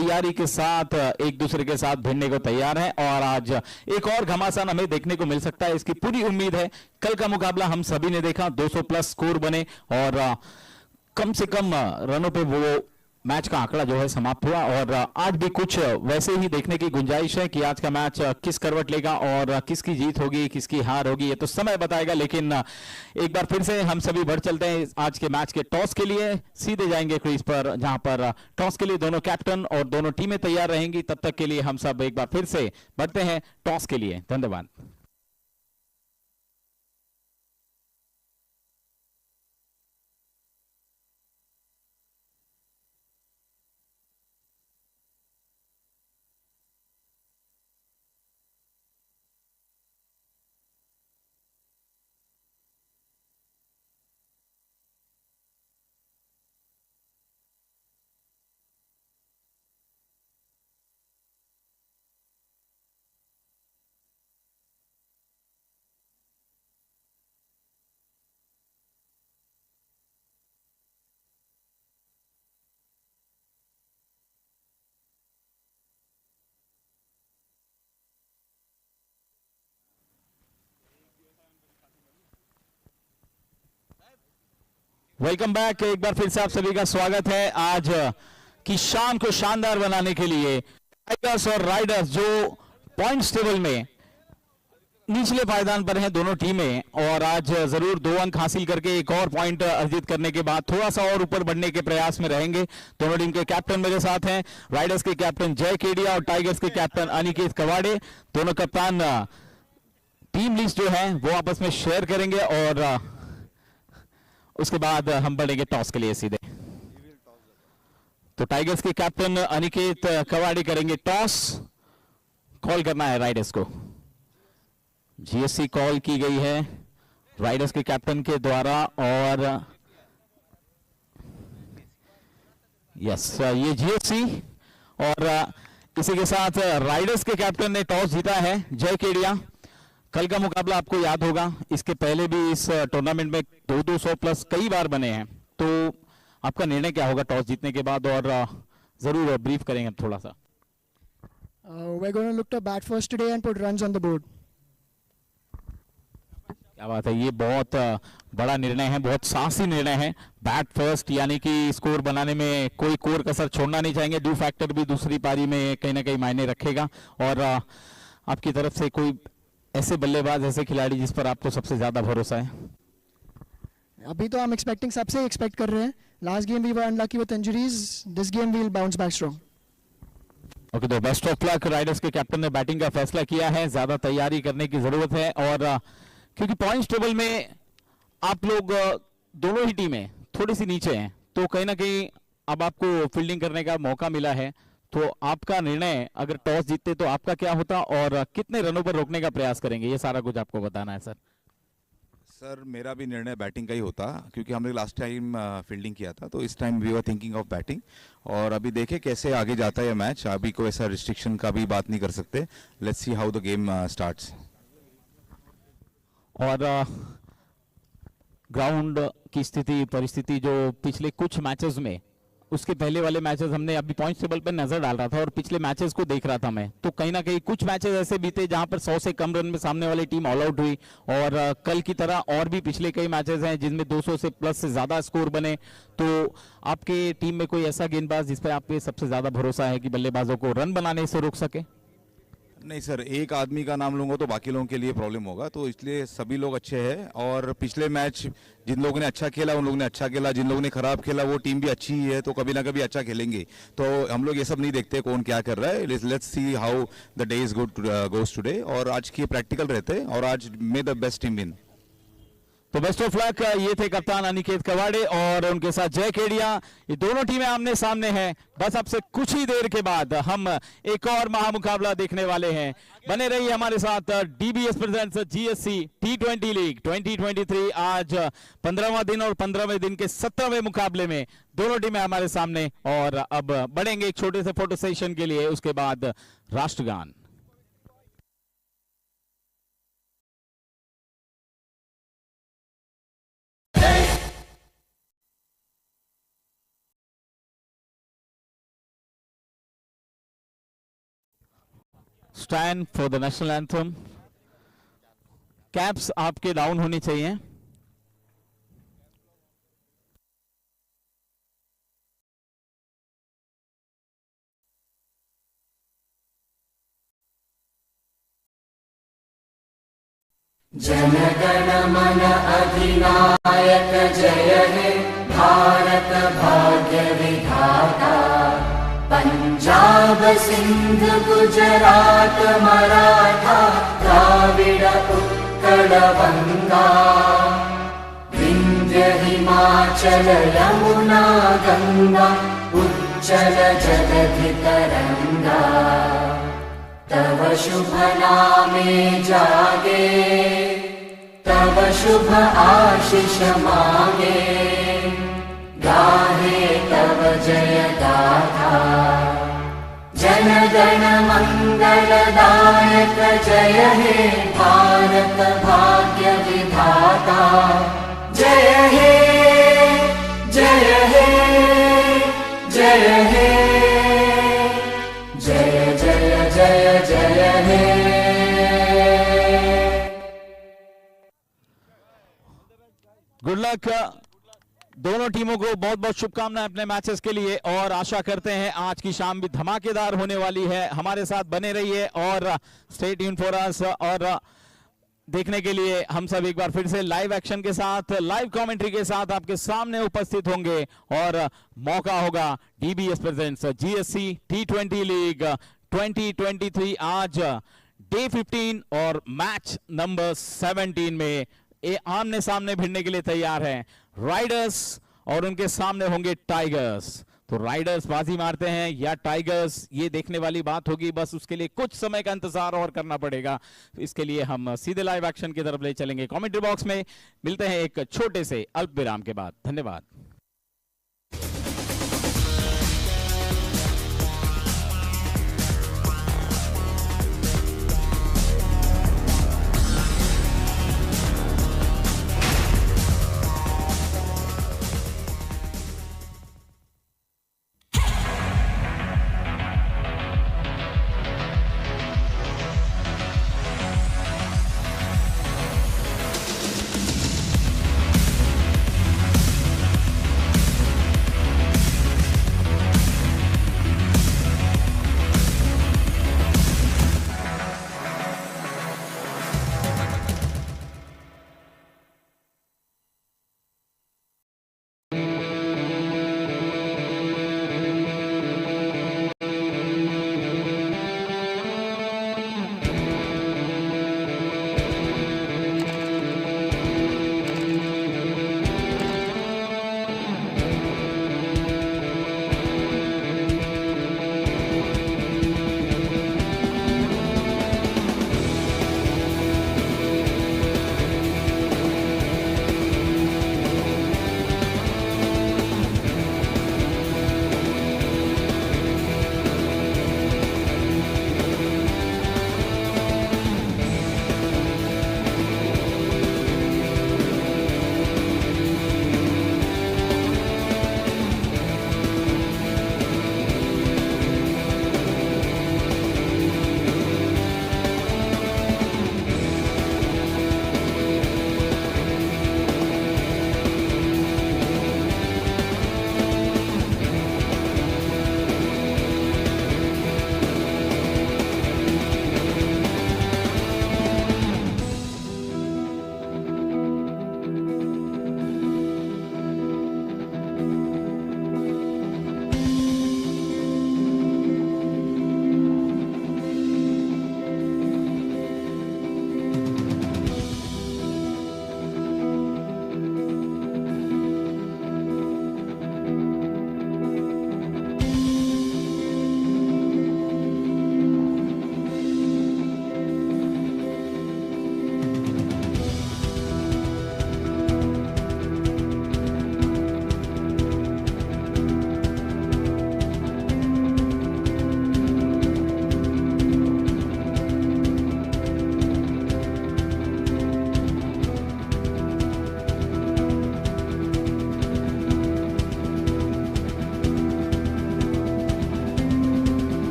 तैयारी के साथ एक दूसरे के साथ भिड़ने को तैयार हैं और आज एक और घमासान हमें देखने को मिल सकता है, इसकी पूरी उम्मीद है। कल का मुकाबला हम सभी ने देखा, 200 प्लस स्कोर बने और कम से कम रनों पे वो मैच का आंकड़ा जो है समाप्त हुआ और आज भी कुछ वैसे ही देखने की गुंजाइश है कि आज का मैच किस करवट लेगा और किसकी जीत होगी किसकी हार होगी ये तो समय बताएगा। लेकिन एक बार फिर से हम सभी बढ़ चलते हैं आज के मैच के टॉस के लिए, सीधे जाएंगे क्रीज पर जहां पर टॉस के लिए दोनों कैप्टन और दोनों टीमें तैयार रहेंगी। तब तक के लिए हम सब एक बार फिर से बढ़ते हैं टॉस के लिए। धन्यवाद। Welcome back. एक बार फिर से आप सभी का स्वागत है। आज की शाम को शानदार बनाने के लिए टाइगर्स और राइडर्स जो पॉइंट्स टेबल में निचले पायदान पर हैं दोनों टीमें, और आज जरूर 2 अंक हासिल करके एक और पॉइंट अर्जित करने के बाद थोड़ा सा और ऊपर बढ़ने के प्रयास में रहेंगे। दोनों टीम के कैप्टन मेरे साथ हैं, राइडर्स के कैप्टन जय केडिया और टाइगर्स के कैप्टन अनिकेत कवाड़े। दोनों कप्तान टीम लिस्ट जो है वो आपस में शेयर करेंगे और उसके बाद हम बढ़ेंगे टॉस के लिए सीधे। तो टाइगर्स के कैप्टन अनिकेत कवाड़ी करेंगे टॉस। कॉल करना है राइडर्स को। जीएससी कॉल की गई है राइडर्स के कैप्टन के द्वारा और यस ये जीएससी और इसी के साथ राइडर्स के कैप्टन ने टॉस जीता है जय केडिया। कल का मुकाबला आपको याद होगा, इसके पहले भी इस टूर्नामेंट में 200 प्लस कई बार बने हैं। तो आपका निर्णय क्या होगा टॉस जीतने के बाद, और जरूर ब्रीफ करेंगे थोड़ा सा। We're going to look to bat first today and put runs on the board. क्या बात है, ये बहुत बड़ा निर्णय है, बहुत साहसी निर्णय है। बैट फर्स्ट यानी कि स्कोर बनाने में कोई कोर कसर छोड़ना नहीं चाहेंगे। ड्यू फैक्टर भी दूसरी पारी में कहीं ना कहीं मायने रखेगा और आपकी तरफ से कोई ऐसे बल्लेबाज ऐसे खिलाड़ी जिस पर आपको सबसे ज्यादा भरोसा है? अभी तो हम एक्सपेक्टिंग सबसे एक्सपेक्ट कर रहे हैं। Last game we were unlucky with injuries, this game we will bounce back strong. Okay, तो बेस्ट ऑफ लक। राइडर्स के कैप्टन ने बैटिंग का फैसला किया है, ज्यादा तैयारी करने की जरूरत है और क्योंकि पॉइंट्स टेबल में आप लोग दोनों ही टीमें थोड़ी सी नीचे हैं, तो कहीं ना कहीं अब आपको फील्डिंग करने का मौका मिला है। तो आपका निर्णय, अगर टॉस जीतते तो आपका क्या होता और कितने रनों पर रोकने का प्रयास करेंगे, ये सारा कुछ आपको बताना है सर। सर मेरा भी निर्णय बैटिंग का ही होता, क्योंकि हमने लास्ट टाइम फील्डिंग किया था, तो इस time we were thinking of batting. और अभी देखें कैसे आगे जाता है ये मैच। अभी कोई ऐसा रिस्ट्रिक्शन का भी बात नहीं कर सकते। Let's see how the game starts. और ग्राउंड की स्थिति परिस्थिति जो पिछले कुछ मैचेस में, उसके पहले वाले मैचेस हमने अभी पॉइंट्स टेबल पर नजर डाल रहा था और पिछले मैचेस को देख रहा था मैं, तो कहीं ना कहीं कुछ मैचेस ऐसे बीते जहां पर 100 से कम रन में सामने वाली टीम ऑल आउट हुई और कल की तरह और भी पिछले कई मैचेस हैं जिनमें 200 से प्लस से ज्यादा स्कोर बने। तो आपके टीम में कोई ऐसा गेंदबाज जिस पर आपके सबसे ज्यादा भरोसा है कि बल्लेबाजों को रन बनाने से रोक सके? नहीं सर, एक आदमी का नाम लूंगा तो बाकी लोगों के लिए प्रॉब्लम होगा, तो इसलिए सभी लोग अच्छे हैं। और पिछले मैच जिन लोगों ने अच्छा खेला उन लोगों ने अच्छा खेला, जिन लोगों ने खराब खेला वो टीम भी अच्छी ही है, तो कभी ना कभी अच्छा खेलेंगे। तो हम लोग ये सब नहीं देखते कौन क्या कर रहा है। Let's see how the day is good goes today. और आज की प्रैक्टिकल रहते हैं और आज मे द बेस्ट टीम विन। तो बेस्ट ऑफ लक। ये थे कप्तान अनिकेत कवाड़े और उनके साथ जय केडिया। ये दोनों टीमें आमने सामने हैं। बस अब से कुछ ही देर के बाद हम एक और महामुकाबला देखने वाले हैं। बने रहिए हमारे साथ। DBS presents GSC T20 league 2023 आज 15वां दिन और 15वें दिन के 17वें मुकाबले में दोनों टीमें हमारे सामने। और अब बढ़ेंगे एक छोटे से फोटो सेशन के लिए, उसके बाद राष्ट्रगान। Stand for the national anthem. Caps आपके डाउन होनी चाहिए। जनगण मन अधिनायक जय हे भारत भाग्य विधाता। पंजाब सिंध गुजरात मराठा द्राविड़ उत्कल बंगा। विंध्य हिमाचल यमुना गंगा उच्चल जलधि तरंगा। तव शुभ नामे जागे तव शुभ आशीष मांगे। गाहे तव जय गाथा जन गण मंगलदायक जय हे भारत भाग्य विधाता। जय हे जय हे जय हे जय जय जय जय हे। गुड लक दोनों टीमों को, बहुत बहुत शुभकामनाएं अपने मैचेस के लिए और आशा करते हैं आज की शाम भी धमाकेदार होने वाली है। हमारे साथ बने रहिए और स्टे ट्यून फॉर अस। और देखने के लिए हम सब एक बार फिर से लाइव एक्शन के साथ, लाइव कमेंट्री के साथ आपके सामने उपस्थित होंगे और मौका होगा DBS presents GSC T20 league 2023 आज डे 15 और मैच नंबर 17 में आमने सामने भिड़ने के लिए तैयार हैं राइडर्स और उनके सामने होंगे टाइगर्स। तो राइडर्स बाजी मारते हैं या टाइगर्स, ये देखने वाली बात होगी। बस उसके लिए कुछ समय का इंतजार और करना पड़ेगा। इसके लिए हम सीधे लाइव एक्शन की तरफ ले चलेंगे कमेंट्री बॉक्स में। मिलते हैं एक छोटे से अल्प विराम के बाद। धन्यवाद।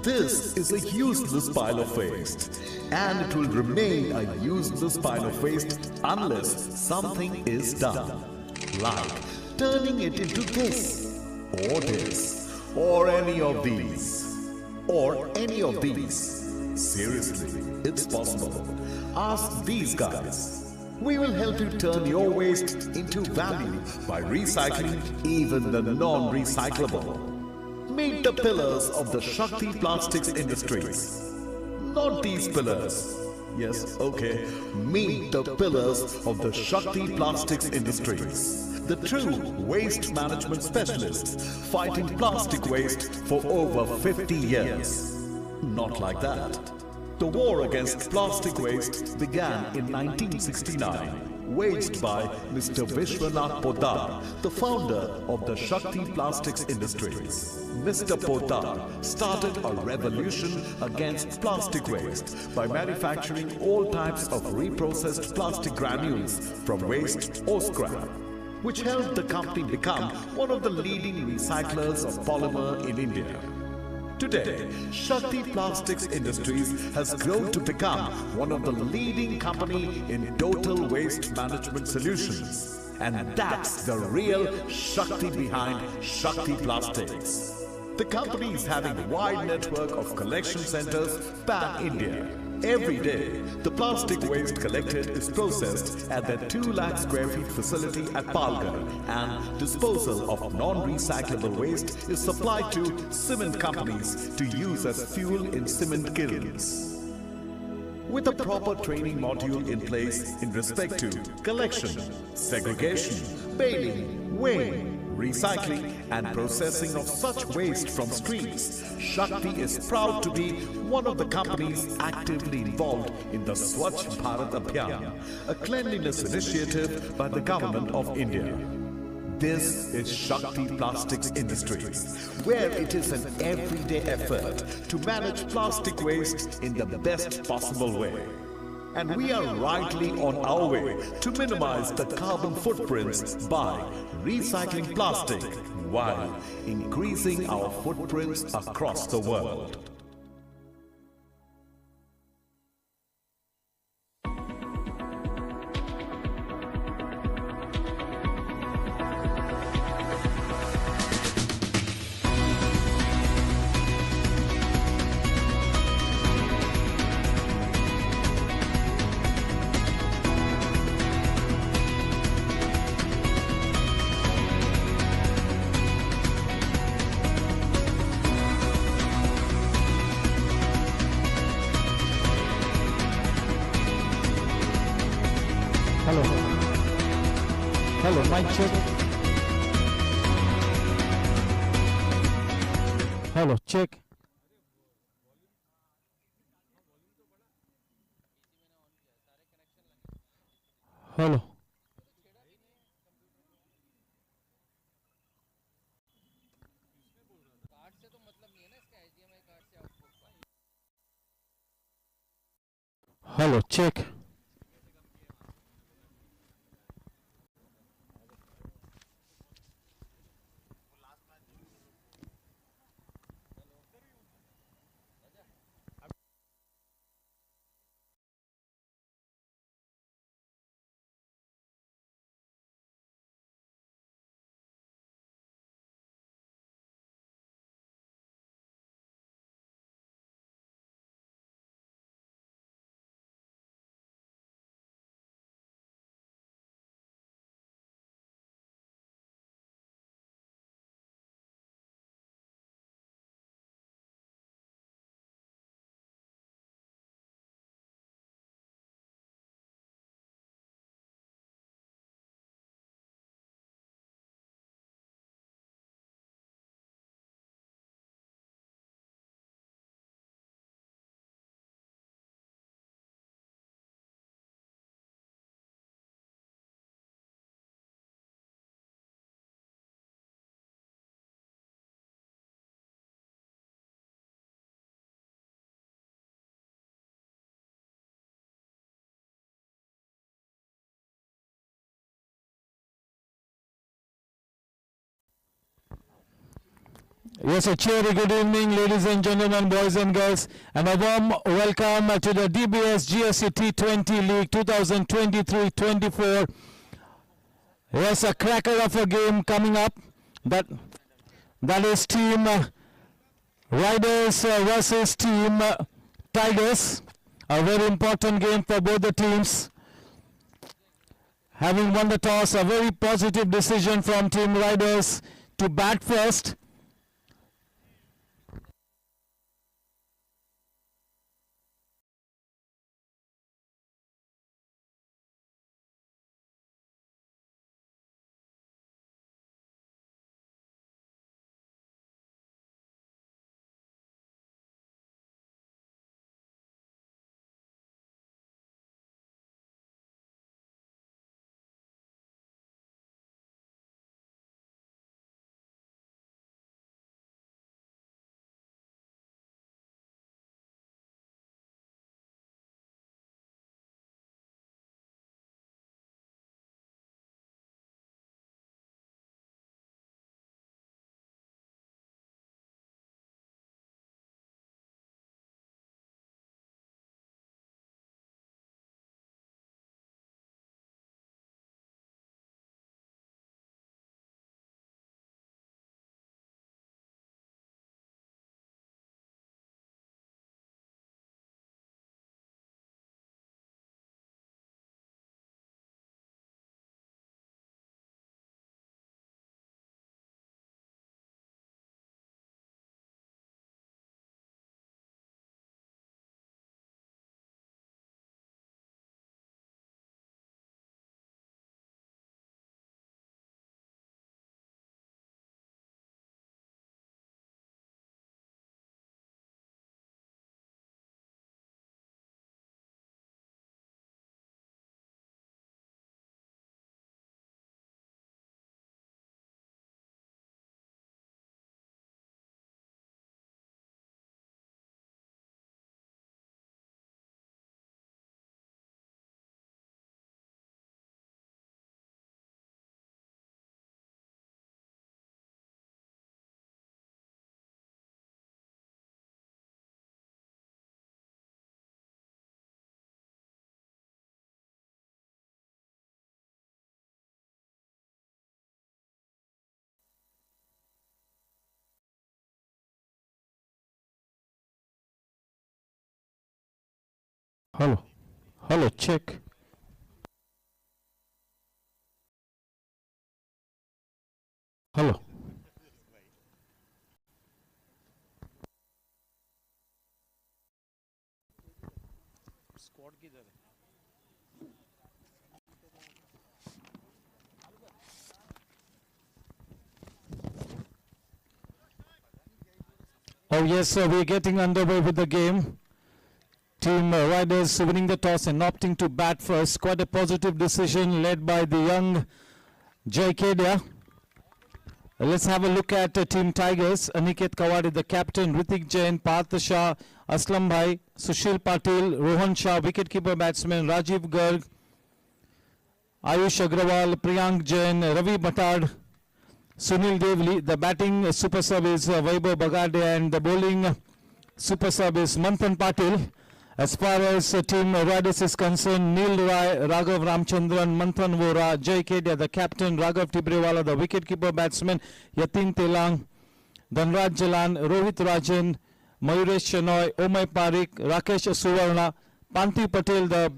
This is a useless pile of waste, and it will remain a useless pile of waste unless something is done, like turning it into this, or any of these, or any of these. Seriously, it's possible. Ask these guys. We will help you turn your waste into value by recycling even the non-recyclable. Meet the pillars of the Shakti Plastics Industries. Not these pillars. Yes, okay. Meet the pillars of the Shakti Plastics Industries. The true waste management specialists fighting plastic waste for over 50 years. Not like that. The war against plastic waste began in 1969. Waged by Mr. Vishwanath Poddar, the founder of the Shakti Plastics Industries. Mr. Poddar started a revolution against plastic waste by manufacturing all types of reprocessed plastic granules from waste or scrap, which helped the company become one of the leading recyclers of polymer in India. Today, Shakti Plastics Industries has grown to become one of the leading company in total waste management solutions. And that's the real Shakti behind Shakti Plastics. The company is having a wide network of collection centers pan-India. Every day, the plastic waste collected is processed at their 2 lakh square feet facility at Palghar, and disposal of non-recyclable waste is supplied to cement companies to use as fuel in cement kilns. With a proper training module in place in respect to collection, segregation, baling, weighing, recycling and processing of such waste from streets, Shakti is proud to be one of the companies actively involved in the Swachh Bharat Abhiyan, a cleanliness initiative by the Government of India. This is Shakti Plastics Industries, where it is an everyday effort to manage plastic waste in the best possible way. And we are rightly on our way to minimize the carbon footprints by recycling plastic while increasing our footprints across the world. Hello. Hello, mic check. Hello, check. Hello. Hello, check. Yes, a cheery good evening, ladies and gentlemen, boys and girls, and a warm welcome to the DBS Gsc T20 League 2023-24. Yes, a cracker of a game coming up. That is Team Riders versus Team Tigers. A very important game for both the teams. Having won the toss, a very positive decision from Team Riders to bat first. Hello, check. Hello. Oh yes, so we're getting underway with the game. Team Riders winning the toss and opting to bat first. Quite a positive decision led by the young Gsc. Let's have a look at Team Tigers. Aniket Kawade, the captain, Ritik Jain, Parth Shah, Aslam Bhai, Sushil Patil, Rohan Shah, wicketkeeper batsman, Rajiv Garg, Ayush Agrawal, Priyank Jain, Ravi Bhattad, Sunil Devli. The batting super sub is Vaibhav Bagade and the bowling super sub is Manthan Patil. As far as Team Riders is concerned, Neil Rai, Raghav Ramchandran, Manthan Vora, Gsc, the captain, Raghav Tibrewala, the wicketkeeper batsman, Yatin Telang, Dhanraj Jalan, Rohit Rajan, Mayuresh Shenoy, Omay Parikh, Rakesh Suvarna, Panti Patel, the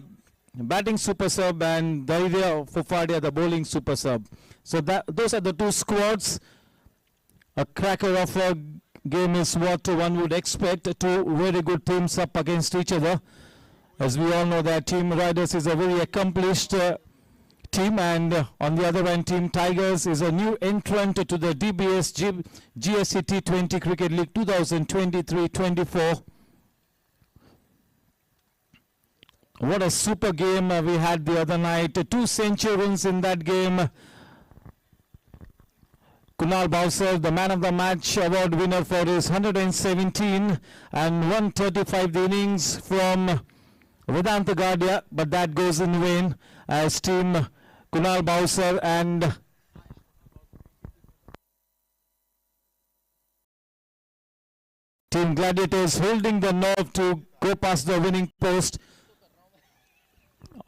batting super sub, and Dhairya Fofadia, the bowling super sub. So those are the two squads. A cracker of a game is what one would expect. Two very good teams up against each other. As we all know that Team Riders is a very accomplished team, and on the other hand, Team Tigers is a new entrant to the DBS Gsc T20 Cricket League 2023-24. What a super game we had the other night. 2 centuries in that game. Kunal Bowser, the man of the match award winner for his 117 and 135 the innings from Vedanta Gadia, but that goes in vain as Team Kunal Bowser and Team Gladiators holding the nerve to go past the winning post.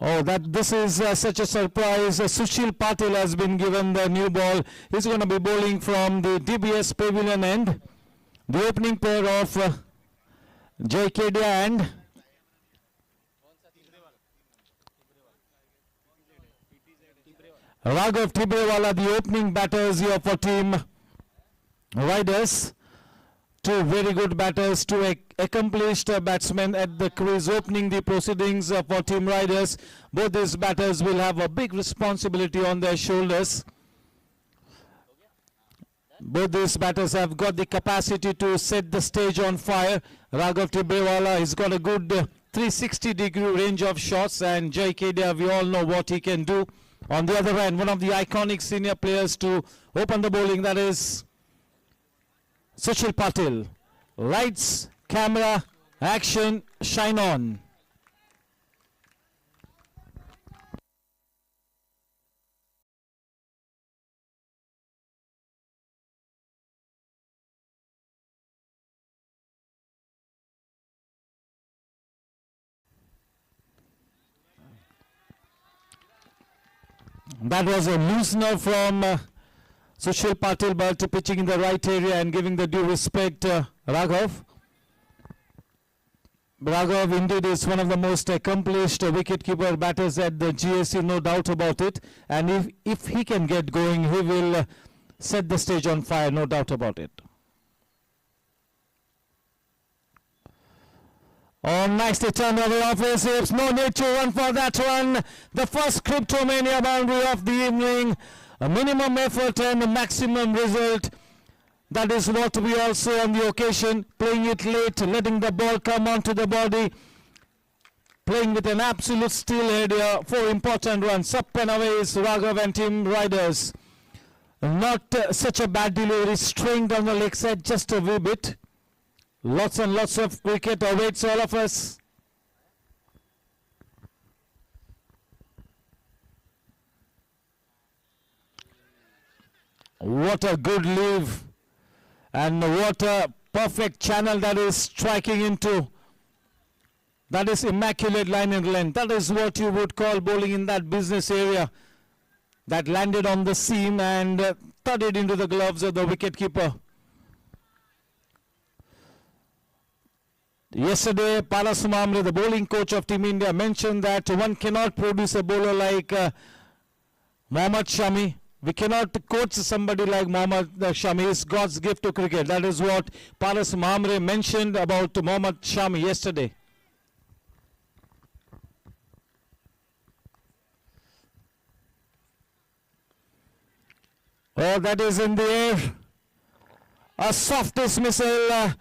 Oh, this is such a surprise. Sushil Patil has been given the new ball. He's going to be bowling from the DBS pavilion end. The opening pair of Jai Kedia and Raghav Tibrewala, the opening batters here for Team Riders. Two very good batters, two accomplished batsmen at the crease opening the proceedings for Team Riders. Both these batters will have a big responsibility on their shoulders. Both these batters have got the capacity to set the stage on fire. Raghav Tibrewala has got a good 360-degree range of shots, and Jai Kedia, we all know what he can do. On the other hand, one of the iconic senior players to open the bowling, that is Sushil Patil. Lights, camera, action, shine on. That was a loosener from Sushil Patil, but pitching in the right area and giving the due respect Raghav. Raghav indeed is one of the most accomplished wicketkeeper batters at the GSC, no doubt about it. And if he can get going, he will set the stage on fire, no doubt about it. Oh, nicely turned over offensives. No need to run for that one. The first Cryptomania boundary of the evening. A minimum effort and a maximum result. That is what we all saw on the occasion. Playing it late, letting the ball come onto the body. Playing with an absolute steelhead here. 4 important runs. Up and away is Raghav and Team Riders. Not such a bad delivery. Straying down the leg side just a wee bit. Lots and lots of cricket awaits all of us. What a good leave, and what a perfect channel that is striking into. That is immaculate line and length. That is what you would call bowling in that business area. That landed on the seam and thudded into the gloves of the wicketkeeper. Yesterday, Paras Mamre, the bowling coach of Team India, mentioned that one cannot produce a bowler like Mohammad Shami. We cannot coach somebody like Mohammad Shami. It's God's gift to cricket. That is what Paras Mamre mentioned about Mohammad Shami yesterday. Oh, that is in the air. A soft dismissal.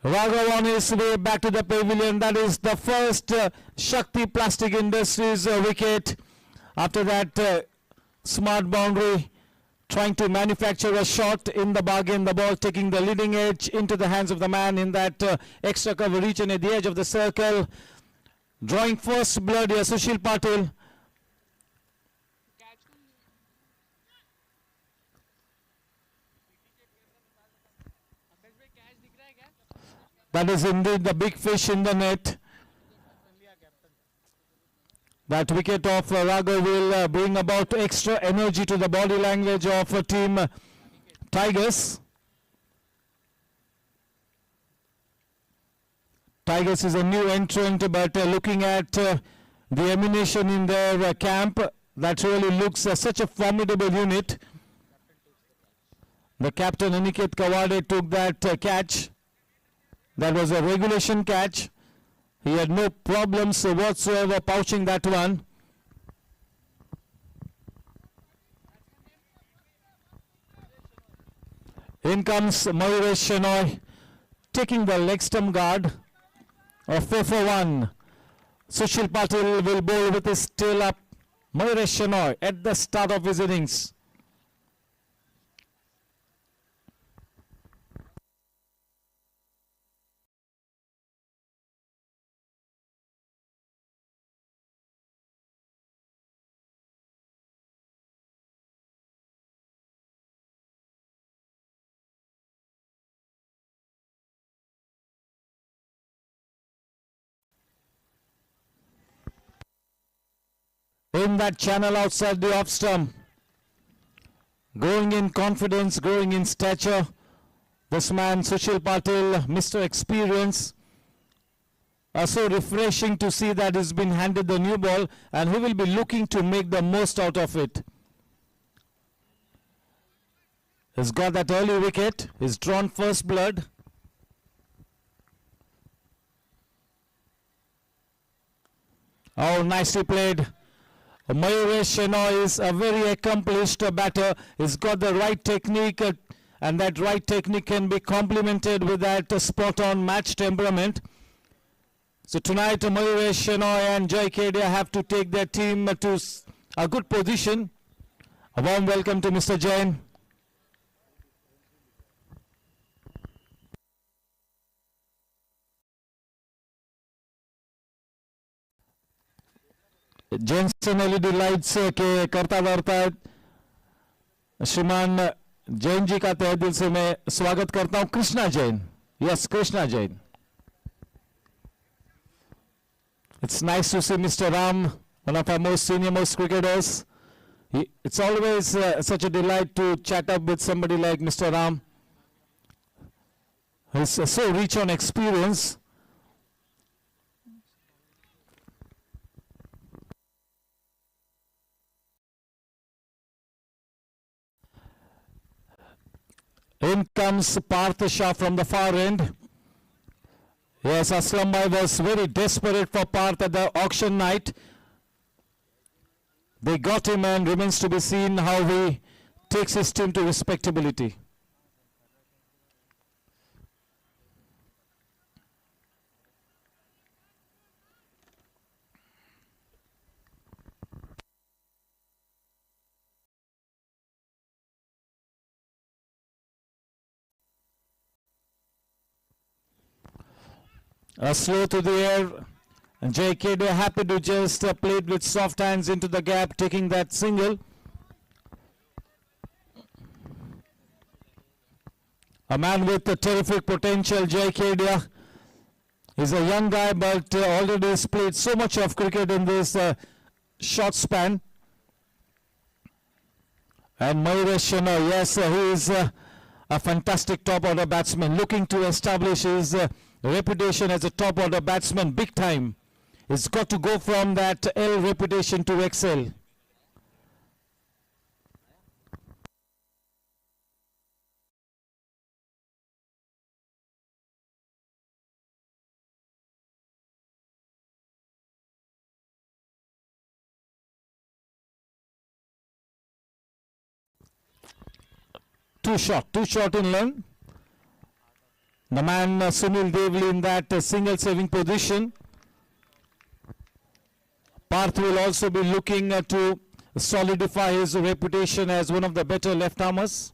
Raghav on his way back to the pavilion. That is the first Shakti Plastic Industries wicket. After that smart boundary, trying to manufacture a shot in the bargain. The ball taking the leading edge into the hands of the man in that extra cover region at the edge of the circle. Drawing first blood here, Sushil Patil. That is indeed the big fish in the net. That wicket of Raghav will bring about extra energy to the body language of Team Tigers. Tigers is a new entrant, but looking at the ammunition in their camp, that really looks such a formidable unit. The captain Aniket Kawade took that catch. That was a regulation catch. He had no problems whatsoever pouching that one. In comes Mayuresh Shenoy, taking the leg stump guard of 4 for 1. Sushil Patil will bowl with his tail up. Mayuresh Shenoy at the start of his innings. in that channel outside the off stump. Growing in confidence, growing in stature. This man, Sushil Patil, Mr. Experience. So refreshing to see that he's been handed the new ball and he will be looking to make the most out of it. He's got that early wicket. He's drawn first blood. Oh, nicely played. Mayuresh Shenoy is a very accomplished batter. He's got the right technique and that right technique can be complemented with that spot-on match temperament. So tonight Mayuresh Shenoy and Jai Kedia have to take their team to a good position. A warm welcome to Mr. Jain. Jenson LED lights के करता धरता है श्रीमान जैन जी का तहे दिल से मैं स्वागत करता हूं. Krishna Jain. Yes, Krishna Jain. It's nice to see Mr. Ram, one of our most senior most cricketers. It's always such a delight to chat up with somebody like Mr. Ram. He's so rich on experience. In comes Partha Shah from the far end. Yes, Aslam Bhai was very desperate for Parth at the auction night. They got him and remains to be seen how he takes his team to respectability. Slow to the air, and J.K. They're happy to just play it with soft hands into the gap, taking that single. A man with a terrific potential, J.K. He's a young guy, but already has played so much of cricket in this short span. And Mayuresh Shenoy, yes, he is a fantastic top-order batsman, looking to establish his reputation as a top-order batsman big time. He's got to go from that L reputation to XL. Too short in length. The man Sunil Devli in that single saving position. Parth will also be looking to solidify his reputation as one of the better left armers.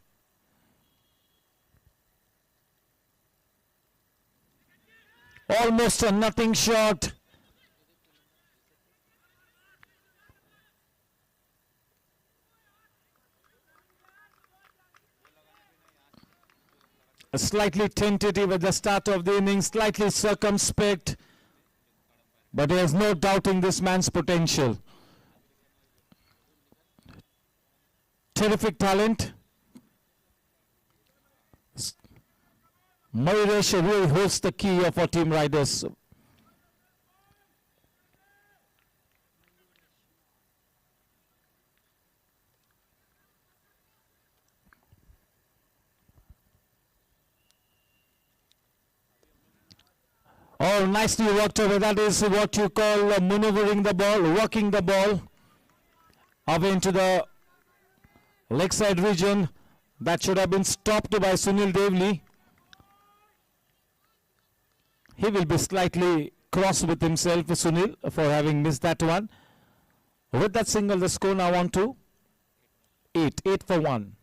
Almost a nothing shot. Slightly tentative at the start of the innings, slightly circumspect, but there is no doubting this man's potential. Terrific talent. Mayuresh really holds the key of our team riders. Oh, nicely worked over. That is what you call maneuvering the ball, working the ball away into the leg side region. That should have been stopped by Sunil Devli. He will be slightly cross with himself, Sunil, for having missed that one. With that single, the score now on to 8 for 1.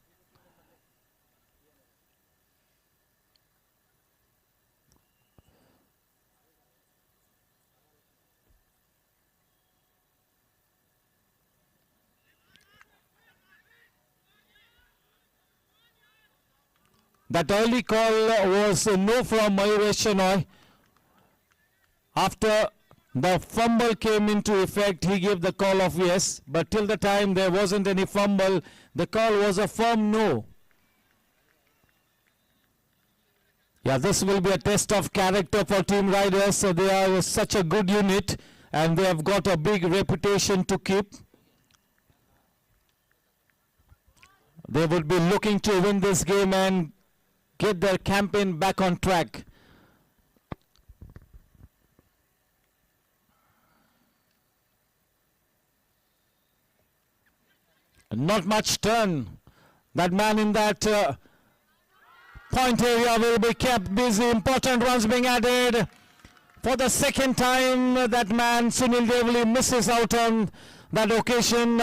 That early call was no from Mayuresh Shenoy. After the fumble came into effect, he gave the call of yes, but till the time there wasn't any fumble, the call was a firm no. Yeah, this will be a test of character for Team Riders. So they are such a good unit and they have got a big reputation to keep. They would be looking to win this game and get their campaign back on track. Not much turn. That man in that point area will be kept busy. Important runs being added. For the second time, that man, Sunil Devali, misses out on that occasion.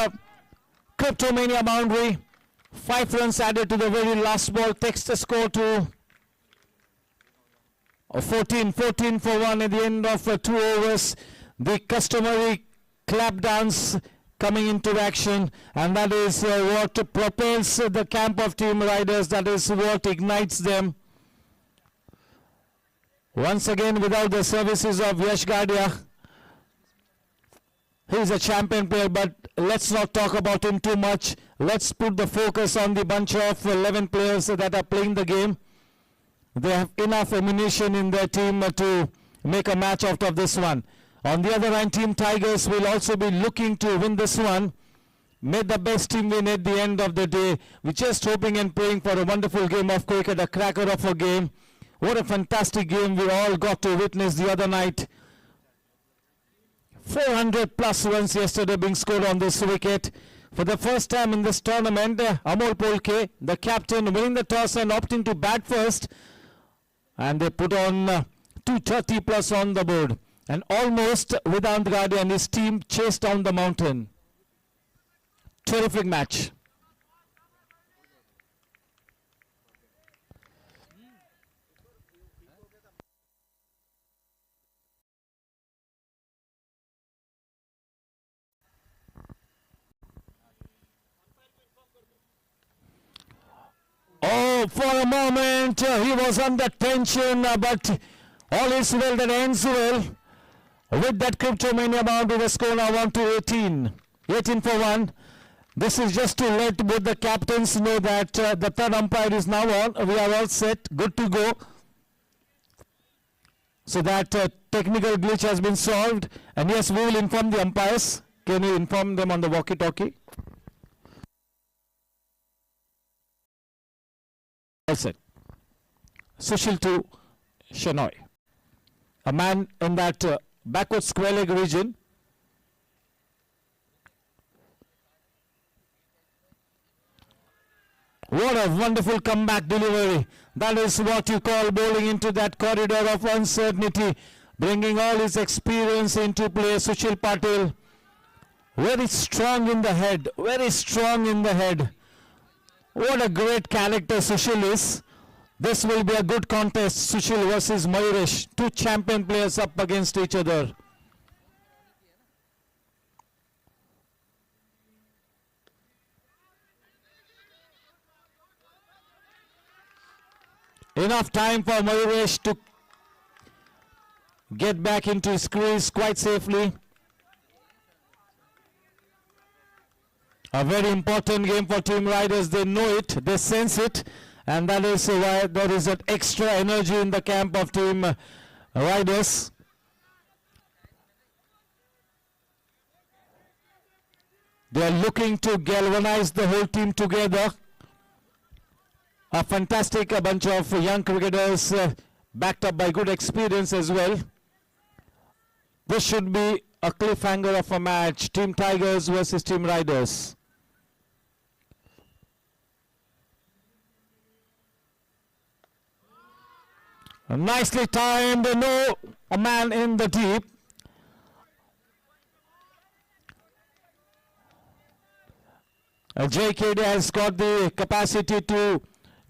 Cryptomania boundary. 5 runs added to the very last ball. Takes the score to 14 for 1 at the end of 2 overs. The customary clap dance coming into action, and that is what propels the camp of Team Riders. That is what ignites them. Once again, without the services of Yash Gadia. He is a champion player, but let's not talk about him too much. Let's put the focus on the bunch of 11 players that are playing the game. They have enough ammunition in their team to make a match out of this one. On the other hand, Team Tigers will also be looking to win this one. May the best team win at the end of the day. We're just hoping and praying for a wonderful game of cricket, a cracker of a game. What a fantastic game we all got to witness the other night. 400 plus runs yesterday being scored on this wicket. For the first time in this tournament, Amol Polke, the captain, winning the toss and opting to bat first. And they put on 230 plus on the board. And almost Vedant Gade and his team chased down the mountain. Terrific match. Oh, for a moment he was under tension, but all is well that ends well. With that Cryptomania boundary, the score now 1 to 18. 18 for 1. This is just to let both the captains know that the third umpire is now on. We are all set, good to go. So that technical glitch has been solved. And yes, we will inform the umpires. Can you inform them on the walkie-talkie? All set. Sushil to Shenoy. A man in that backward square leg region. What a wonderful comeback delivery. That is what you call bowling into that corridor of uncertainty, bringing all his experience into play. Sushil Patil, very strong in the head, very strong in the head. What a great character Sushil is. This will be a good contest, Sushil versus Mayuresh. 2 champion players up against each other. Enough time for Mayuresh to get back into his crease quite safely. A very important game for Team Riders. They know it, they sense it. And that is why there is that extra energy in the camp of Team Riders. They are looking to galvanize the whole team together. A fantastic bunch of young cricketers backed up by good experience as well. This should be a cliffhanger of a match. Team Tigers versus Team Riders. Nicely timed, no a man in the deep. JKD has got the capacity to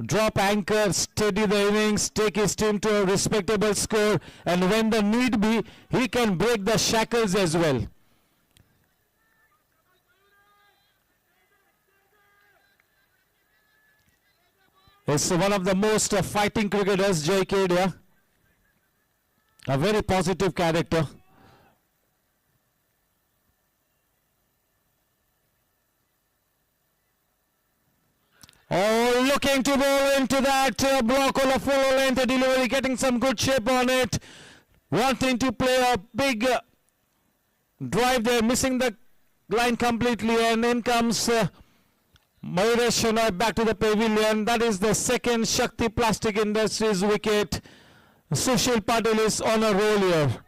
drop anchor, steady the innings, take his team to a respectable score, and when the need be, he can break the shackles as well. He's one of the most fighting cricketers, Jay Kedia. A very positive character. Oh, looking to bowl into that block on a full length delivery, getting some good shape on it. Wanting to play a big drive there, missing the line completely, and in comes Mayuresh Shenoy back to the pavilion. That is the second Shakti Plastic Industries wicket. Sushil Patel is on a roll here.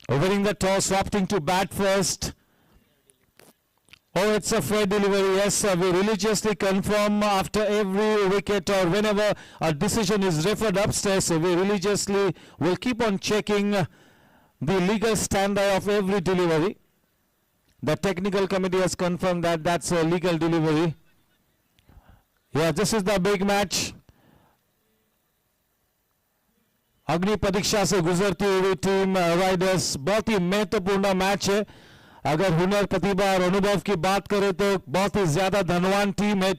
Winning the toss, opting to bat first. Oh, it's a fair delivery. Yes, we religiously confirm after every wicket or whenever a decision is referred upstairs. We religiously will keep on checking the legal standard of every delivery. The technical committee has confirmed that that's a legal delivery. Yeah, this is the big match. अग्नि परीक्षा से गुजरती हुई team Riders, बहुत ही महत्वपूर्ण match है. अगर हुनर, प्रतिभा और अनुभव की बात करें तो बहुत ही ज्यादा धनवान टीम है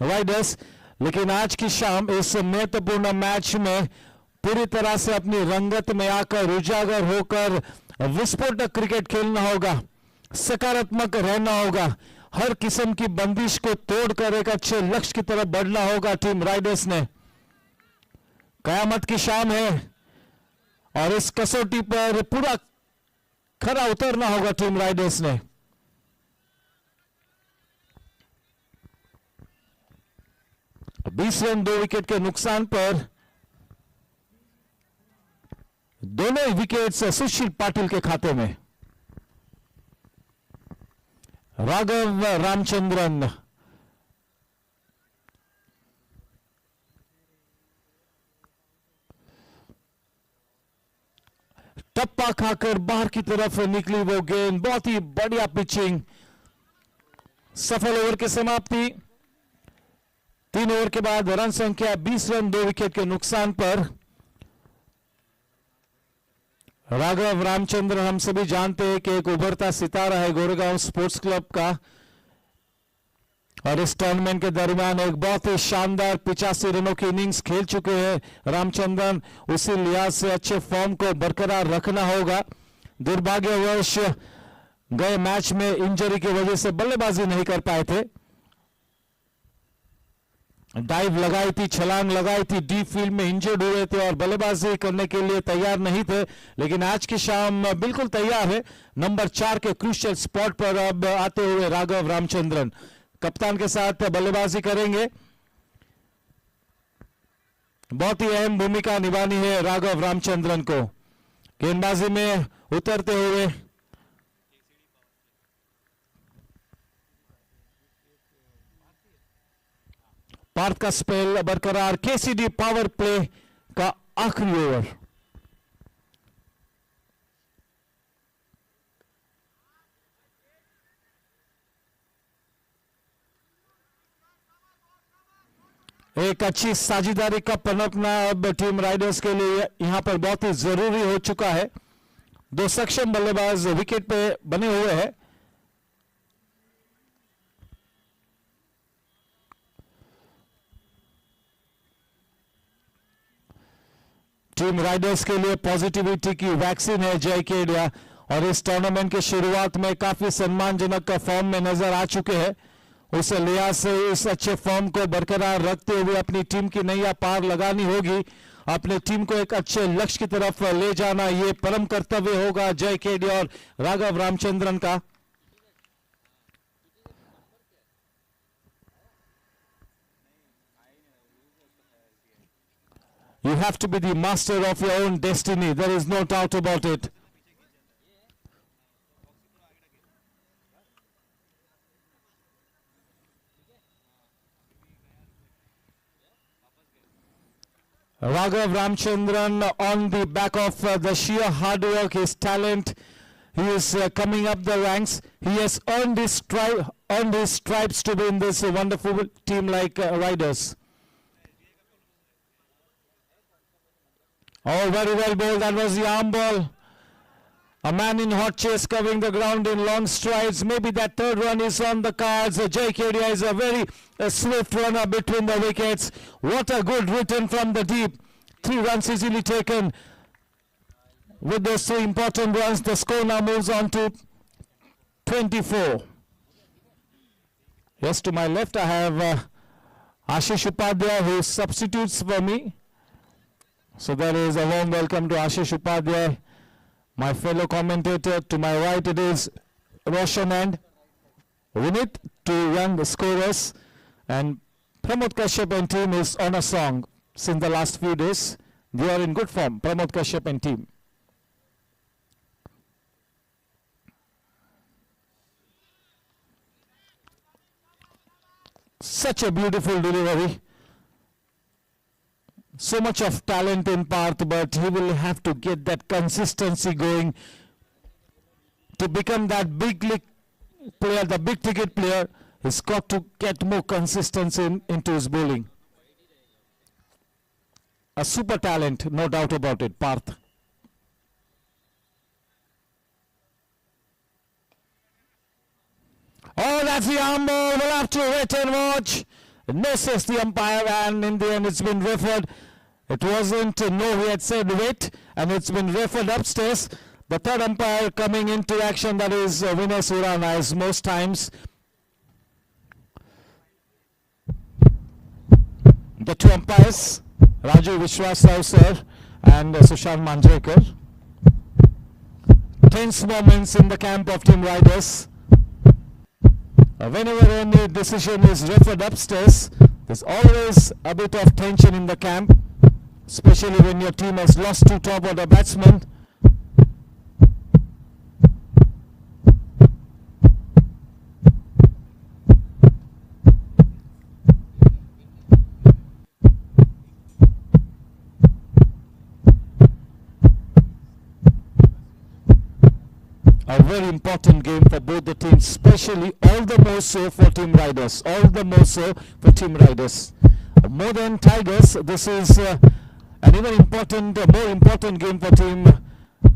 राइडर्स, लेकिन आज की शाम इस महत्वपूर्ण मैच में पूरी तरह से अपनी रंगत में आकर उजागर होकर विस्फोटक क्रिकेट खेलना होगा, सकारात्मक रहना होगा, हर किस्म की बंदिश को तोड़कर एक अच्छे लक्ष्य की तरफ बढ़ना होगा. टीम राइडर्स ने कयामत की शाम है और इस कसौटी पर पूरा खरा उतरना होगा टीम राइडर्स ने. अब 20 रन 2 विकेट के नुकसान पर दोनों विकेट्स सुशील पाटिल के खाते में. राघव रामचंद्रन टप्पा खाकर बाहर की तरफ निकली वो गेंद. बहुत ही बढ़िया पिचिंग. सफल ओवर की समाप्ति. 3 ओवर के बाद रन संख्या 20 रन 2 विकेट के नुकसान पर. राघव रामचंद्रन हम सभी जानते हैं कि एक उभरता सितारा है गोरेगांव स्पोर्ट्स क्लब का, और इस टूर्नामेंट के दरमियान एक बहुत ही शानदार 85 रनों की इनिंग्स खेल चुके हैं रामचंद्रन. उसी लिहाज से अच्छे फॉर्म को बरकरार रखना होगा. दुर्भाग्यवश गए मैच में इंजरी की वजह से बल्लेबाजी नहीं कर पाए थे. डाइव लगाई थी, छलांग लगाई थी, डीप फील्ड में इंजर्ड हुए थे और बल्लेबाजी करने के लिए तैयार नहीं थे, लेकिन आज की शाम बिल्कुल तैयार है. नंबर 4 के क्रूशियल स्पॉट पर अब आते हुए राघव रामचंद्रन कप्तान के साथ बल्लेबाजी करेंगे. बहुत ही अहम भूमिका निभानी है राघव रामचंद्रन को गेंदबाजी में उतरते हुए. भारत का स्पेल बरकरार. केसीडी पावर प्ले का आखिरी ओवर. एक अच्छी साझेदारी का पनपना अब टीम राइडर्स के लिए यहां पर बहुत ही जरूरी हो चुका है. 2 सक्षम बल्लेबाज विकेट पे बने हुए हैं. टीम राइडर्स के लिए पॉजिटिविटी की वैक्सीन है जय केडिया, और इस टूर्नामेंट की शुरुआत में काफी सम्मानजनक फॉर्म में नजर आ चुके हैं. उस लिहाज से इस अच्छे फॉर्म को बरकरार रखते हुए अपनी टीम की नैया पार लगानी होगी. अपने टीम को एक अच्छे लक्ष्य की तरफ ले जाना ये परम कर्तव्य होगा जय केडी और राघव रामचंद्रन का. You have to be the master of your own destiny. There is no doubt about it. Raghav Ramchandran on the back of the sheer hard work, his talent, he is coming up the ranks. He has earned his stripes to be in this wonderful team like Riders. Oh, very well bowled. That was the arm ball. A man in hot chase covering the ground in long strides. Maybe that third run is on the cards. J.K.D. is a very swift runner between the wickets. What a good return from the deep. 3 runs easily taken. With those 3 important runs, the score now moves on to 24. Yes, to my left I have Ashish Upadhyay, who substitutes for me. So there is a warm welcome to Ashish Upadhyay, my fellow commentator. To my right it is Roshan and Vinit, 2 young scorers, and Pramod Kashyap and team is on a song since the last few days. They are in good form, Pramod Kashyap and team. Such a beautiful delivery. So much of talent in Parth, but he will have to get that consistency going to become that big league player, the big ticket player. He's got to get more consistency into his bowling. A super talent, no doubt about it, Parth. Oh, that's the umpire. We'll have to wait and watch. No, says the umpire, and in the end it's been referred. It wasn't no, he had said wait, and it's been referred upstairs. The third umpire coming into action, that is Vinay Surana, as most times. The 2 umpires, Raju Vishwasrao sir and Sushant Manjrekar. Tense moments in the camp of Team Riders. Whenever any decision is referred upstairs, there's always a bit of tension in the camp, especially when your team has lost 2 top order batsmen. A very important game for both the teams, especially all the more so for Team Riders. All the more so for Team Riders. More than Tigers, this is an even more important game for Team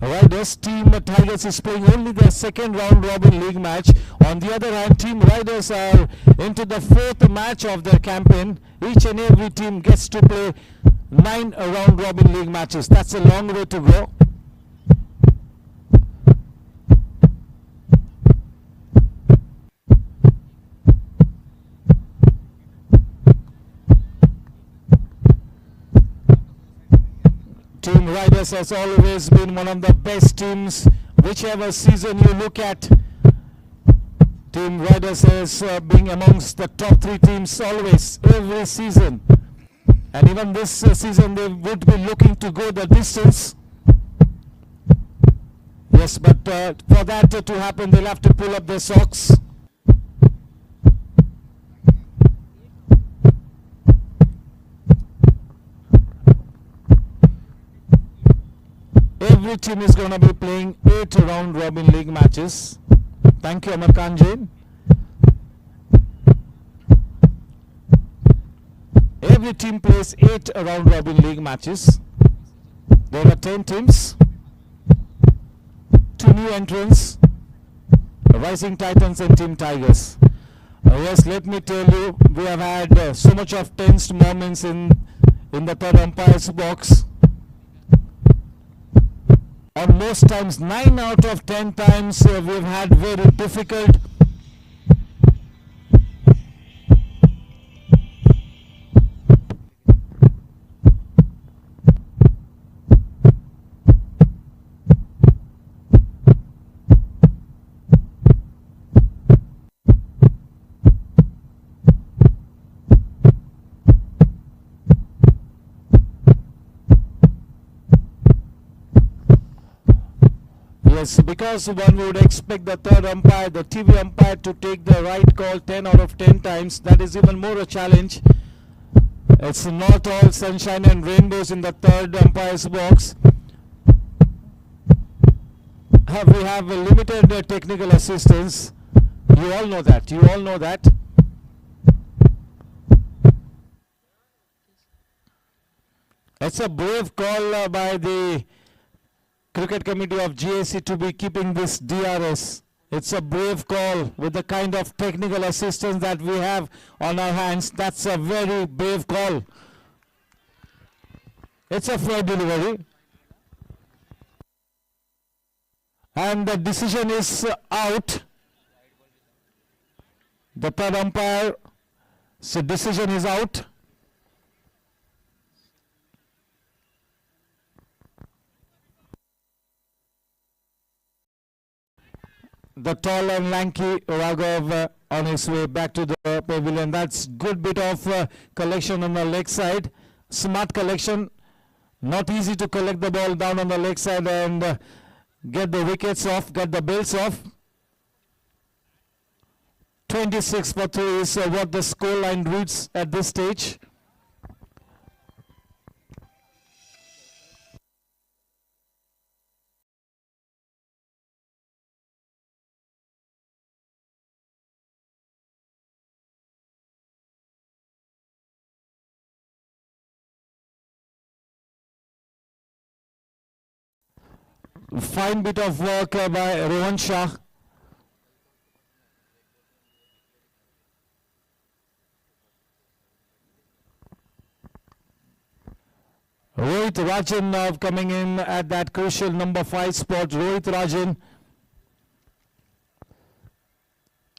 Riders. Team Tigers is playing only their 2nd round robin league match. On the other hand, Team Riders are into the 4th match of their campaign. Each and every team gets to play 9 round robin league matches. That's a long way to go. Team Riders has always been one of the best teams, whichever season you look at. Team Riders has been amongst the top 3 teams always, every season. And even this season they would be looking to go the distance. Yes, but for that to happen, they'll have to pull up their socks. Every team is going to be playing 8 round robin league matches. Thank you, Amarkan Jain. Every team plays 8 round robin league matches. There are 10 teams, 2 new entrants, Rising Titans and Team Tigers. Yes, let me tell you, we have had so much of tensed moments in the third umpire's box. On most times, 9 out of 10 times, we've had very difficult because one would expect the third umpire, the TV umpire, to take the right call 10 out of 10 times. That is even more a challenge. It's not all sunshine and rainbows in the third umpire's box. We have a limited technical assistance. You all know that. You all know that. It's a brave call by the cricket committee of GSC to be keeping this DRS. It's a brave call with the kind of technical assistance that we have on our hands. That's a very brave call. It's a fair delivery. And the decision is out. The third umpire, so decision is out. The tall and lanky Raghav on his way back to the pavilion. That's good bit of collection on the leg side. Smart collection. Not easy to collect the ball down on the leg side and get the wickets off, get the bills off. 26 for 3 is what the score line reads at this stage. Fine bit of work by Rohan Shah. Rohit Rajan now coming in at that crucial number 5 spot. Rohit Rajan.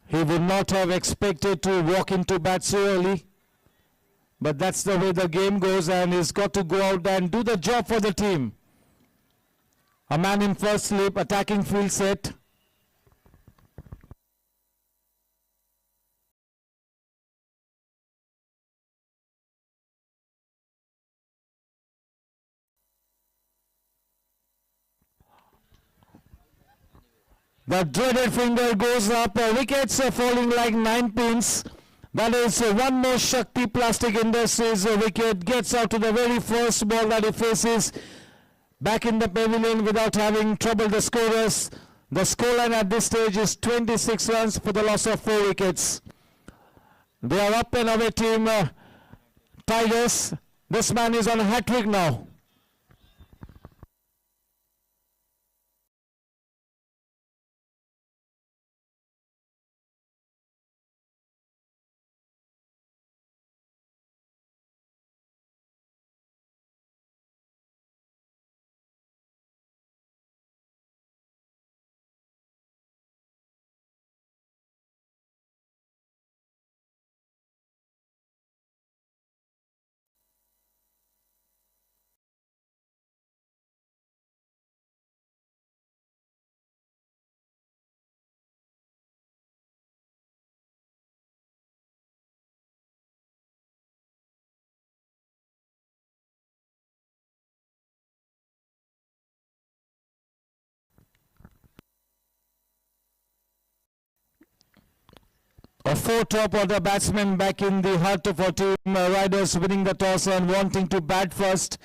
He would not have expected to walk into bat so early. But that's the way the game goes, and he's got to go out and do the job for the team. A man in first slip, attacking field set. The dreaded finger goes up. Wickets are falling like 9 pins. That is one more Shakti Plastic Industries wicket. Gets out to the very first ball that he faces. Back in the pavilion without having troubled the scorers. The scoreline at this stage is 26 runs for the loss of 4 wickets. They are up and away, team Tigers. This man is on a hat-trick now. A 4 top order batsman back in the heart of our team. Riders winning the toss and wanting to bat first.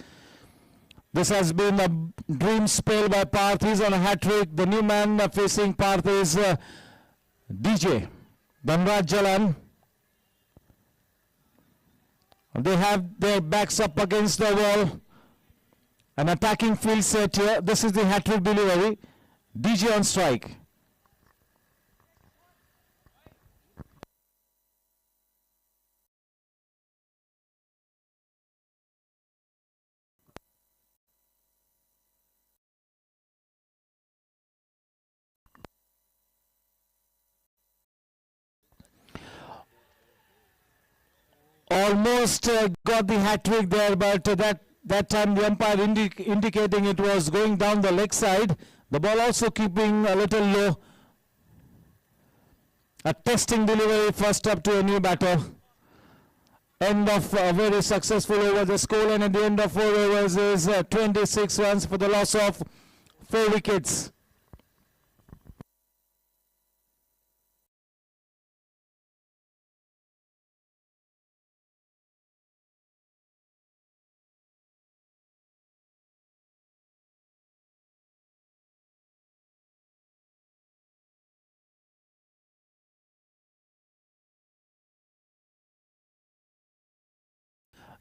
This has been a dream spell by Parth. He's on a hat-trick. The new man facing Parth is DJ Dhanraj Jalan. They have their backs up against the wall. An attacking field set here. This is the hat-trick delivery. DJ on strike. Almost got the hat-trick there, but that time the umpire indicating it was going down the leg side. The ball also keeping a little low. A testing delivery first up to a new batter. End of a very successful over. The score, and at the end of 4 overs is 26 runs for the loss of 4 wickets.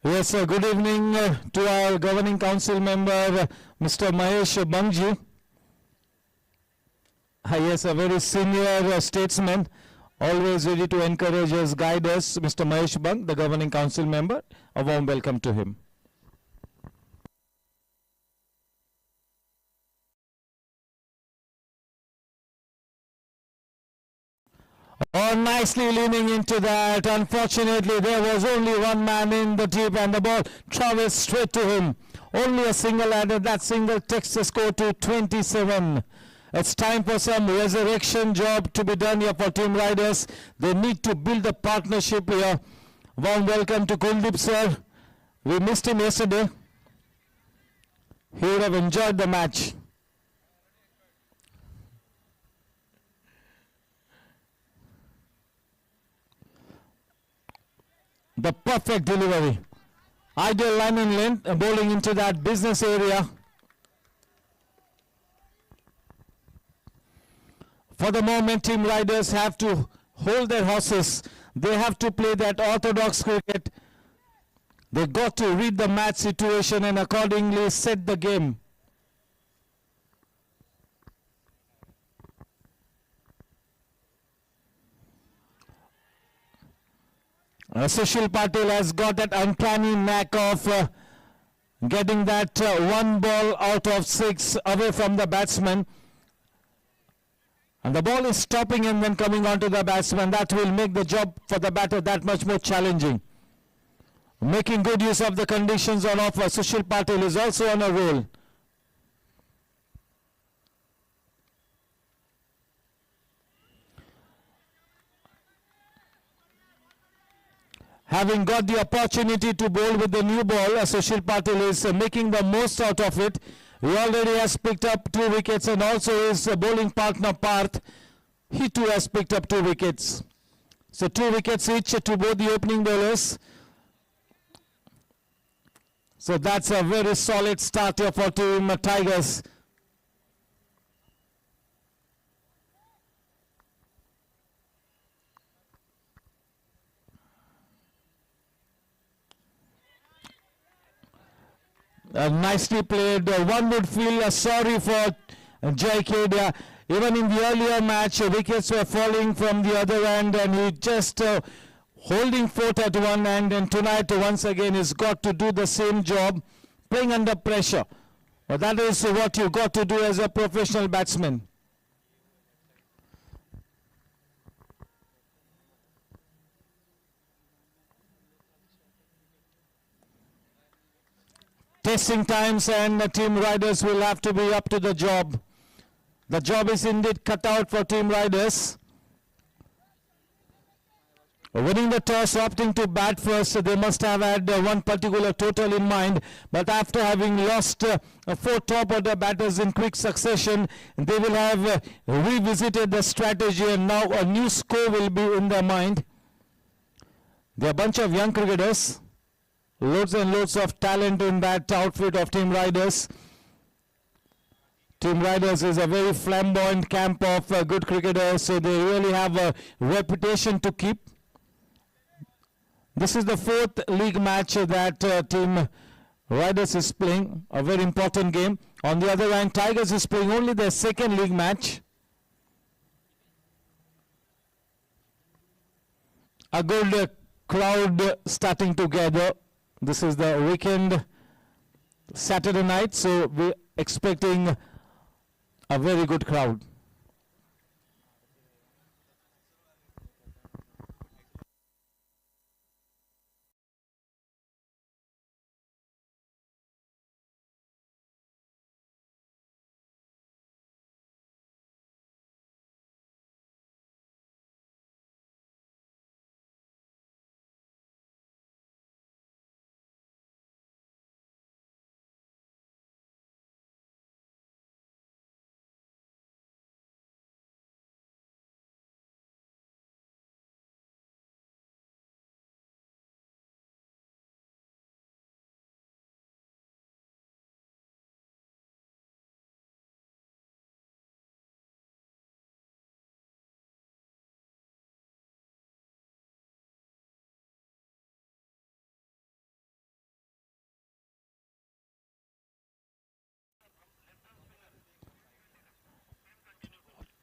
Yes, good evening to our governing council member, Mr. Mahesh Bangji. Yes, a very senior statesman, always ready to encourage us, guide us, Mr. Mahesh Bang, the governing council member. A warm welcome to him. Oh, nicely leaning into that. Unfortunately, there was only one man in the deep and the ball travels straight to him. Only a single added. That single takes the score to 27. It's time for some resurrection job to be done here for Team Riders. They need to build a partnership here. Warm welcome to Kuldeep sir. We missed him yesterday. He would have enjoyed the match. The perfect delivery. Ideal line and length, bowling into that business area. For the moment, Team Riders have to hold their horses. They have to play that orthodox cricket. They got to read the match situation and accordingly set the game. Sushil Patel has got that uncanny knack of getting that one ball out of 6 away from the batsman. And the ball is stopping and then coming onto the batsman. That will make the job for the batter that much more challenging. Making good use of the conditions on offer. Sushil Patel is also on a roll. Having got the opportunity to bowl with the new ball, Sushil Patel is making the most out of it. He already has picked up 2 wickets and also his bowling partner Parth, he too has picked up 2 wickets. So 2 wickets each to both the opening bowlers. So that's a very solid start here for Team Tigers. Nicely played. One would feel sorry for Gsc. Even in the earlier match, wickets were falling from the other end and he just holding fort at one end, and tonight once again he's got to do the same job, playing under pressure. But that is what you got to do as a professional batsman. Testing times and the Team Riders will have to be up to the job. The job is indeed cut out for Team Riders. Winning the toss, opting to bat first, they must have had one particular total in mind. But after having lost 4 top order batters in quick succession, they will have revisited the strategy and now a new score will be in their mind. They are a bunch of young cricketers. Loads and loads of talent in that outfit of Team Riders. Team Riders is a very flamboyant camp of good cricketers, so they really have a reputation to keep. This is the 4th league match that Team Riders is playing, a very important game. On the other hand, Tigers is playing only their 2nd league match. A good crowd starting to gather. This is the weekend, Saturday night, so we're expecting a very good crowd.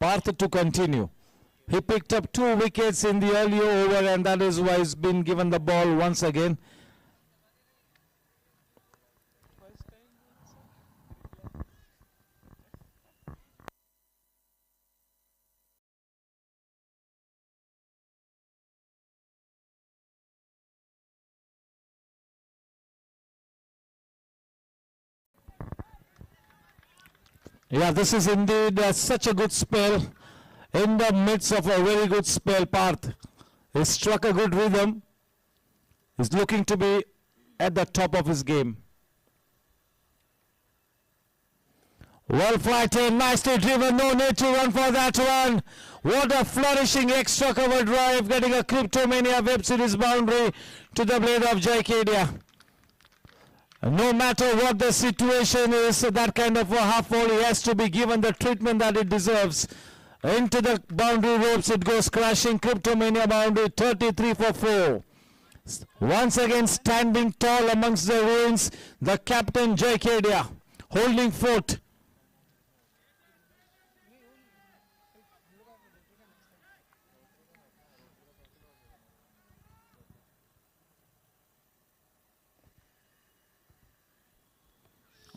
Parth to continue. He picked up 2 wickets in the earlier over, and that is why he's been given the ball once again. Yeah, this is indeed such a good spell. In the midst of a very good spell, Parth has struck a good rhythm. He's looking to be at the top of his game. Well flighted, nicely driven, no need to run for that one. What a flourishing extra cover drive, getting a Cryptomania Web Series boundary to the blade of Jaikedia. No matter what the situation is, that kind of a half volley has to be given the treatment that it deserves. Into the boundary ropes it goes crashing. Cryptomania boundary, 33 for 4. Once again standing tall amongst the ruins, the captain Jaikedia holding fort.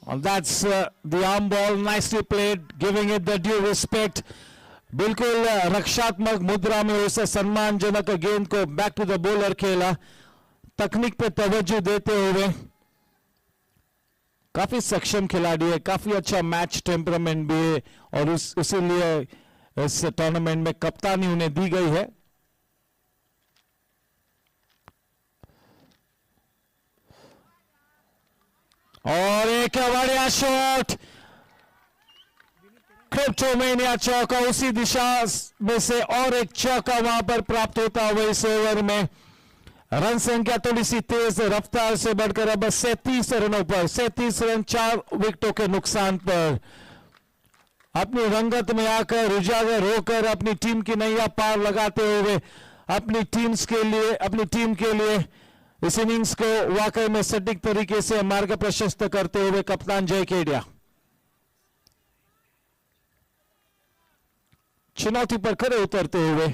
And that's the arm ball, nicely played, giving it the due respect. बिल्कुल रक्षात्मक मुद्रा में उसे सम्मानजनक गेंद को back to the bowler खेला, तकनीक पे तवज्जो देते हुए। काफी सक्षम खिलाड़ी है, काफी अच्छा मैच टेम्परामेंट भी है, और इसीलिए इस टूर्नामेंट में कप्तानी उन्हें दी गई है। और एक बढ़िया शॉट, क्रिप्टोमेनिया चौका, उसी दिशा में से और एक चौका वहां पर प्राप्त होता हुआ इस ओवर में। रन संख्या थोड़ी सी तेज रफ्तार से बढ़कर अब 37 रनों पर, 37 रन 4 विकेटों के नुकसान पर अपनी रंगत में आकर उजागर होकर अपनी टीम की नैया पार लगाते हुए अपनी टीम के लिए इस इनिंग्स को वाकई में सटीक तरीके से मार्ग प्रशस्त करते हुए कप्तान जयकेडिया चुनौती पर खड़े उतरते हुए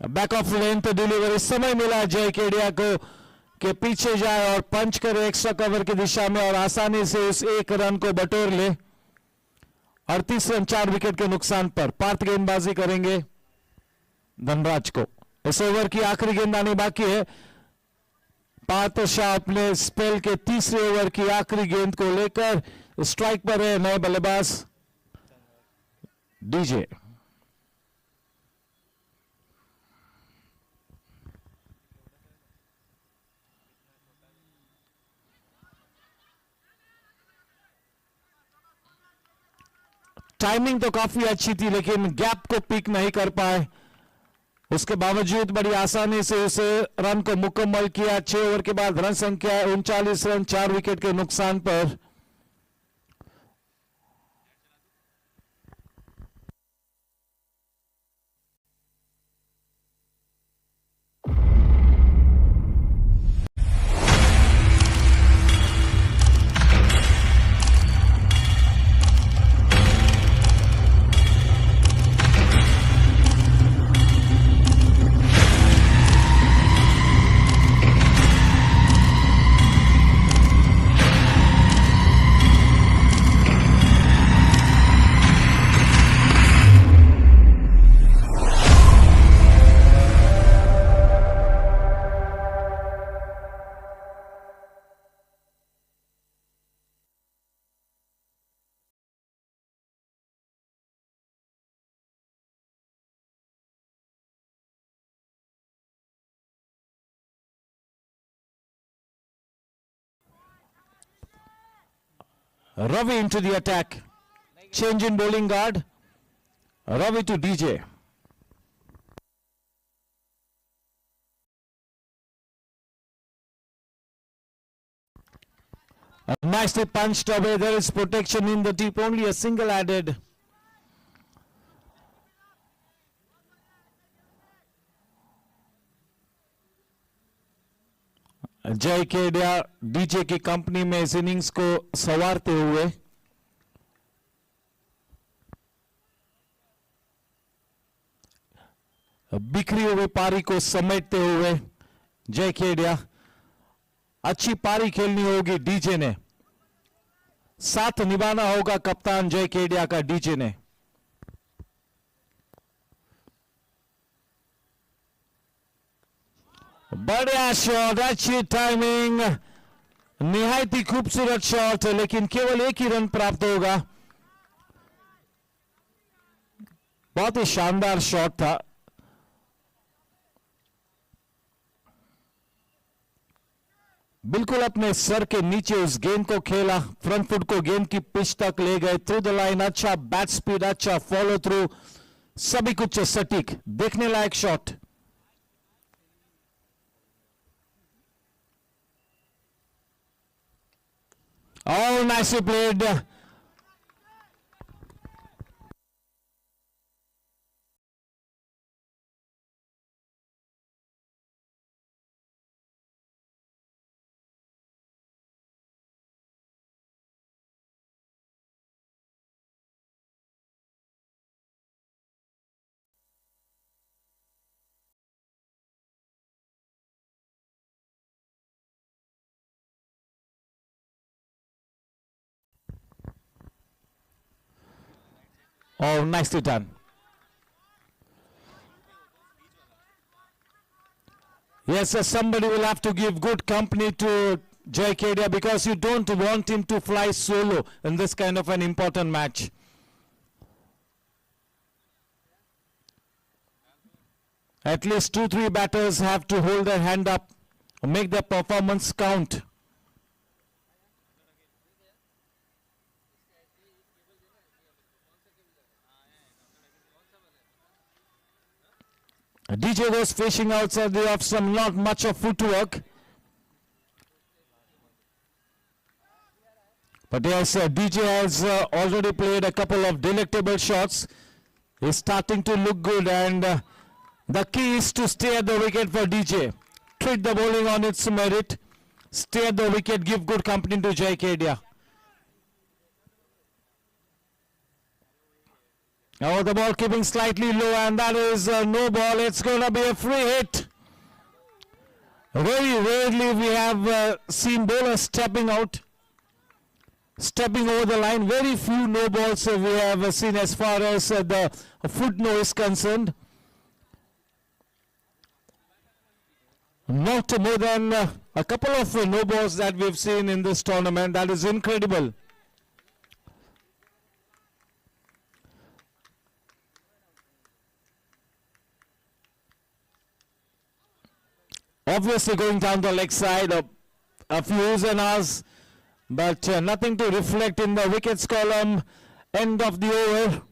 बैक ऑफ लेंथ डिलीवरी, समय मिला जयकेडिया को कि पीछे जाए और पंच करे एक्स्ट्रा कवर की दिशा में और आसानी से उस एक रन को बटोर ले। 38 रन 4 विकेट के नुकसान पर पार्थ गेंदबाजी करेंगे धनराज को। इस ओवर की आखिरी गेंद आनी बाकी है। पार्थ शाह अपने स्पेल के तीसरे ओवर की आखिरी गेंद को लेकर स्ट्राइक पर है नए बल्लेबाज डीजे। टाइमिंग तो काफी अच्छी थी लेकिन गैप को पिक नहीं कर पाए, उसके बावजूद बड़ी आसानी से उस रन को मुकम्मल किया। 6 ओवर के बाद रन संख्या 39 रन 4 विकेट के नुकसान पर। Ravi into the attack. Change in bowling guard. Ravi to DJ. Nicely punched away. There is protection in the deep. Only a single added. जय केडिया डीजे की कंपनी में इस इनिंग्स को संवारते हुए बिखरी हुई पारी को समेटते हुए जय केडिया अच्छी पारी खेलनी होगी डीजे ने, साथ निभाना होगा कप्तान जय केडिया का डीजे ने। बढ़िया शॉट, अच्छी टाइमिंग, निहायत ही खूबसूरत शॉट, लेकिन केवल एक ही रन प्राप्त होगा। बहुत ही शानदार शॉट था। बिल्कुल अपने सर के नीचे उस गेंद को खेला, फ्रंट फुट को गेंद की पिच तक ले गए, थ्रू द लाइन, अच्छा बैट स्पीड, अच्छा फॉलो थ्रू, सभी कुछ सटीक, देखने लायक shot. Oh, nicely played. Oh, nicely done. Yes, somebody will have to give good company to Jay Kedia because you don't want him to fly solo in this kind of an important match. At least 2-3 batters have to hold their hand up, make their performance count. DJ was fishing outside the off some, not much of footwork. But yes, DJ has already played a couple of delectable shots. He's starting to look good, and the key is to stay at the wicket for DJ. Treat the bowling on its merit. Stay at the wicket, give good company to Jay Kedia. Oh, the ball keeping slightly low, and that is no ball. It's going to be a free hit. Very rarely we have seen bowlers stepping out, stepping over the line. Very few no balls we have seen as far as the foot no is concerned. Not more than a couple of no balls that we've seen in this tournament. That is incredible. Obviously going down the leg side, a few U's and R's, but nothing to reflect in the wickets column. End of the over.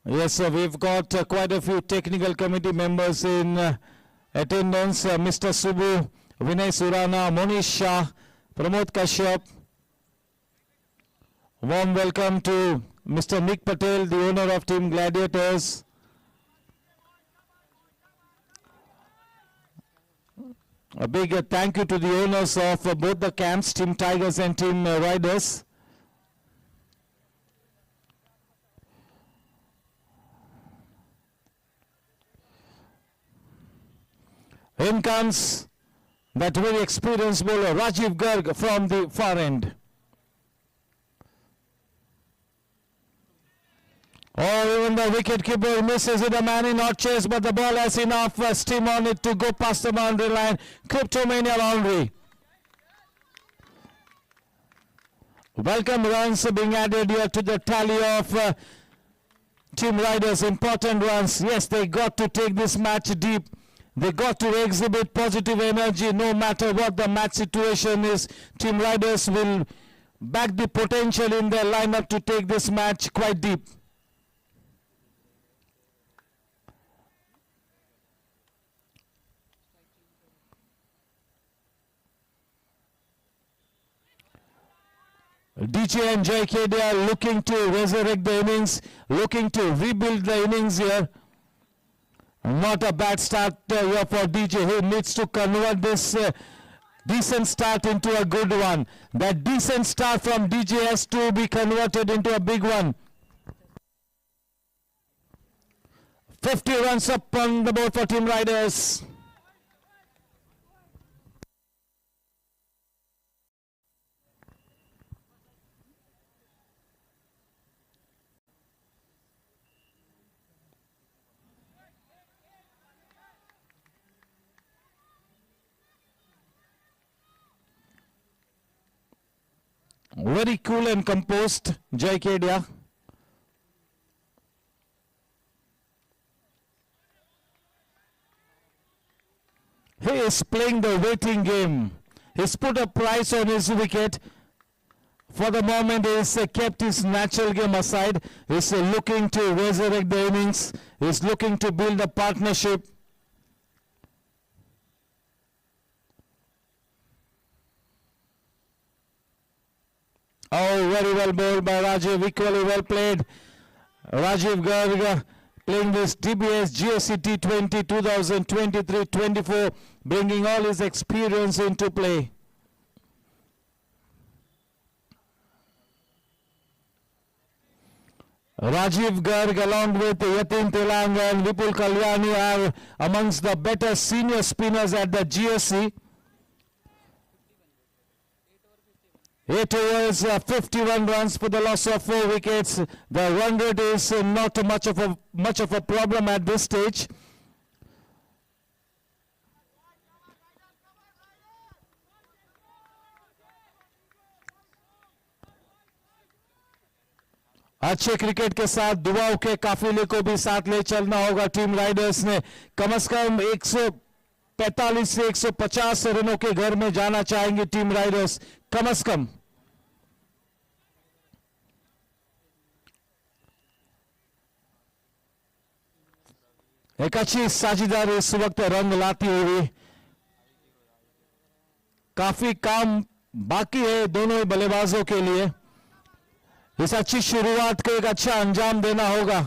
Yes, we've got quite a few technical committee members in attendance. Mr. Subbu, Vinay Surana, Monish Shah, Pramod Kashyap. Warm welcome to Mr. Nick Patel, the owner of Team Gladiators. A big thank you to the owners of both the camps, Team Tigers and Team Riders. In comes that very experienced bowler, Rajiv Garg from the far end. Oh, even the wicketkeeper misses it, a man in not chase, but the ball has enough steam on it to go past the boundary line. Cryptomania boundary. Welcome runs being added here to the tally of Team Riders. Important runs. Yes, they got to take this match deep. They got to exhibit positive energy no matter what the match situation is. Team Riders will back the potential in their lineup to take this match quite deep. DJ and JK, they are looking to resurrect the innings, looking to rebuild the innings here. Not a bad start here for DJ. He needs to convert this decent start into a good one. That decent start from DJ has to be converted into a big one. 50 runs up on the board for Team Riders. Very cool and composed, Jai Kedia. He is playing the waiting game. He's put a price on his wicket. For the moment, he's kept his natural game aside. He's looking to resurrect the innings. He's looking to build a partnership. Oh, very well bowled by Rajiv, equally well played. Rajiv Garg playing this DBS Gsc T20 2023-24, bringing all his experience into play. Rajiv Garg along with Yatin Telang and Vipul Kalyani are amongst the better senior spinners at the GSC. 8 overs, 51 runs for the loss of 4 wickets. The run rate is not much of a problem at this stage. अच्छे cricket के साथ दुआओं के काफिले को भी साथ ले चलना होगा टीम राइडर्स ने. कम से कम 145 से 150 रनों के घर में जाना चाहेंगे टीम राइडर्स कम से कम. एक अच्छी साझेदारी इस वक्त रंग लाती हुई. काफी काम बाकी है दोनों ही बल्लेबाजों के लिए. इस अच्छी शुरुआत को एक अच्छा अंजाम देना होगा.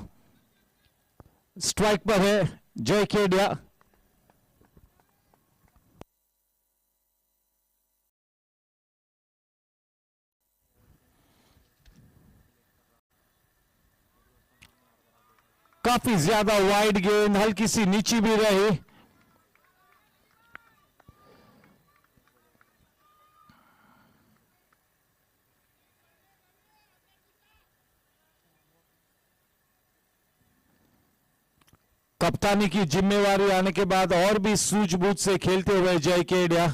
स्ट्राइक पर है जय केडिया. काफी ज्यादा वाइड गेंद, हल्की सी नीची भी रही. कप्तानी की जिम्मेवारी आने के बाद और भी सूझबूझ से खेलते हुए जय केडिया.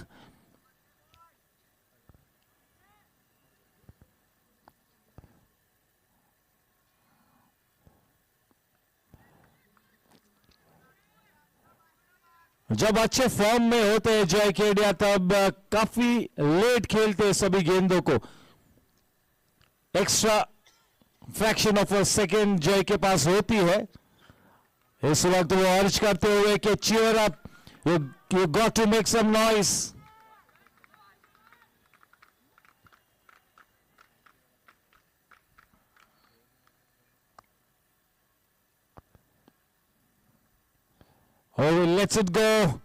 जब अच्छे फॉर्म में होते हैं जय केडिया तब काफी लेट खेलते हैं सभी गेंदों को. Extra fraction of a second जय के पास होती है. इस वक्त वो अर्ज करते हुए कि cheer up, you got to make some noise. Oh, lets it go.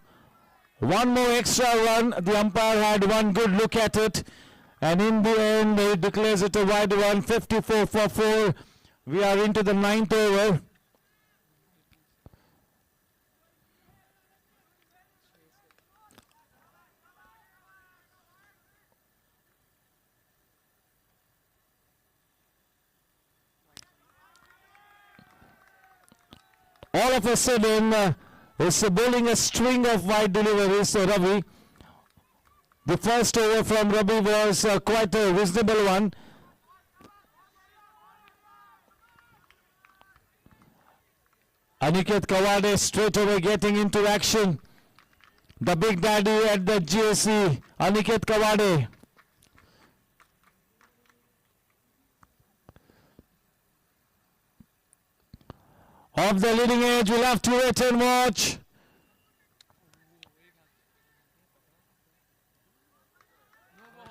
One more extra run. The umpire had one good look at it. And in the end, he declares it a wide one. 54 for 4. We are into the 9th over. All of a sudden, is bowling a string of wide deliveries. So Ravi, the first over from Ravi was quite a reasonable one. Aniket Kawade straight away getting into action. The big daddy at the GSC, Aniket Kawade. Off the leading edge, we'll have to wait and watch.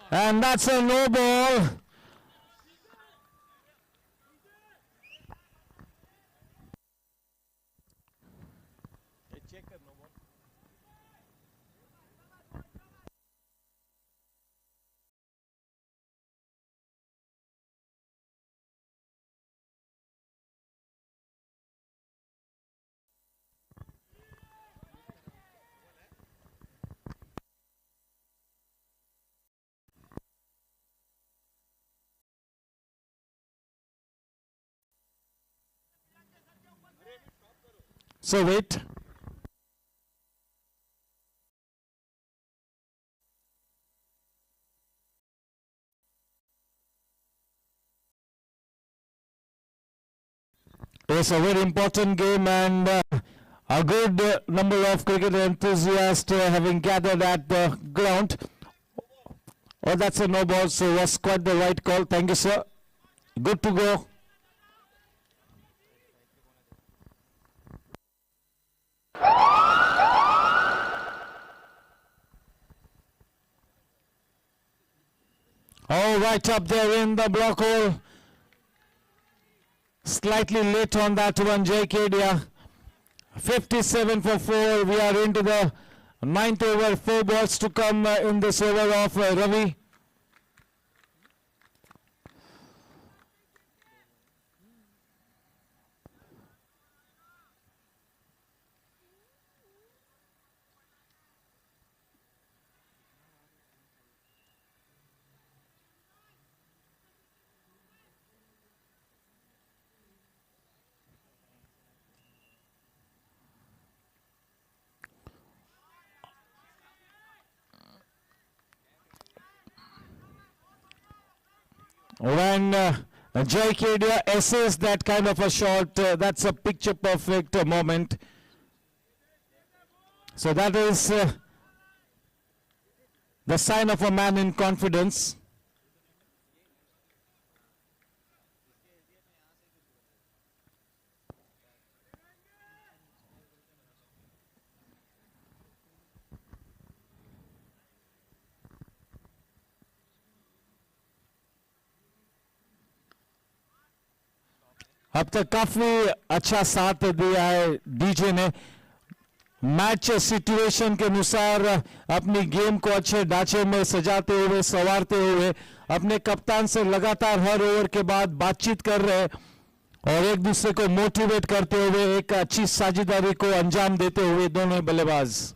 And that's a no ball. So wait. It's a very important game, and a good number of cricket enthusiasts having gathered at the ground. Oh, that's a no ball, so was quite the right call. Thank you, sir. Good to go. Oh, right up there in the block hole. Slightly late on that one, Kedia. 57 for 4. We are into the 9th over. 4 balls to come in this over of Ravi. When Kedia essays that kind of a shot, that's a picture perfect moment. So that is the sign of a man in confidence. अब तक काफी अच्छा साथ दिया है DJ ने. Match situation के अनुसार अपनी गेम को अच्छे ढांचे में सजाते हुए, संवारते हुए, अपने कप्तान से लगातार हर ओवर के बाद बातचीत कर रहे हैं और एक दूसरे को मोटिवेट करते हुए एक अच्छी साझेदारी को अंजाम देते हुए दोनों बल्लेबाज.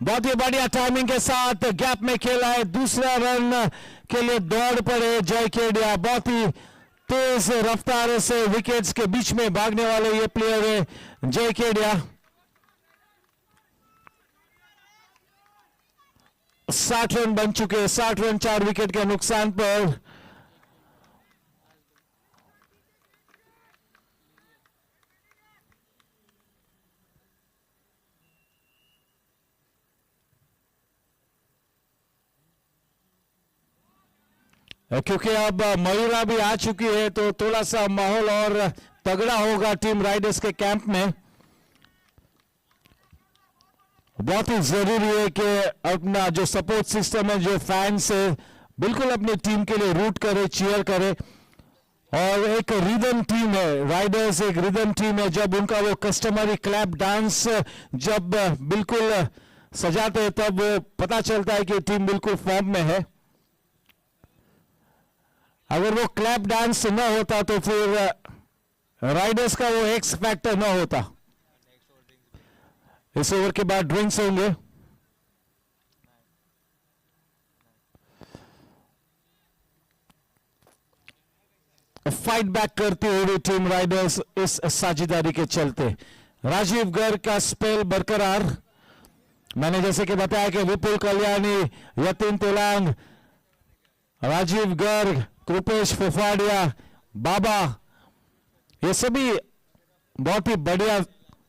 बहुत ही बढ़िया टाइमिंग के साथ गैप में खेला है. दूसरा रन के लिए दौड़ पड़े केडिया. बहुत ही तेज रफ्तार से विकेट्स के बीच में भागने वाले ये प्लेयर है केडिया. 60 रन बन चुके. 60 रन 4 विकेट के नुकसान पर. क्योंकि अब मयूरा भी आ चुकी है तो थोड़ा सा माहौल और तगड़ा होगा टीम राइडर्स के कैंप में. बहुत ही जरूरी है कि अपना जो सपोर्ट सिस्टम है, जो फैंस है, बिल्कुल अपनी टीम के लिए रूट करे, चीयर करे. और एक रिदम टीम है राइडर्स, एक रिदम टीम है. जब उनका वो कस्टमरी क्लैप डांस जब बिल्कुल सजाते हैं तब पता चलता है कि टीम बिल्कुल फॉर्म में है. अगर वो क्लैप डांस न होता तो फिर राइडर्स का वो एक्स फैक्टर न होता. इस ओवर के बाद ड्रिंक्स होंगे. फाइट बैक करते हुए टीम राइडर्स इस साझेदारी के चलते. राजीव गर्ग का स्पेल बरकरार. मैंने जैसे कि बताया कि विपुल कल्याणी, यतीन तेलांग, राजीव गर्ग, कृपेश फुफाड़िया, बाबा, ये सभी बहुत ही बढ़िया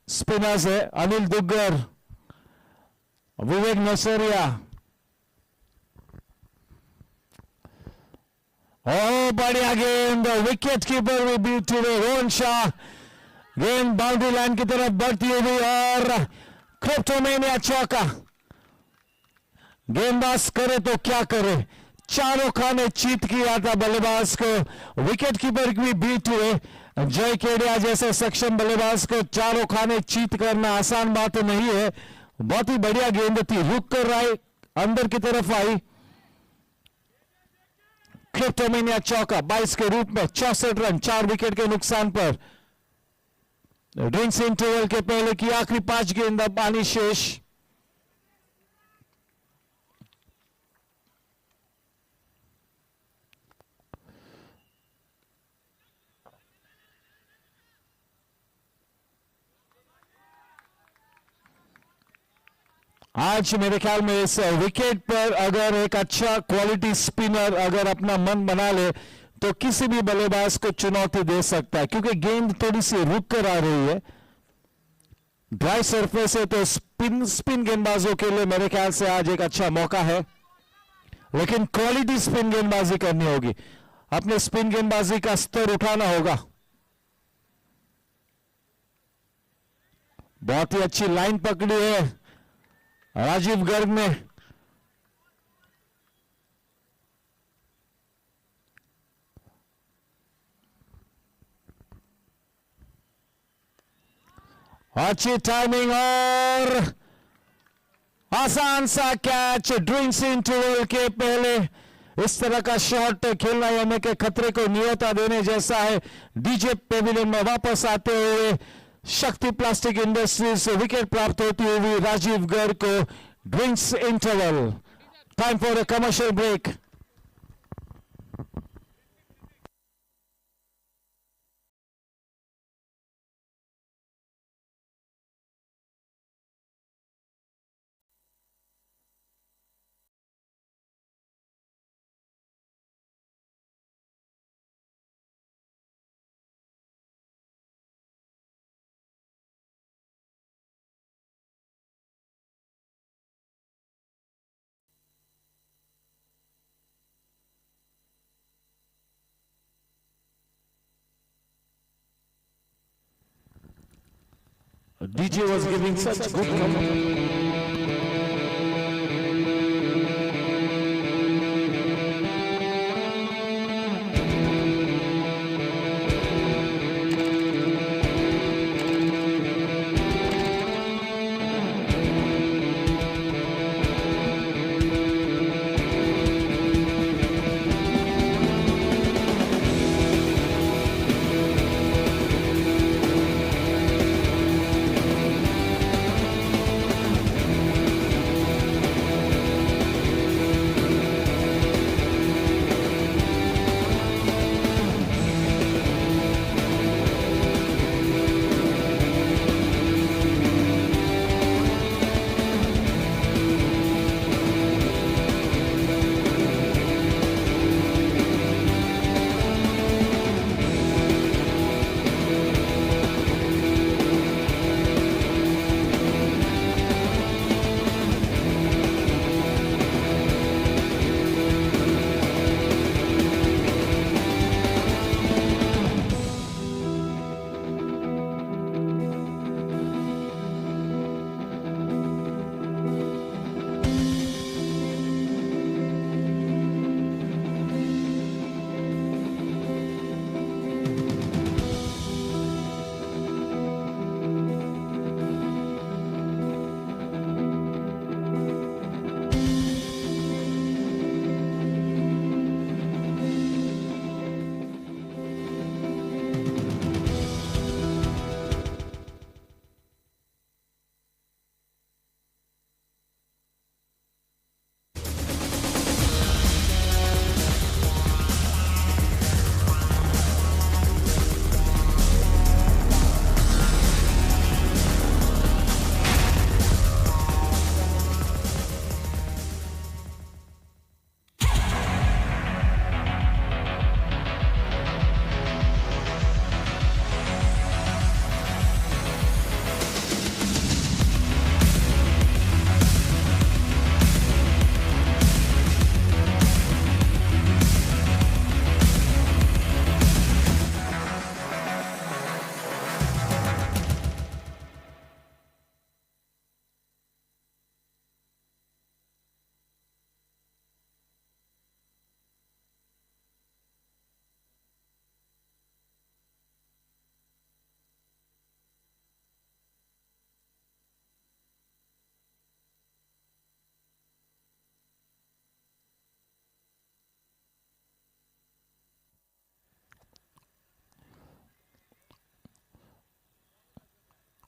स्पिनर्स है। अनिल दुग्गर, विवेक नसरिया, ओ बढ़िया गेंद, विकेट कीपर भी बीट हुए। रोहन शाह, गेंद बाउंड्री लाइन की तरफ बढ़ती हुई और क्रिप्टोमेनिया चौका। गेंदबाज करे तो क्या करे, चारों खाने चीत किया था बल्लेबाज को। विकेट कीपर भी बीट हुए। जय केडिया जैसे सक्षम बल्लेबाज को चारों खाने चीत करना आसान बात नहीं है। बहुत ही बढ़िया गेंद थी, रुक कर आई, अंदर की तरफ आई। क्रिप्टोमेनिया चौका 22 के रूप में 64 रन 4 विकेट के नुकसान पर। ड्रिंक्स इंटरवल के पहले की आखिरी 5 गेंद अब पानी शेष। आज मेरे ख्याल में इस विकेट पर अगर एक अच्छा क्वालिटी स्पिनर अगर अपना मन बना ले तो किसी भी बल्लेबाज को चुनौती दे सकता है, क्योंकि गेंद थोड़ी सी रुक कर आ रही है। ड्राई सरफेस है तो स्पिन गेंदबाजों के लिए मेरे ख्याल से आज एक अच्छा मौका है, लेकिन क्वालिटी स्पिन गेंदबाजी करनी होगी। अपने स्पिन गेंदबाजी का स्तर उठाना होगा। बहुत ही अच्छी लाइन पकड़ी है राजीव गर्ग ने। अच्छी टाइमिंग और आसान सा कैच। ड्रिंक्स इंटरवल के पहले इस तरह का शॉट खेलना यानी कि खतरे को न्योता देने जैसा है। डीजे पेविलियन में वापस आते हुए शक्ति प्लास्टिक इंडस्ट्रीज से विकेट प्राप्त होती हुई राजीव गर्ग को। Drinks interval, time for a commercial break. DJ was giving such good comment.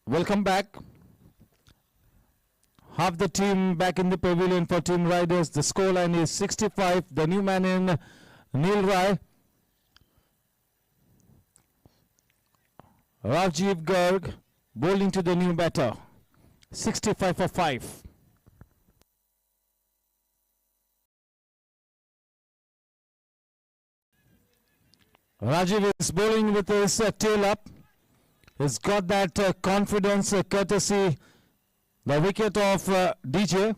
Welcome back. Half the team back in the pavilion for Team Riders. The scoreline is 65. The new man in Neil Rai. Rajiv Garg bowling to the new batter. 65 for 5. Rajiv is bowling with his tail up. He's got that confidence, courtesy, the wicket of DJ.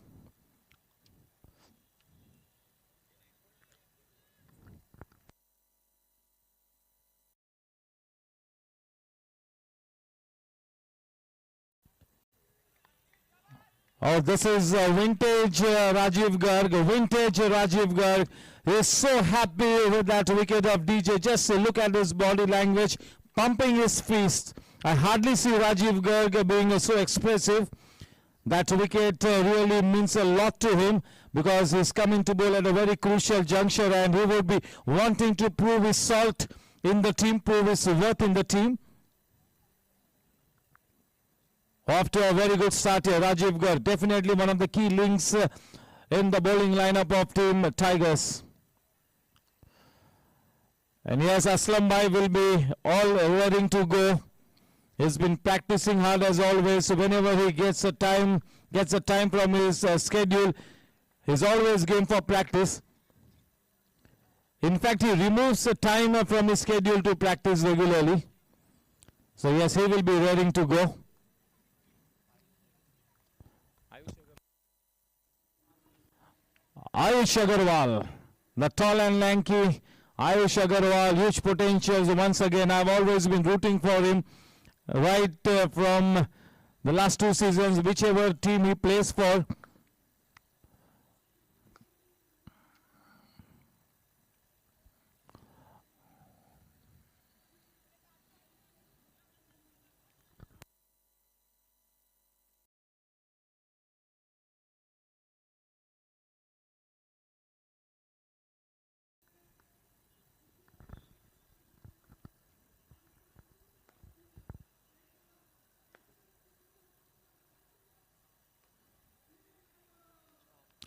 Oh, this is vintage Rajiv Garg. Vintage Rajiv Garg is so happy with that wicket of DJ. Just look at his body language, pumping his fist. I hardly see Rajiv Garg being so expressive. That wicket really means a lot to him because he's coming to bowl at a very crucial juncture and he will be wanting to prove his salt in the team, prove his worth in the team. Off to a very good start here, Rajiv Garg, definitely one of the key links in the bowling lineup of Team Tigers. And yes, Aslam Bhai will be all raring to go. He's been practicing hard as always, so whenever he gets a time from his schedule, he's always game for practice. In fact, he removes the time from his schedule to practice regularly. So yes, he will be raring to go. Ayush Agarwal, the tall and lanky Ayush Agarwal, huge potentials once again. I've always been rooting for him right from the last 2 seasons, whichever team he plays for.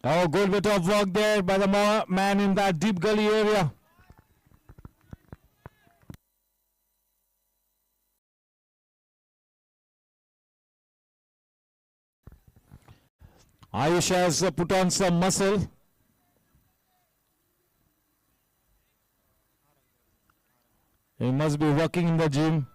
Oh, good bit of work there by the man in that deep gully area. Ayush has put on some muscle. He must be working in the gym.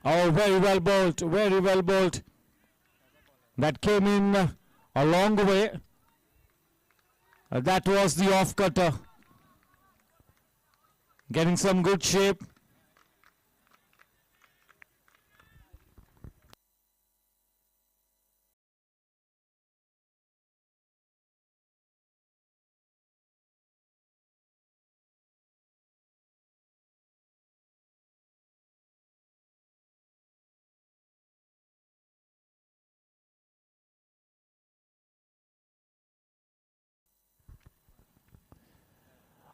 Oh, very well bowled, very well bowled. That came in a long way. That was the off cutter. Getting some good shape.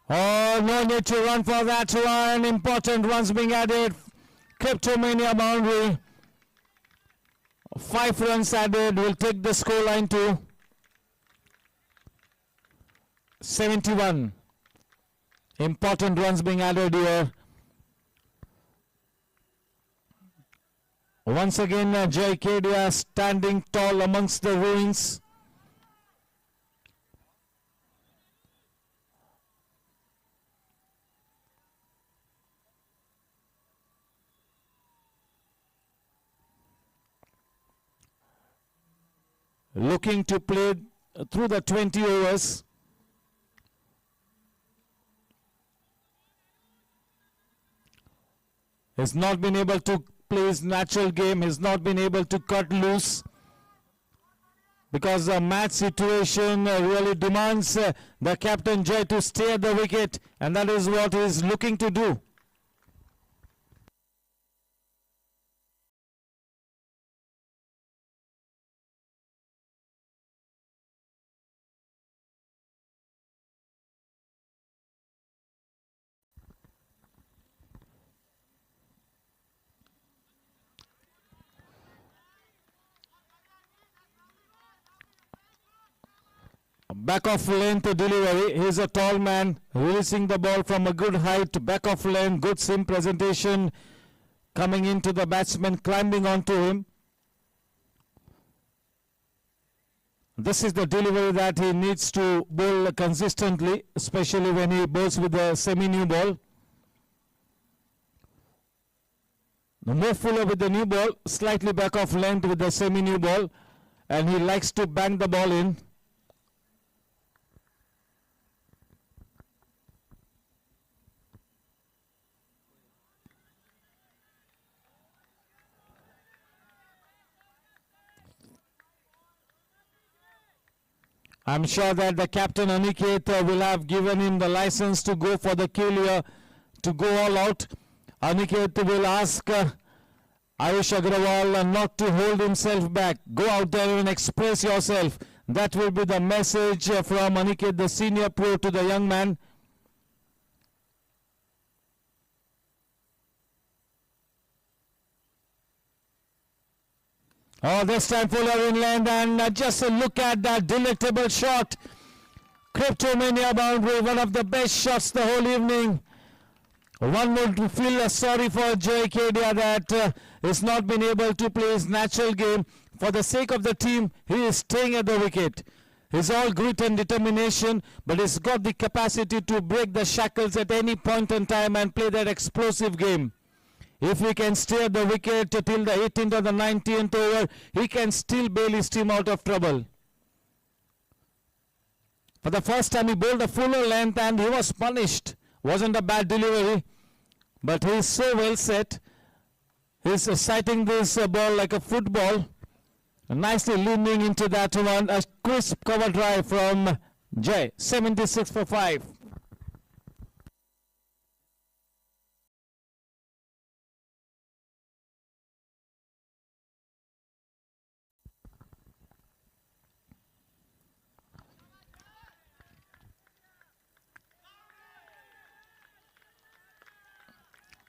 Oh, no need to run for that one. Important runs being added. Cryptomania boundary. 5 runs added will take the scoreline to 71. Important runs being added here. Once again, Gsc standing tall amongst the ruins. Looking to play through the 20 overs. Has not been able to play his natural game, has not been able to cut loose. because the match situation really demands the captain Jay to stay at the wicket, and that is what he is looking to do. Back of length delivery. He is a tall man, releasing the ball from a good height, back of length, good seam presentation, coming into the batsman, climbing onto him. This is the delivery that he needs to bowl consistently, especially when he bowls with a semi-new ball. More fuller with the new ball, slightly back of length with the semi-new ball, and he likes to bang the ball in. I'm sure that the captain Aniket will have given him the license to go for the kill here, to go all out. Aniket will ask Ayush Agrawal not to hold himself back. Go out there and express yourself. That will be the message from Aniket, the senior pro, to the young man. Oh, this time fuller inland, and just a look at that delectable shot. Cryptomania boundary, one of the best shots the whole evening. One would feel sorry for Jay Kedia that he's not been able to play his natural game. For the sake of the team, he is staying at the wicket. He's all grit and determination, but he's got the capacity to break the shackles at any point in time and play that explosive game. If he can stay at the wicket till the 18th or the 19th over, he can still bail his team out of trouble. For the first time, he bowled a fuller length and he was punished. Wasn't a bad delivery, but he is so well set. He's sighting this ball like a football. Nicely leaning into that one. A crisp cover drive from Jay. 76 for 5.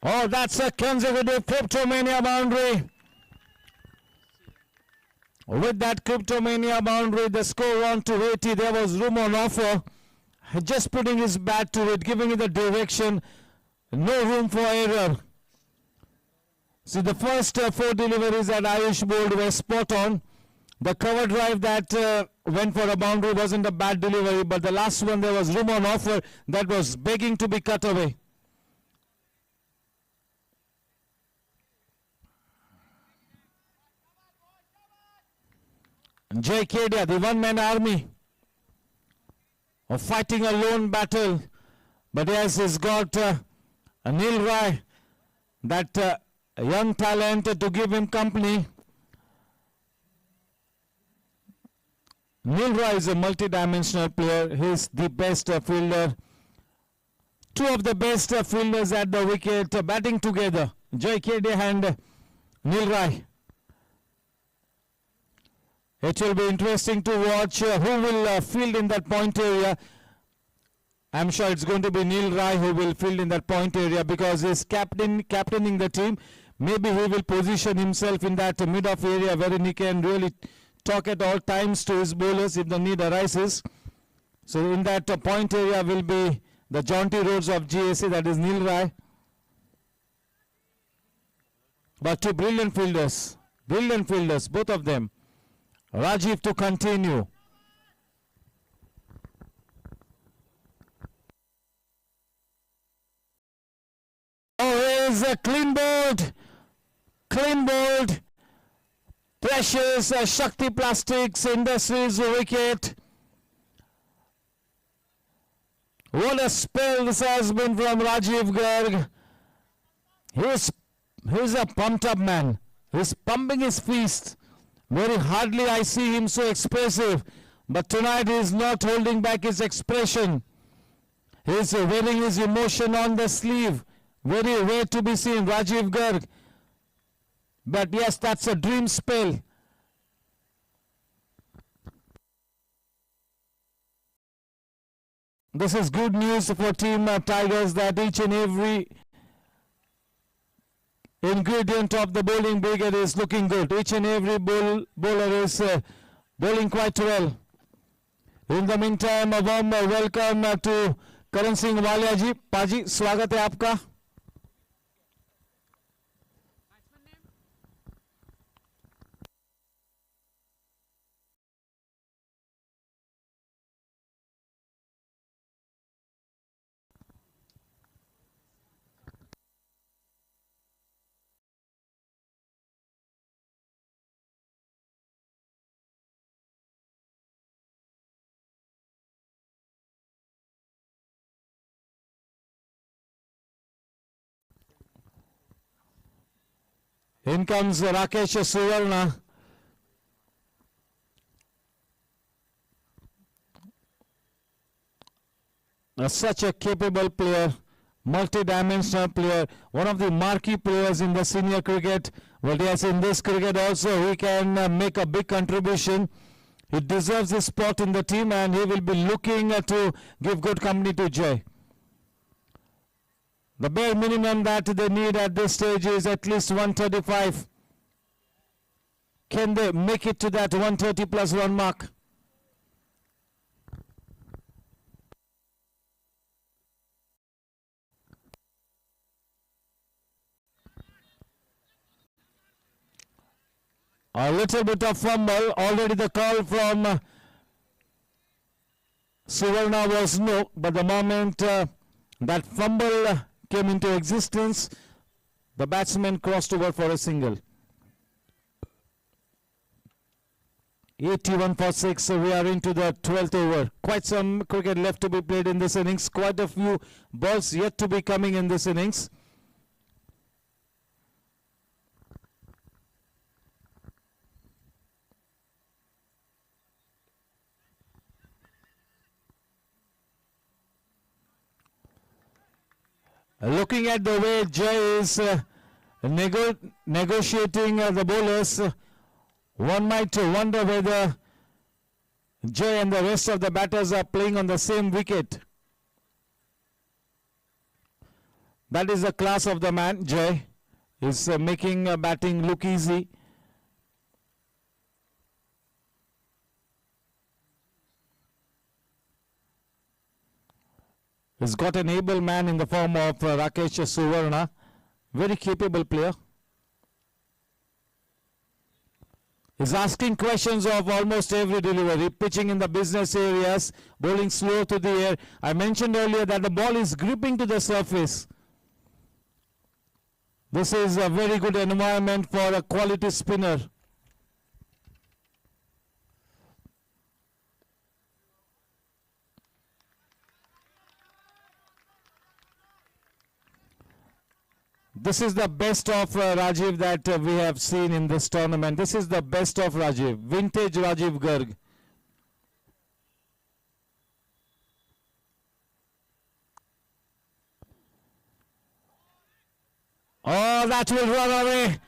Oh, that's a consecutive Cryptomania boundary. With that Cryptomania boundary, the score on to 80. There was room on offer. Just putting his bat to it, giving it the direction. No room for error. See, the first 4 deliveries that Ayush bowled were spot on. The cover drive that went for a boundary wasn't a bad delivery, but the last one, there was room on offer that was begging to be cut away. Jay Kedia, the one-man army, of fighting a lone battle. But yes, he's got Neil Rai, that young talent to give him company. Neil Rai is a multi-dimensional player. He's the best fielder. 2 of the best fielders at the wicket batting together. Jay Kedia and Neil Rai. It will be interesting to watch who will field in that point area. I'm sure it's going to be Neil Rai who will field in that point area because he's captaining the team. Maybe he will position himself in that mid-off area wherein he can really talk at all times to his bowlers if the need arises. So in that point area will be the jaunty roads of Gsc, that is Neil Rai. But 2 brilliant fielders, both of them. Rajiv to continue. Oh, here's a clean bowled. Precious Shakti Plastics Industries wicket. What a spell this has been from Rajiv Garg. He's a pumped up man. He's pumping his fist. Very hardly I see him so expressive, but tonight he is not holding back his expression. He is wearing his emotion on the sleeve. Very rare to be seen, Rajiv Garg. But yes, that's a dream spell. This is good news for Team Tigers that each and every ingredient of the bowling brigade is looking good. Each and every bowler is bowling quite well. In the meantime, a warm welcome to Karan Singh Walia ji. Paji, स्वागत है आपका. In comes Rakesh Suvarna. Such a capable player, multi-dimensional player, one of the marquee players in the senior cricket. Well, yes, in this cricket also he can make a big contribution. He deserves his spot in the team and he will be looking to give good company to Jay. The bare minimum that they need at this stage is at least 135. Can they make it to that 130 plus 1 mark? A little bit of fumble. Already the call from Suvarna was no, but the moment that fumble came into existence, the batsman crossed over for a single. 81 for 6, so we are into the 12th over. Quite some cricket left to be played in this innings. Quite a few balls yet to be coming in this innings. Looking at the way Jay is negotiating the bowlers, one might wonder whether Jay and the rest of the batters are playing on the same wicket. That is the class of the man. Jay is making batting look easy. He's got an able man in the form of Rakesh Suvarna, very capable player. He's asking questions of almost every delivery, pitching in the business areas, bowling slow to the air. I mentioned earlier that the ball is gripping to the surface. This is a very good environment for a quality spinner. This is the best of Rajiv that we have seen in this tournament. This is the best of Rajiv, vintage Rajiv Garg. Oh, that will run away.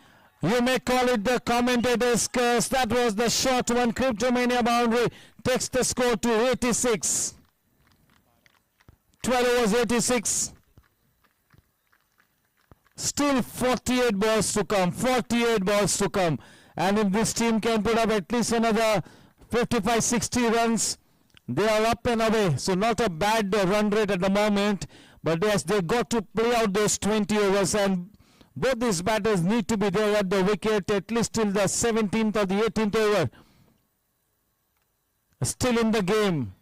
You may call it the commentator's curse. That was the short one. Cryptomania boundary takes the score to 86. 12 overs 86. Still 48 balls to come, 48 balls to come. And if this team can put up at least another 55-60 runs, they are up and away. So not a bad run rate at the moment. But yes, they got to play out those 20 overs. And both these batters need to be there at the wicket at least till the 17th or the 18th over. Still in the game.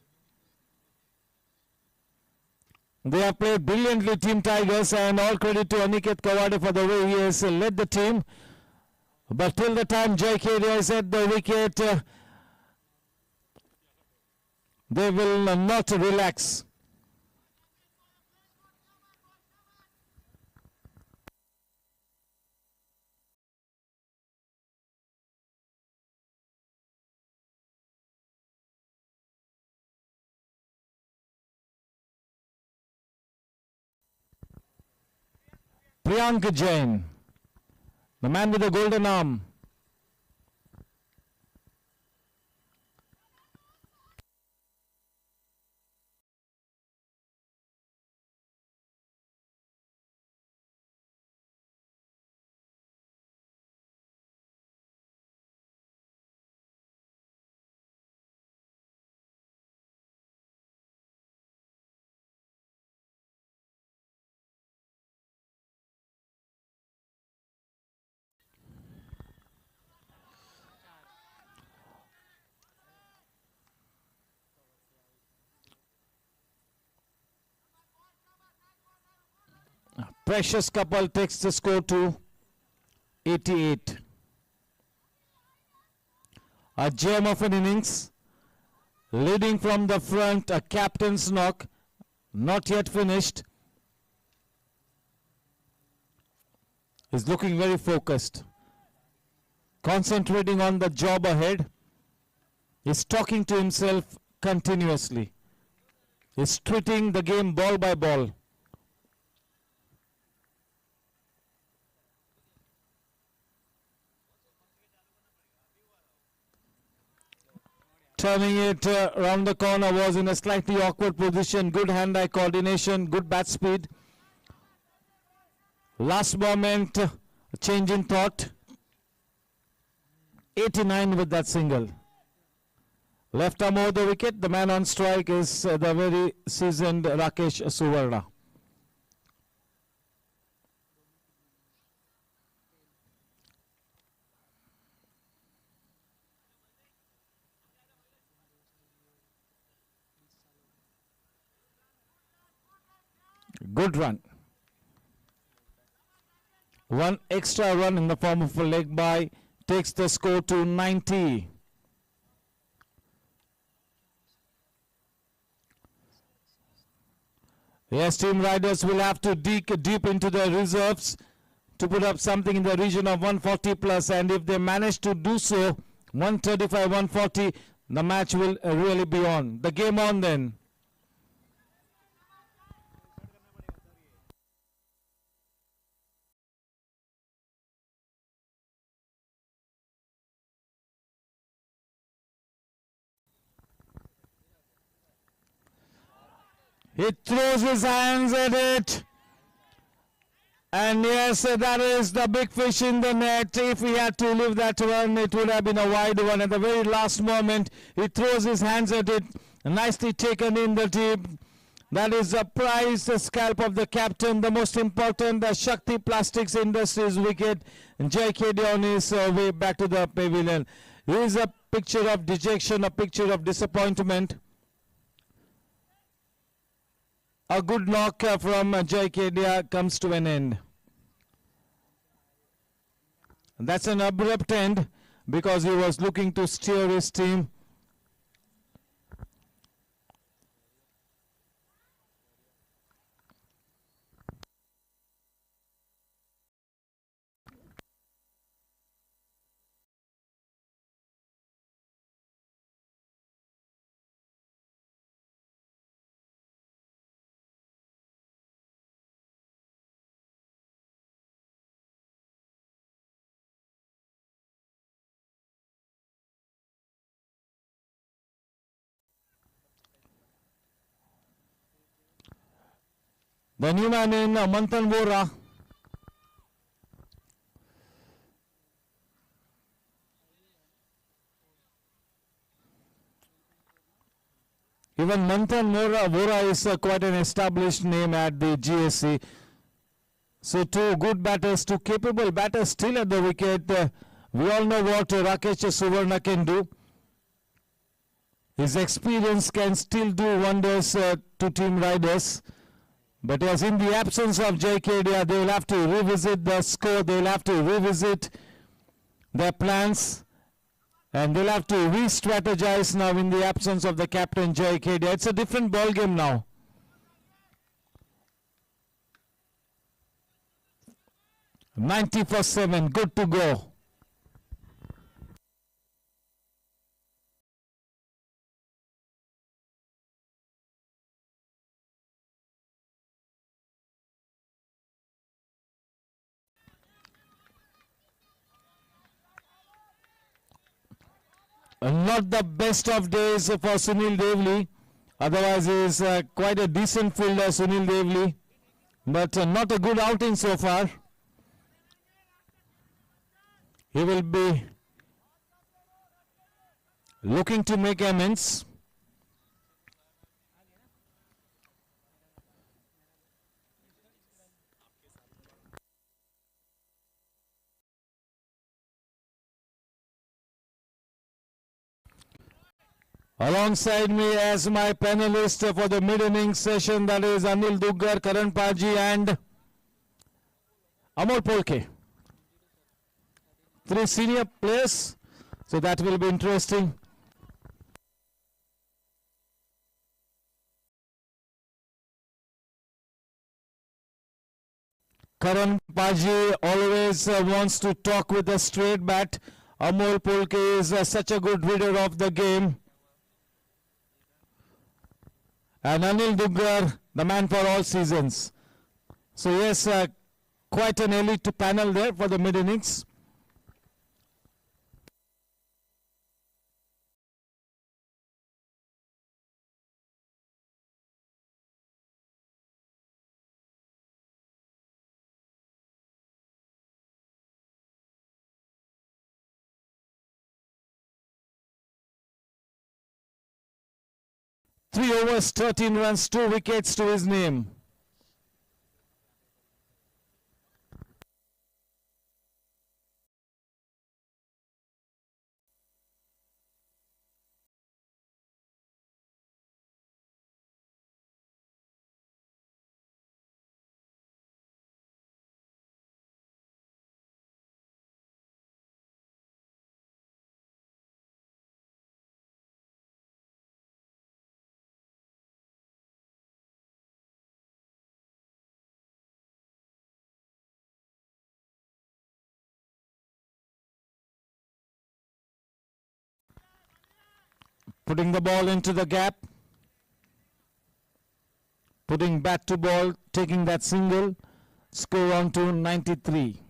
They have played brilliantly, Team Tigers, and all credit to Aniket Kawade for the way he has led the team. But till the time Jai Kedia is at the wicket, they will not relax. Priyank Jain, the man with the golden arm. Precious couple takes the score to 88. A gem of an innings, leading from the front, a captain's knock, not yet finished. Is looking very focused, concentrating on the job ahead. Is talking to himself continuously. Is treating the game ball by ball. Turning it around the corner, was in a slightly awkward position. Good hand-eye coordination, good bat speed. Last moment, a change in thought. 89 with that single. Left arm over the wicket. The man on strike is the very seasoned Rakesh Suvarna. Good run. One extra run in the form of a leg bye takes the score to 90. Yes, team riders will have to dig deep into their reserves to put up something in the region of 140 plus, and if they manage to do so, 135, 140, the match will really be on. The game on then. He throws his hands at it. And yes, that is the big fish in the net. If he had to leave that one, it would have been a wide one. At the very last moment, he throws his hands at it. Nicely taken in the deep. That is a prize scalp of the captain, the most important, the Shakti Plastics Industries wicket. And J.K.D. on his way back to the pavilion. Here's a picture of dejection, a picture of disappointment. A good knock from J.K.D. comes to an end. That's an abrupt end because he was looking to steer his team. The new man in Manthan Vora. Even Manthan Vora is quite an established name at the GSC. So two good batters, two capable batters still at the wicket. We all know what Rakesh Suvarna can do. His experience can still do wonders to team riders. But as in the absence of J.K.D., they will have to revisit the score, they will have to revisit their plans, and they'll have to re-strategize now in the absence of the captain J.K.D. It's a different ball game now. 90 for 7, good to go. Not the best of days for Sunil Devli. Otherwise, he is quite a decent fielder, Sunil Devli. But not a good outing so far. He will be looking to make amends. Alongside me as my panelist for the mid-innings session, that is Anil Duggar, Karan Paji and Amol Polke. 3 senior players, so that will be interesting. Karan Paji always wants to talk with a straight bat. Amol Polke is such a good reader of the game. And Anil Duggar, the man for all seasons. So yes, quite an elite panel there for the mid-innings. Three overs, 13 runs, 2 wickets to his name. Putting the ball into the gap. Putting bat to ball, taking that single. Score on to 93.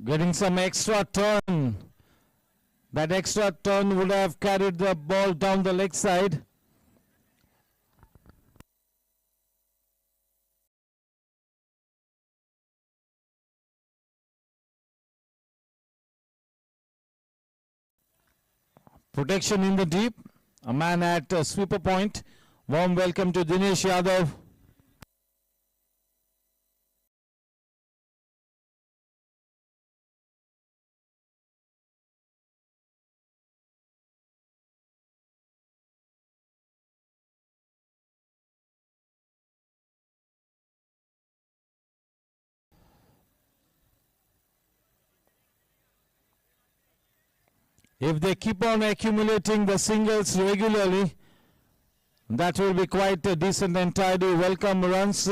Getting some extra turn. That extra turn would have carried the ball down the leg side. Protection in the deep. A man at sweeper point. Warm welcome to Dinesh Yadav. If they keep on accumulating the singles regularly, that will be quite a decent and tidy welcome runs.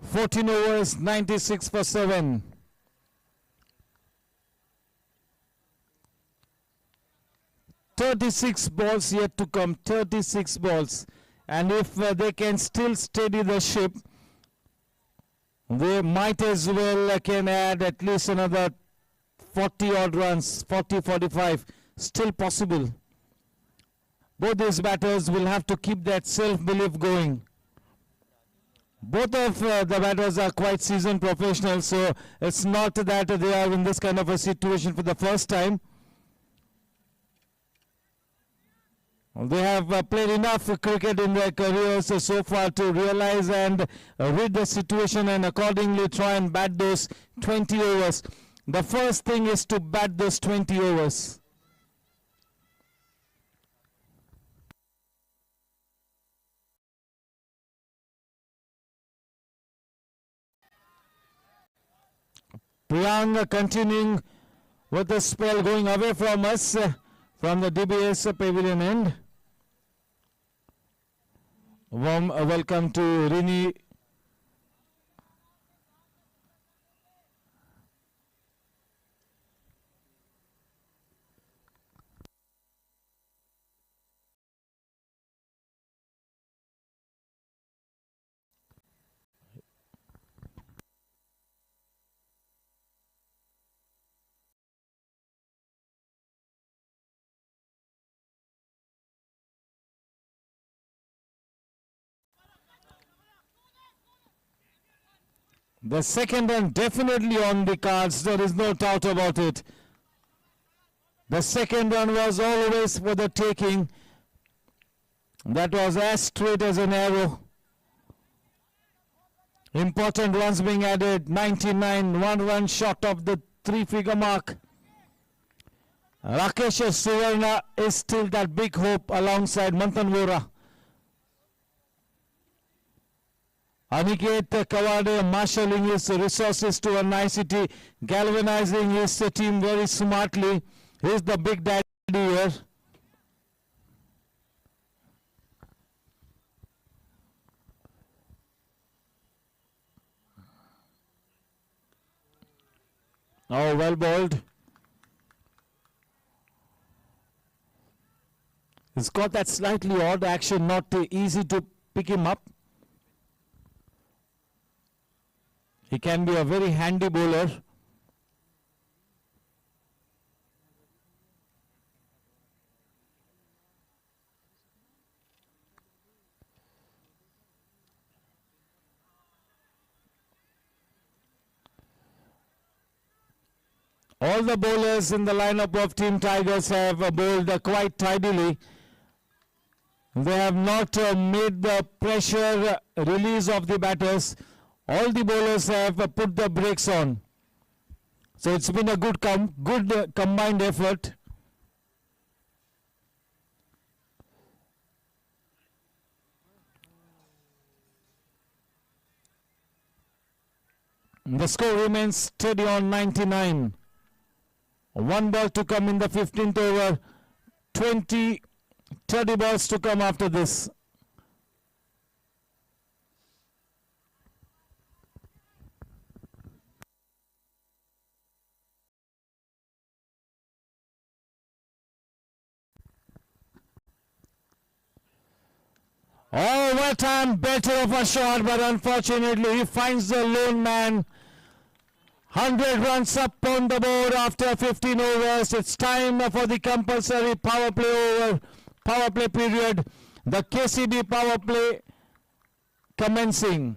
14 overs, 96 for 7. "36 balls yet to come, 36 balls. And if they can still steady the ship, They might as well can add at least another 40 odd runs, 40, 45, still possible. Both these batters will have to keep that self-belief going. Both of the batters are quite seasoned professionals, so it's not that they are in this kind of a situation for the first time. They have played enough cricket in their careers so far to realize and read the situation and accordingly try and bat those 20 overs. The first thing is to bat those 20 overs. Priang continuing with the spell, going away from us from the DBS pavilion end. Warm welcome to Rini. The second run definitely on the cards, there is no doubt about it. The second run was always for the taking. That was as straight as an arrow. Important runs being added, 99, 1 run short of the 3-figure mark. Rakesh Suvarna is still that big hope alongside Manthan Vora. Aniket Kawade marshalling his resources to a nicety, galvanizing his team very smartly. He's the big daddy here. Oh, well bowled. He's got that slightly odd action, not easy to pick him up. He can be a very handy bowler. All the bowlers in the lineup of Team Tigers have bowled quite tidily. They have not made the pressure release of the batters. All the bowlers have put the brakes on. So it's been a good combined effort. The score remains steady on 99. One ball to come in the 15th over. 30 balls to come after this. Oh, well timed, better of a shot, but unfortunately he finds the lone man. 100 runs up on the board after 15 overs. It's time for the compulsory power play period. The KCB power play commencing.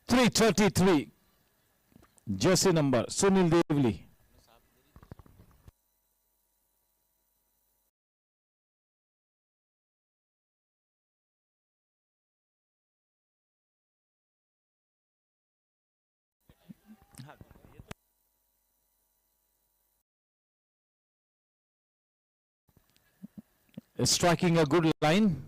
333. Jersey number Sunil Devli. Striking a good line.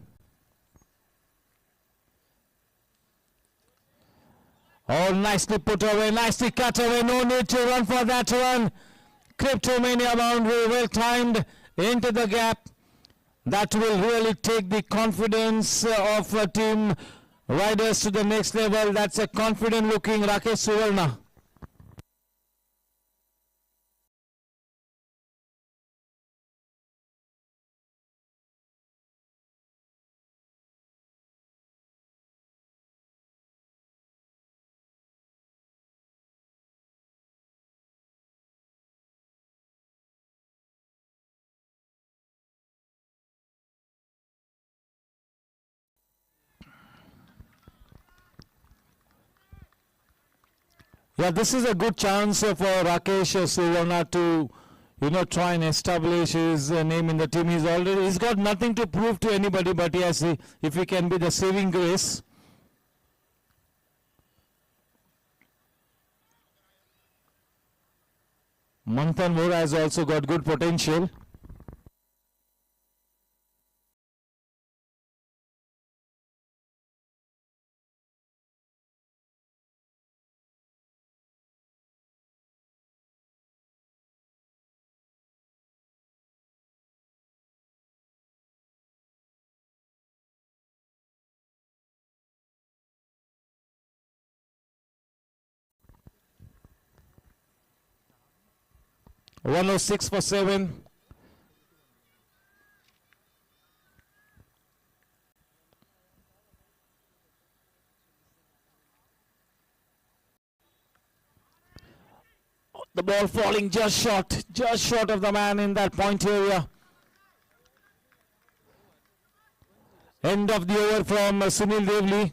Oh, nicely put away, nicely cut away. No need to run for that one. Cryptomania boundary, well timed into the gap. That will really take the confidence of team riders to the next level. That's a confident looking Rakesh Suvarna. Yeah, this is a good chance for Rakesh Suvarna to, try and establish his name in the team. He's got nothing to prove to anybody, but yes, if he can be the saving grace. Manthan Vora has also got good potential. .106 for 7. The ball falling just short of the man in that point area. End of the over from Sunil Devli.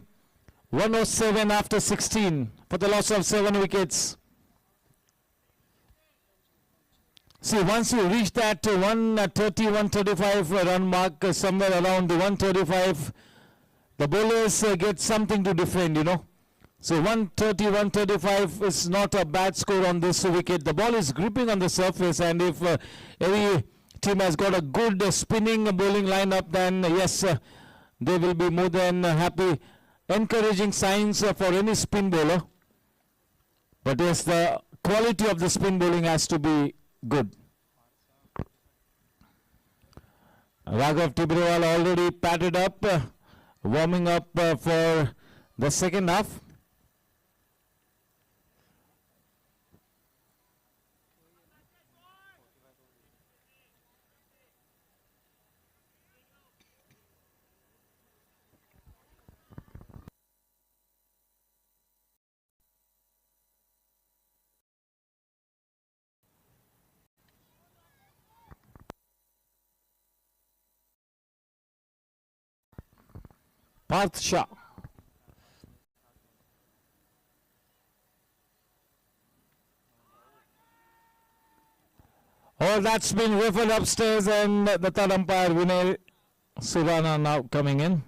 107 after 16 for the loss of 7 wickets. See, once you reach that 130, 135 run mark, somewhere around the 135, the bowlers get something to defend, So 130, 135 is not a bad score on this wicket. The ball is gripping on the surface, and if any team has got a good spinning bowling lineup, then yes, they will be more than happy. Encouraging signs for any spin bowler. But yes, the quality of the spin bowling has to be good. Raghav Tibrewal already padded up, warming up for the second half. Parth Shah. Oh, that's been riffled upstairs, and the third umpire, Vinay Surana, now coming in.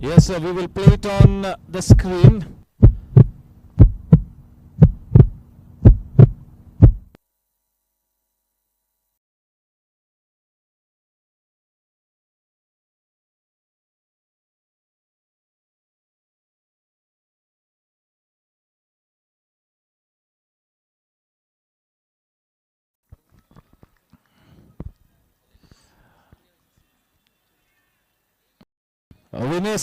Yes, sir, we will play it on the screen. Vinay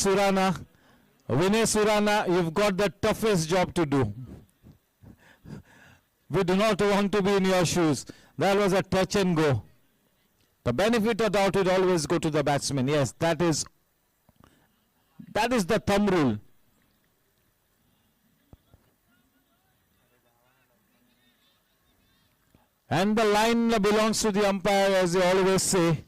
Surana, you've got the toughest job to do. We do not want to be in your shoes. That was a touch and go. The benefit of doubt would always go to the batsman. Yes, that is the thumb rule. And the line belongs to the umpire, as they always say.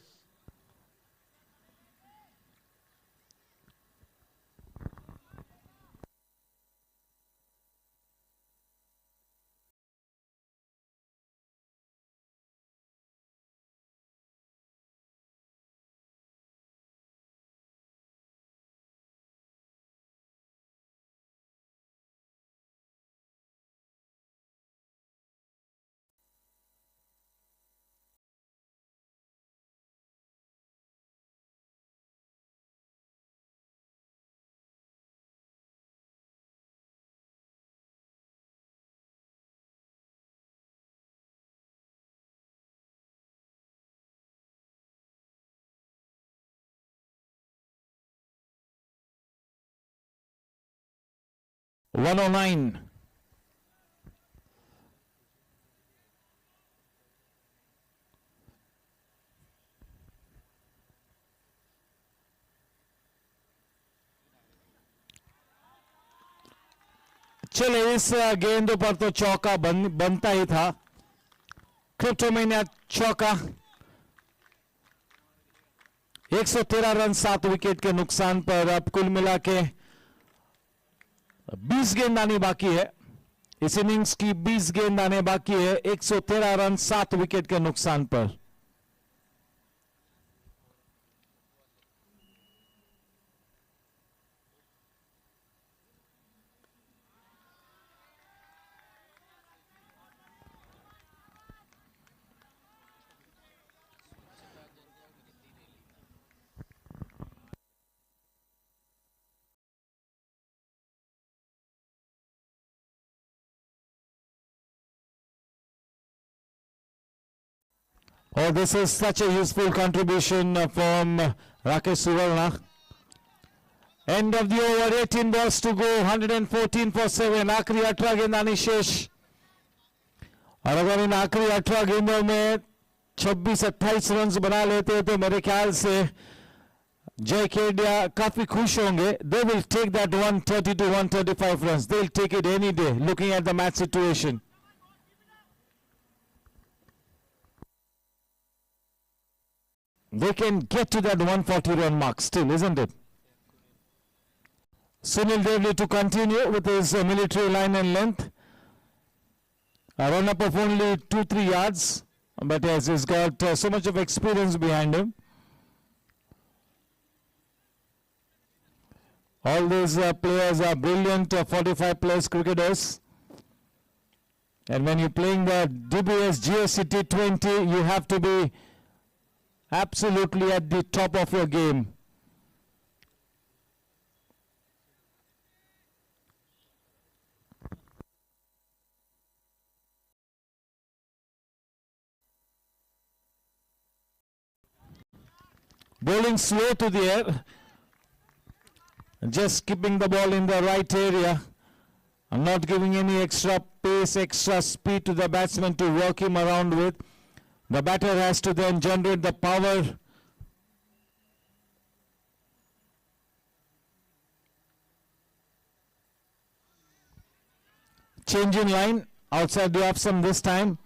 (109). चलो इस गेंद पर तो चौका बनता ही था. क्रिप्टोमेनिया चौका. 113 run 7 wicket के नुकसान पर. अब कुल मिला के 20 गेंद आनी बाकी है. इस इनिंग्स की 20 गेंद आने बाकी है. 113 रन 7 विकेट के नुकसान पर. Oh, this is such a useful contribution from Rakesh Suvarna. End of the over, 18 balls to go, 114 for 7. आखिरी 18 गेंद आनी शेष. और अगर इन आखिरी 18 गेंदों में 26-28 रन बना लेते हैं तो मेरे ख्याल से जय खेडिया काफी खुश होंगे. They will take that 130 to 135 runs. They'll take it any day, looking at the match situation. They can get to that 140 run mark still, isn't it? Sunil Devli to continue with his military line and length. A run up of only 2-3 yards, but yes, he's got so much of experience behind him. All these players are brilliant 45 plus cricketers. And when you're playing the DBS Gsc T20, you have to be absolutely at the top of your game. Bowling slow to the air, just keeping the ball in the right area. I'm not giving any extra pace, extra speed to the batsman to work him around with. The batter has to then generate the power. Change in line, outside the off stump this time.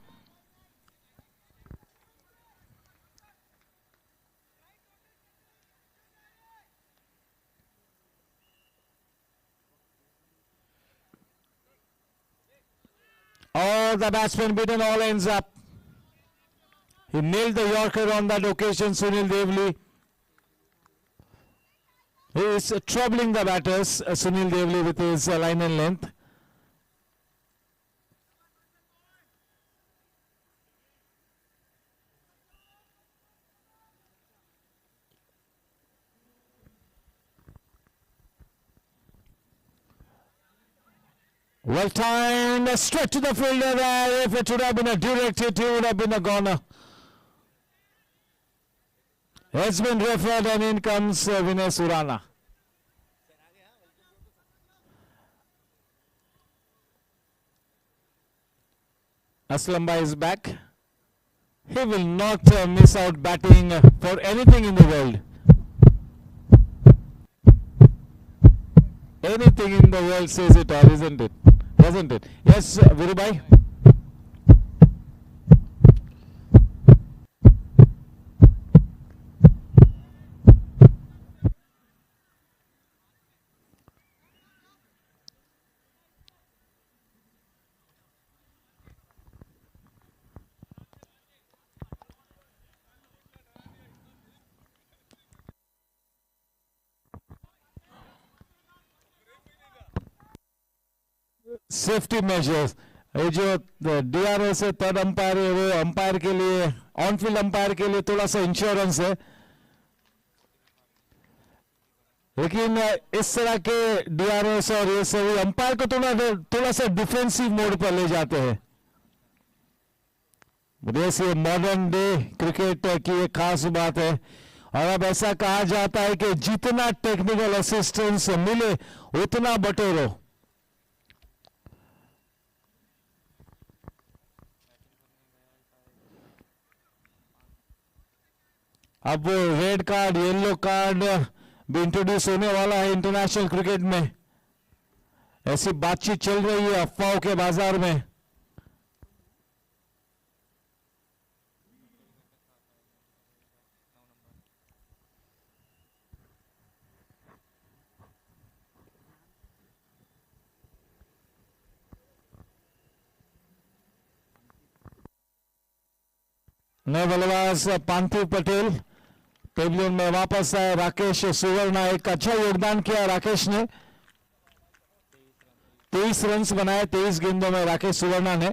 Oh, the batsman beaten, all ends up. He nailed the Yorker on that occasion, Sunil Devli. He is troubling the batters, Sunil Devli, with his line and length. Well timed, straight to the fielder there. If it would have been a direct hit, it would have been a goner. It's been referred and in comes Vinay Surana. Aslam Bhai is back. He will not miss out batting for anything in the world. Anything in the world says it all, isn't it? Doesn't it? Yes, Viru Bhai. Safety measures, ये जो DRS है, third umpire है, वो umpire के लिए, on field umpire के लिए थोड़ा सा इंश्योरेंस है, लेकिन इस तरह के DRS और ये सभी अंपायर को थोड़ा सा डिफेंसिव मोड पर ले जाते हैं। ये मॉडर्न डे क्रिकेट की एक खास बात है, और अब ऐसा कहा जाता है कि जितना टेक्निकल असिस्टेंस मिले उतना बटोरो। अब वो रेड कार्ड, येलो कार्ड भी इंट्रोड्यूस होने वाला है इंटरनेशनल क्रिकेट में। ऐसी बातचीत चल रही है अफवाहों के बाजार में। नए बल्लेबाज पांथु पटेल पेविलियन में वापस आए। राकेश सुवर्णा, एक अच्छा योगदान किया राकेश ने, 23 रन्स बनाए 23 गेंदों में राकेश सुवर्णा ने।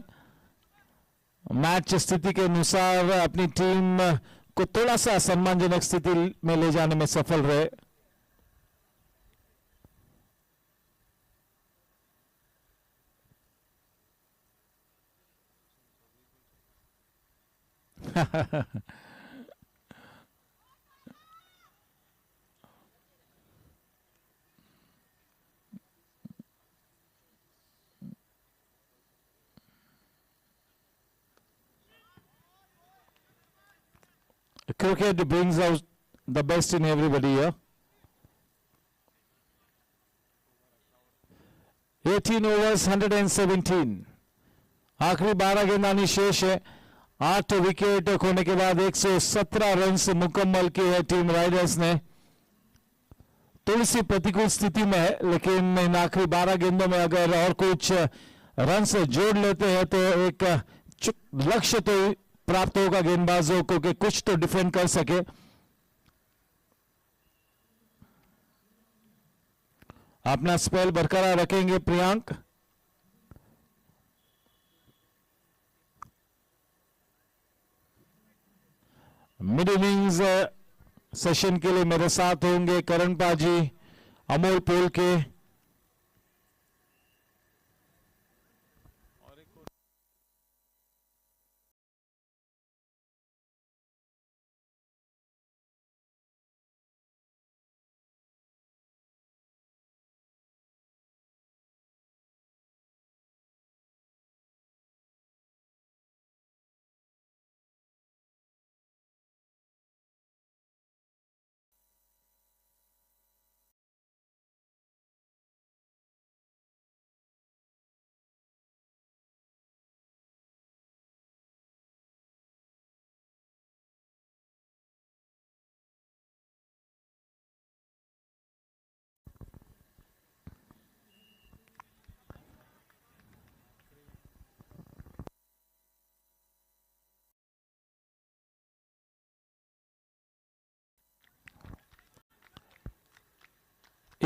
मैच स्थिति के अनुसार अपनी टीम को थोड़ा सा सम्मानजनक स्थिति में ले जाने में सफल रहे। Cricket brings out the best in everybody here. 18 overs 117, आखिरी 12 गेंदानी शेष है। 8 विकेट खोने के बाद 117 रन मुकम्मल की है टीम राइडर्स ने। थोड़ी सी प्रतिकूल स्थिति में है, लेकिन इन आखिरी 12 गेंदों में अगर और कुछ रन से जोड़ लेते हैं तो एक लक्ष्य तो प्राप्त होगा गेंदबाजों को कि कुछ तो डिफेंड कर सके। अपना स्पेल बरकरार रखेंगे प्रियांक। मिड इनिंग्स सेशन के लिए मेरे साथ होंगे करण पाजी, अमोल पोल के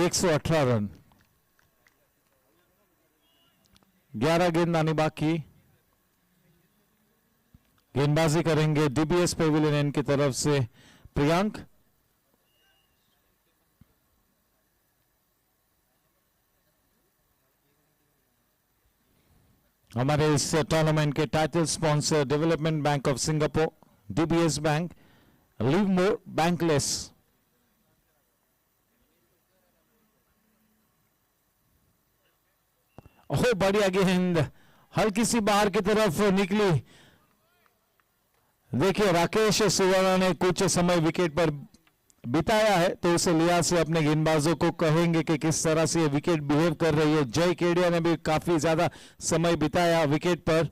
118 रन। 11 गेंद आनी बाकी। गेंदबाजी करेंगे डीबीएस पेविलियन की तरफ से प्रियांक। हमारे इस टूर्नामेंट के title sponsor development bank of Singapore, DBS bank, live more bankless. Oh बढ़िया गेंद, हल्की सी बाहर की तरफ निकली। देखिए राकेश सुवर्ण ने कुछ समय विकेट पर बिताया है, तो उसे लिहाज से अपने गेंदबाजों को कहेंगे कि किस तरह से विकेट बिहेव कर रही है। जय केडिया ने भी काफी ज्यादा समय बिताया विकेट पर।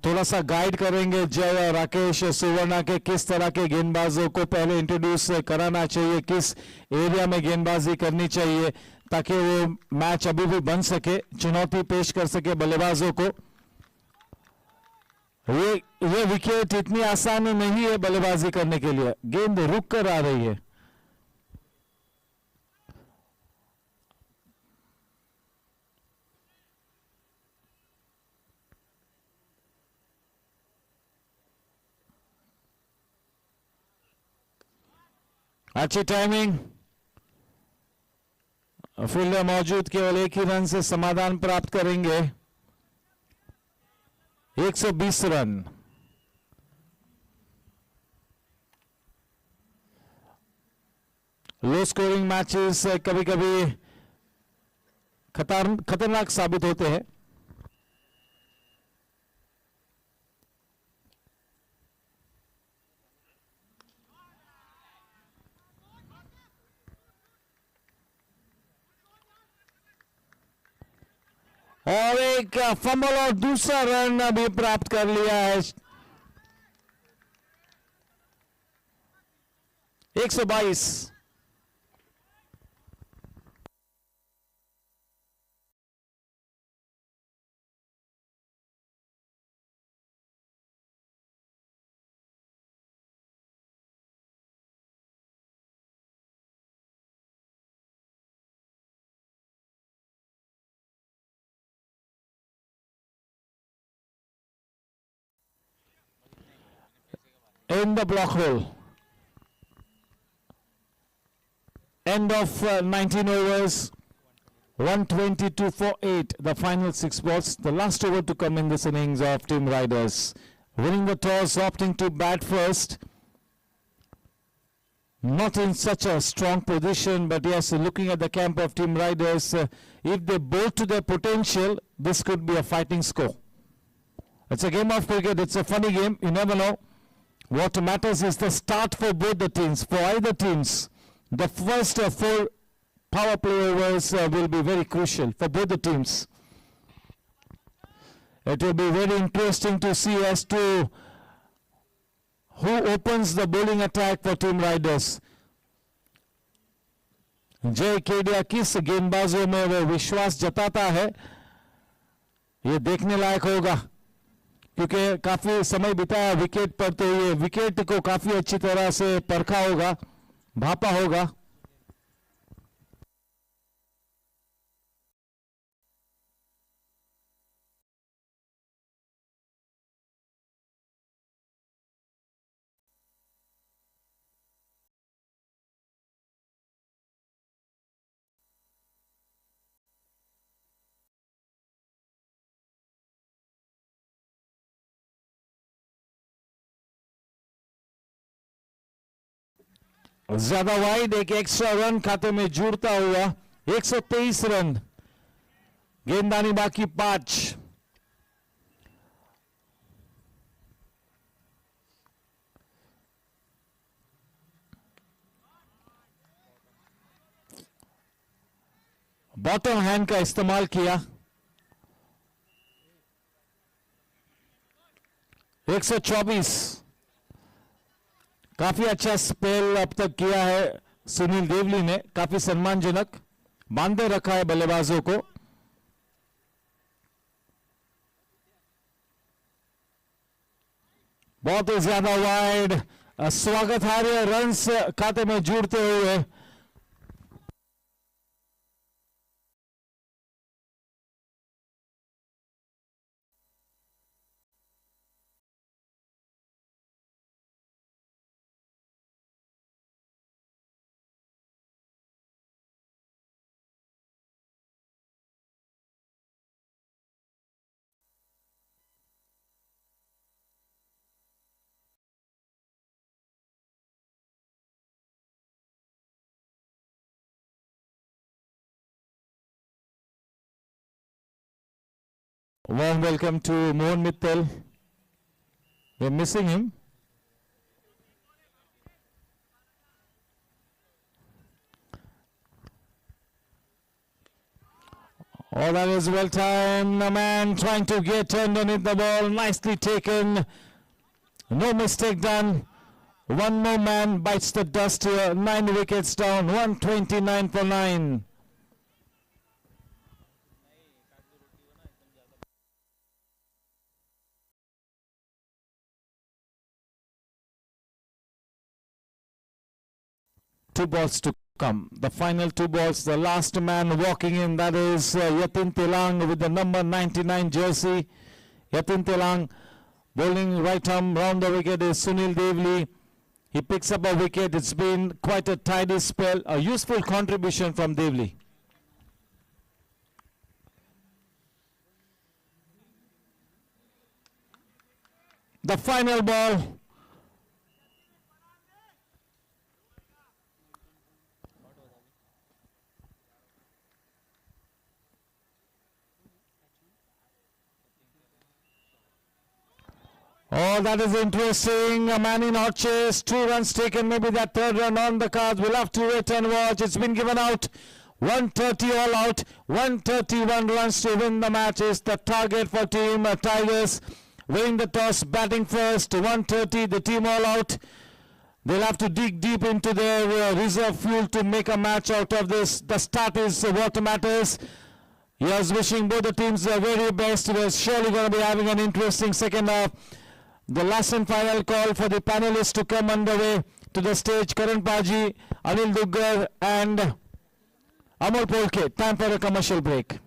थोड़ा सा गाइड करेंगे जय और राकेश सुवर्णा के किस तरह के गेंदबाजों को पहले इंट्रोड्यूस कराना चाहिए, किस एरिया में गेंदबाजी करनी चाहिए, ताकि वो मैच अभी भी बन सके, चुनौती पेश कर सके बल्लेबाजों को। ये विकेट इतनी आसान नहीं है बल्लेबाजी करने के लिए, गेंद रुक कर आ रही है। अच्छी टाइमिंग, फील्डर मौजूद, केवल एक ही रन से समाधान प्राप्त करेंगे। 120 रन। लो स्कोरिंग मैचेस कभी कभी खतरनाक साबित होते हैं। और एक फंबल और दूसरा रन अभी प्राप्त कर लिया है। 122। In the block hole. End of 19 overs. 122 for 8. The final 6 balls. The last over to come in this innings of Team Riders. Winning the toss, opting to bat first. Not in such a strong position, but yes, looking at the camp of Team Riders, if they bowl to their potential, this could be a fighting score. It's a game of cricket. It's a funny game. You never know. What matters is the start for both the teams. For either teams, the first 4 power play overs will be very crucial for both the teams. It will be very interesting to see as to who opens the bowling attack for Team Riders. जय केडिया किस गेंदबाजों में वो विश्वास जताता है, ये देखने लायक होगा, क्योंकि काफी समय बिताया विकेट पर, तो ये विकेट को काफी अच्छी तरह से परखा होगा, भापा होगा। ज्यादा वाइड, एक एक्स्ट्रा रन खाते में जुड़ता हुआ। 123 रन, गेंदानी बाकी 5। बॉटम हैंड का इस्तेमाल किया। 124। काफी अच्छा स्पेल अब तक किया है सुनील देवली ने, काफी सम्मानजनक बांधे रखा है बल्लेबाजों को। बहुत ही ज्यादा वाइड, स्वागत हार्य रन्स खाते में जुड़ते हुए। Warm welcome to Mohan Mittal. We're missing him. Oh, that is well timed. A man trying to get underneath the ball. Nicely taken. No mistake done. One more man bites the dust here. 9 wickets down. 129 for 9. Two balls to come. The final 2 balls. The last man walking in, that is Yatin Telang with the number 99 jersey. Yatin Telang bowling right arm round the wicket is Sunil Devli. He picks up a wicket. It's been quite a tidy spell. A useful contribution from Devli. The final ball. Oh, that is interesting. A man in hot chase. 2 runs taken. Maybe that 3rd run on the cards. We'll have to wait and watch. It's been given out. 130 all out. 131 runs to win the match is the target for Team Tigers. Winning the toss, batting first. 130, the team all out. They'll have to dig deep into their reserve fuel to make a match out of this. The start is what matters. Yes, wishing both the teams the very best. We're surely going to be having an interesting second half. The last and final call for the panelists to come underway to the stage. Karan Paji, Anil Duggar and Amol Polke. Time for a commercial break.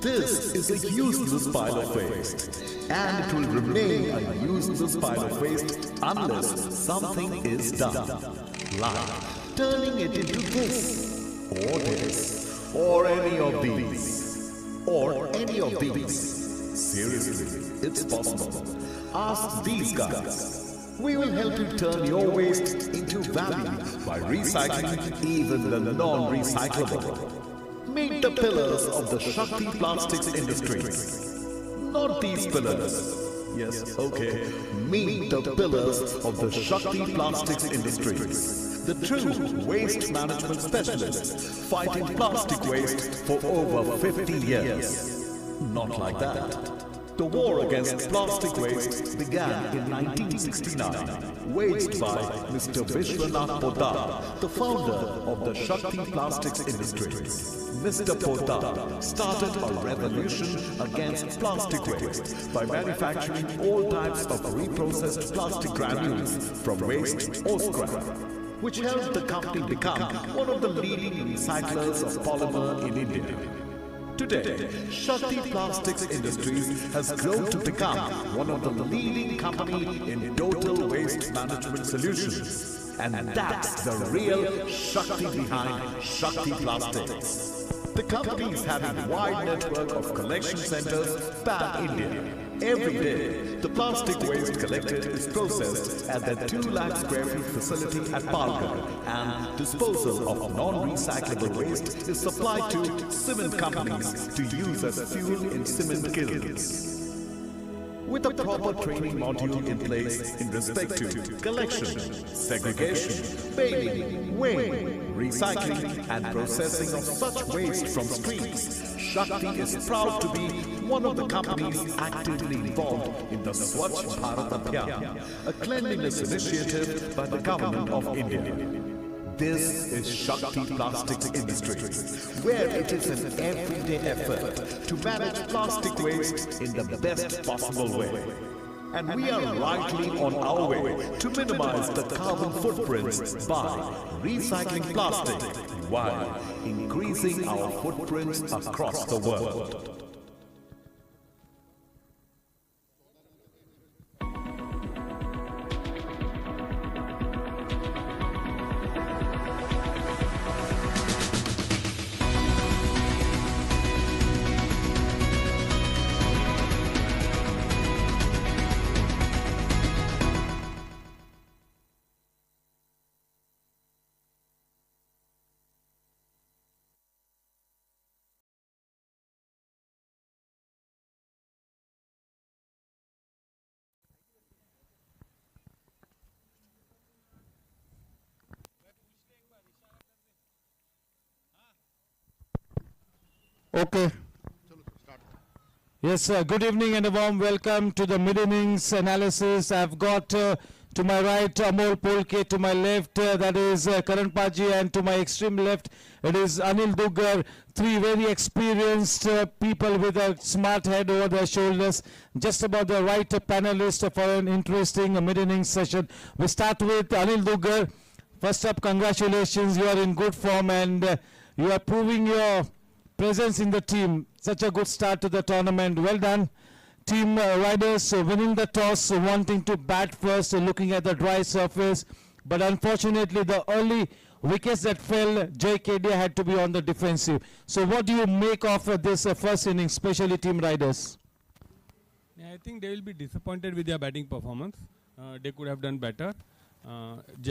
This is a useless pile of waste, and it will remain a useless pile of waste unless something is done, like turning it into this, or this, or any of these, or any of these. Seriously, it's possible. Ask these guys. We will help you turn your waste into value by recycling even the non-recyclable. Meet the pillars of the Shakti Plastics industry. Not these pillars, Yes, okay. Meet the pillars of the Shakti Plastics Industries. The true waste management specialists fighting plastic waste for over 50 years. Not like that. The war against plastic waste began in 1969, waged by Mr. Vishwanath Poddar, the founder of the Shakti Plastics Industries. Mr. Poddar started a revolution against plastic waste by manufacturing all types of reprocessed plastic granules from waste or scrap, which helped the company become one of the leading recyclers of polymer in India. Today, Shakti Plastics Industries has grown to become one of the leading companies in total waste management solutions. And that's the real Shakti behind Shakti Plastics. The company is having a wide network of collection centers pan-India. Every day, the plastic waste collected is processed at the 2 lakh square feet facility at Palghar, and disposal of non-recyclable waste is supplied to cement companies to use as fuel in cement kilns. With a proper training module in place in respect to collection, segregation, baling, weighing, recycling and processing of such waste from streams, Shakti is proud to be one of the companies actively involved in the Swachh Bharat Abhiyan, a cleanliness initiative by the Government of India. This is Shakti Plastics Industries, where it is an everyday effort to manage plastic waste in the best possible way. And we are rightly on our way to minimize the carbon footprints by recycling plastic while increasing our footprints across the world. Okay. Yes, good evening and a warm welcome to the mid-innings analysis. I've got to my right Amol Polke, to my left that is Karan Paji, and to my extreme left it is Anil Duggar. 3 very experienced people with a smart head over their shoulders. Just about the right panelist for an interesting mid-innings session. We start with Anil Duggar. First up, congratulations, you are in good form and you are proving your presence in the team. Such a good start to the tournament. Well done. Team riders winning the toss, wanting to bat first, looking at the dry surface. But unfortunately, the early wickets that fell, Gsc had to be on the defensive. So what do you make of this first inning, especially team riders? I think they will be disappointed with their batting performance. They could have done better.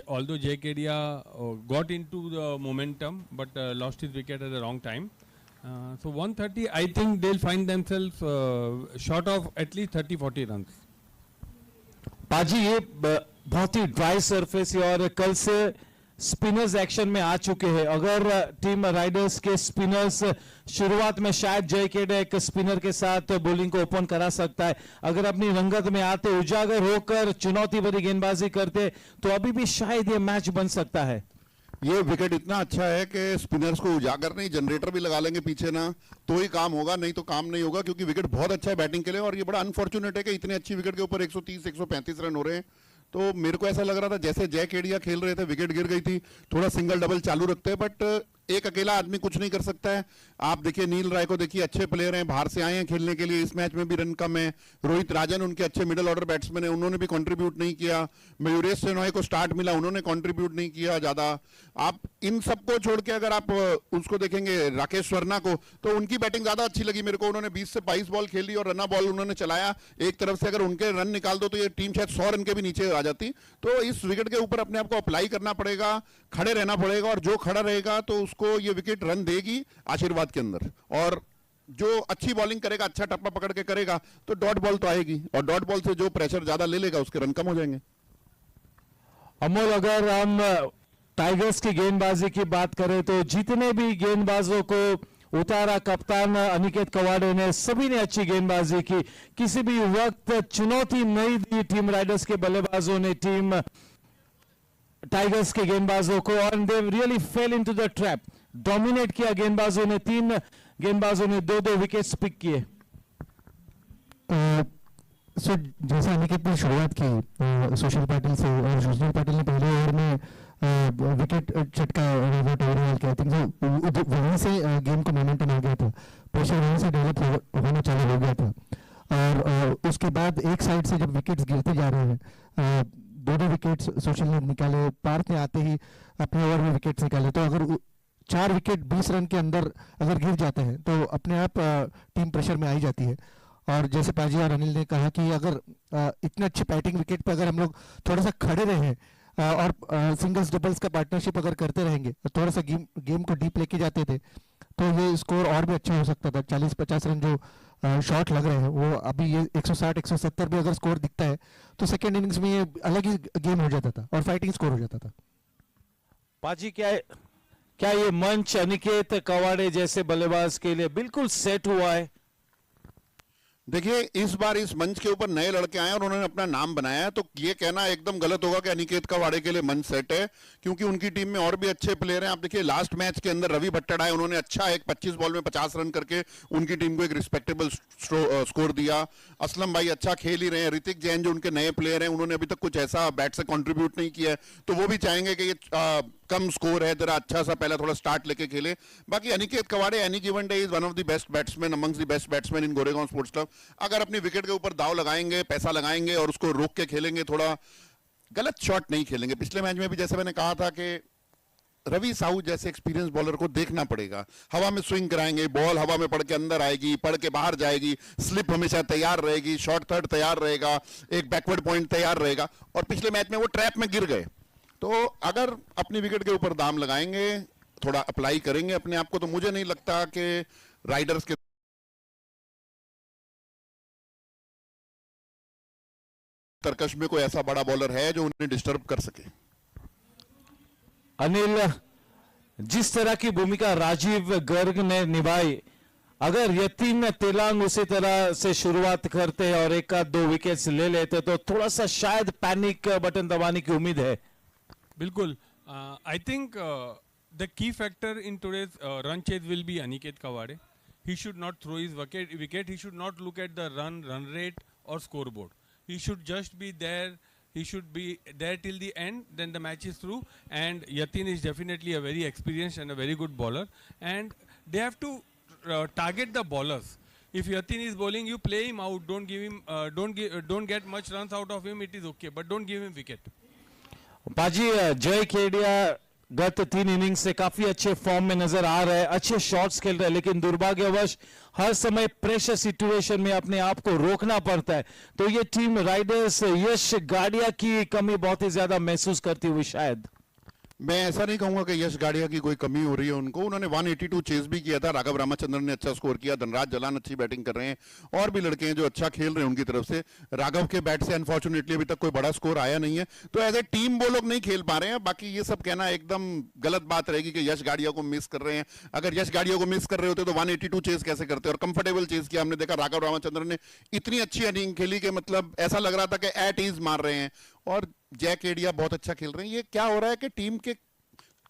Although Gsc got into the momentum, but lost his wicket at the wrong time. So 130, I think they'll find themselves short of at least 30-40 runs. पाजी, ये बहुत ही dry surface है और कल से spinners action में आ चुके हैं. अगर टीम राइडर्स के स्पिनर्स शुरुआत में शायद Gsc एक स्पिनर के साथ बॉलिंग को ओपन करा सकता है, अगर अपनी रंगत में आते, उजागर होकर चुनौती भरी गेंदबाजी करते, तो अभी भी शायद ये मैच बन सकता है. ये विकेट इतना अच्छा है कि स्पिनर्स को उजागर नहीं, जनरेटर भी लगा लेंगे पीछे ना, तो ही काम होगा, नहीं तो काम नहीं होगा, क्योंकि विकेट बहुत अच्छा है बैटिंग के लिए. और ये बड़ा अनफॉर्चुनेट है कि इतने अच्छी विकेट के ऊपर 130-135 रन हो रहे हैं. तो मेरे को ऐसा लग रहा था जैसे Gsc खेल रहे थे, विकेट गिर गई थी, थोड़ा सिंगल डबल चालू रखते हैं, बट एक अकेला आदमी कुछ नहीं कर सकता है. आप देखिए नील राय को देखिए, अच्छे प्लेयर हैं, बाहर से आए हैं खेलने के लिए, इस मैच में भी रन कम है. रोहित राजन उनके अच्छे मिडिल ऑर्डर बैट्समैन है, उन्होंने भी कंट्रीब्यूट नहीं किया. मयूरेश सेनॉय को स्टार्ट मिला, उन्होंने कंट्रीब्यूट नहीं किया ज्यादा. आप इन सबको छोड़ के अगर आप उसको देखेंगे राकेश वर्मा को, तो उनकी बैटिंग ज्यादा अच्छी लगी मेरे को. उन्होंने 20 से 22 बॉल खेली और रना बॉल उन्होंने चलाया एक तरफ से. अगर उनके रन निकाल दो तो ये टीम शायद 100 रन के भी नीचे आ जाती. तो इस विकेट के ऊपर अपने आप को अप्लाई करना पड़ेगा, खड़े रहना पड़ेगा, और जो खड़ा रहेगा तो उसको ये विकेट रन देगी आशीर्वाद के अंदर. और जो अच्छी बॉलिंग करेगा, अच्छा टप्पा पकड़ के करेगा, तो डॉट बॉल तो आएगी, और डॉट बॉल से जो प्रेशर ज्यादा ले लेगा उसके रन कम हो जाएंगे। अमोल, अगर हम टाइगर्स की गेंदबाजी की बात करें तो जितने भी गेंदबाजों को उतारा कप्तान अनिकेत कवाड़े ने, सभी ने अच्छी गेंदबाजी की। किसी भी वक्त चुनौती नहीं दी टीम राइडर्स के बल्लेबाजों ने टीम टाइगर्स के गेंदबाजों को, और they really fail into the trap. Dominate किया गेंदबाजों ने, 3 गेंदबाजों ने 2-2 विकेट्स पिक किए। सो जैसे अनिकेत ने शुरुआत की सुशील पाटिल से, और सुशील पाटिल ने पहले ओवर में विकेट चटका ओवरऑल के, आई थिंक वहीं से गेम को मोमेंटम आ गया था, प्रेशर वहीं से डेवलप होना चालू हो गया था। और उसके बाद एक साइड से जब विकेट्स गिरते जा रहे हैं, 2-2 विकेट्स सुशील ने निकाले, पार्थ ने आते ही अपने ओवर में विकेट्स निकाले, तो अगर 4 विकेट 20 रन के अंदर अगर गिर जाते हैं तो अपने आप टीम प्रेशर में आई जाती है। और जैसे पाजी और अनिल ने कहा कि अगर इतने अच्छे बैटिंग विकेट पे अगर हम लोग थोड़ा सा खड़े रहे और सिंगल्स डबल्स का पार्टनरशिप अगर करते रहेंगे, थोड़ा सा गेम को डीप लेके जाते थे, तो ये स्कोर और भी अच्छा हो सकता था। 40-50 रन जो शॉट लग रहे हैं, वो अभी ये 160-170 भी अगर स्कोर दिखता है तो सेकेंड इनिंग्स में ये अलग ही गेम हो जाता था और फाइटिंग स्कोर हो जाता था। पाजी, क्या ये मंच अनिकेत कवाड़े जैसे बल्लेबाज के लिए बिल्कुल सेट हुआ है? देखिए, इस बार इस मंच के ऊपर नए लड़के आए और उन्होंने अपना नाम बनाया है, तो ये कहना एकदम गलत होगा कि अनिकेत कवाड़े के लिए मंच सेट है, क्योंकि उनकी टीम में और भी अच्छे प्लेयर हैं। आप देखिए, लास्ट मैच के अंदर रवि भट्टड़ आए, उन्होंने अच्छा एक 25 बॉल में 50 रन करके उनकी टीम को एक रिस्पेक्टेबल स्कोर दिया। असलम भाई अच्छा खेल ही रहे हैं। ऋतिक जैन जो उनके नए प्लेयर हैं, उन्होंने अभी तक कुछ ऐसा बैट से कॉन्ट्रीब्यूट नहीं किया है, तो वो भी चाहेंगे कि ये कम स्कोर है, जरा अच्छा सा पहला थोड़ा स्टार्ट लेके खेले। बाकी Aniket Kawade any given day is one of the best batsman amongst the best batsman in Goregaon sports club. अगर अपनी विकेट के ऊपर दाव लगाएंगे, पैसा लगाएंगे और उसको रोक के खेलेंगे, थोड़ा गलत शॉट नहीं खेलेंगे। पिछले मैच में भी जैसे मैंने कहा था कि रवि साहू जैसे एक्सपीरियंस बॉलर को देखना पड़ेगा। हवा में स्विंग कराएंगे, बॉल हवा में पड़ के अंदर आएगी, पड़ के बाहर जाएगी, स्लिप हमेशा तैयार रहेगी, शॉर्ट थर्ड तैयार रहेगा, एक बैकवर्ड पॉइंट तैयार रहेगा। और पिछले मैच में वो ट्रैप में गिर गए, तो अगर अपनी विकेट के ऊपर दाम लगाएंगे, थोड़ा अप्लाई करेंगे अपने आप को, तो मुझे नहीं लगता कि राइडर्स के तरकश में कोई ऐसा बड़ा बॉलर है जो उन्हें डिस्टर्ब कर सके। अनिल, जिस तरह की भूमिका राजीव गर्ग ने निभाई, अगर यतीन तेलांग उसी तरह से शुरुआत करते और 1-2 विकेट्स ले लेते तो थोड़ा सा शायद पैनिक बटन दबाने की उम्मीद है। बिल्कुल, I think the key factor in today's run chase will be Aniket Kawade. He should not throw his wicket. He should not look at the run rate or scoreboard. He should just be there. He should be there till the end. Then the match is through. And Yatin is definitely a very experienced and a very good bowler. And they have to target the bowlers. If Yatin is bowling, you play him out. Don't give him. Don't get much runs out of him. It is okay, but don't give him wicket. पाजी, जय केडिया गत 3 innings से काफी अच्छे form में नजर आ रहे हैं, अच्छे शॉट्स खेल रहे हैं, लेकिन दुर्भाग्यवश हर समय प्रेशर सिचुएशन में अपने आप को रोकना पड़ता है। तो ये टीम राइडर्स यश गाड़िया की कमी बहुत ही ज्यादा महसूस करती हुई शायद। मैं ऐसा नहीं कहूंगा कि यश गाड़िया की कोई कमी हो रही है उनको। उन्होंने 182 चेस भी किया था। राघव रामचंद्रन ने अच्छा स्कोर किया, धनराज जलान अच्छी बैटिंग कर रहे हैं, और भी लड़के हैं जो अच्छा खेल रहे हैं उनकी तरफ से। राघव के बैट से अनफॉर्चुनेटली अभी तक कोई बड़ा स्कोर आया नहीं है, तो एज ए टीम वो लोग नहीं खेल पा रहे हैं। बाकी ये सब कहना एकदम गलत बात रहेगी कि यश गाड़िया को मिस कर रहे हैं। अगर यश गाड़िया को मिस कर रहे होते तो 182 चेस कैसे करते, और कंफर्टेबल चेस किया। हमने देखा राघव रामचंद्रन ने इतनी अच्छी इनिंग खेली कि मतलब ऐसा लग रहा था कि एट ईज मार रहे हैं, और जय केडिया बहुत अच्छा खेल रहे हैं। ये क्या हो रहा है कि टीम के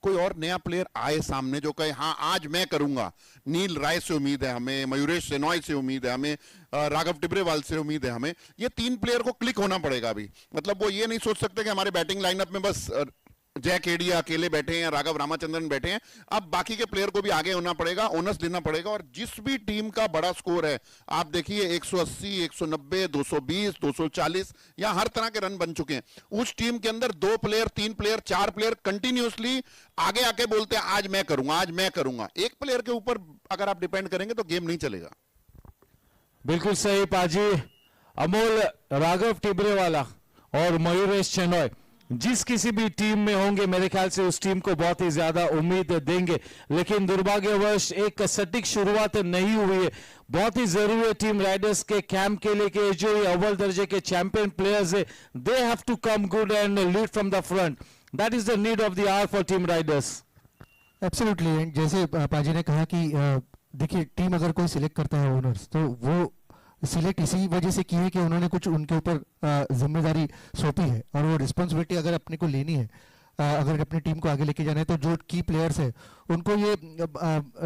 कोई और नया प्लेयर आए सामने जो कहे हाँ आज मैं करूंगा। नील राय से उम्मीद है हमें, मयूरेश सेनॉय से उम्मीद है हमें, राघव टिब्रेवाल से उम्मीद है हमें। ये 3 प्लेयर को क्लिक होना पड़ेगा अभी। मतलब वो ये नहीं सोच सकते कि हमारे बैटिंग लाइनअप में बस जय केडिया अकेले बैठे हैं, राघव रामचंद्रन बैठे हैं। अब बाकी के प्लेयर को भी आगे होना पड़ेगा, ओनस लेना पड़ेगा। और जिस भी टीम का बड़ा स्कोर है, आप देखिए 180, 190, 220, 240, या हर तरह के रन बन चुके हैं। उस टीम के अंदर 2 प्लेयर, 3 प्लेयर, 4 प्लेयर कंटिन्यूअसली आगे आके बोलते हैं आज मैं करूंगा, आज मैं करूंगा। एक प्लेयर के ऊपर अगर आप डिपेंड करेंगे तो गेम नहीं चलेगा। बिल्कुल सही पाजी। अमोल, राघव टिब्रेवाला और मयूरेश सेनॉय, जिस किसी भी टीम में होंगे मेरे ख्याल से उस टीम को बहुत ही ज्यादा उम्मीद देंगे, लेकिन दुर्भाग्यवश एक सटीक शुरुआत नहीं हुई है। बहुत ही जरूरी है टीम राइडर्स के कैंप के लिए कि जो ये अव्वल दर्जे के चैंपियन प्लेयर्स है, they have to come good and lead from the front. That is the need of the hour for team riders. Absolutely, जैसे पाजी ने कहा कि देखिए टीम अगर कोई सिलेक्ट करता है ओनर्स, तो वो सिलेक्ट इसी वजह से की है कि उन्होंने कुछ उनके ऊपर जिम्मेदारी सौंपी है और वो रिस्पॉन्सिबिलिटी अगर अपने को लेनी है, अगर अपनी टीम को आगे लेके जाना है, तो जो की प्लेयर्स है उनको ये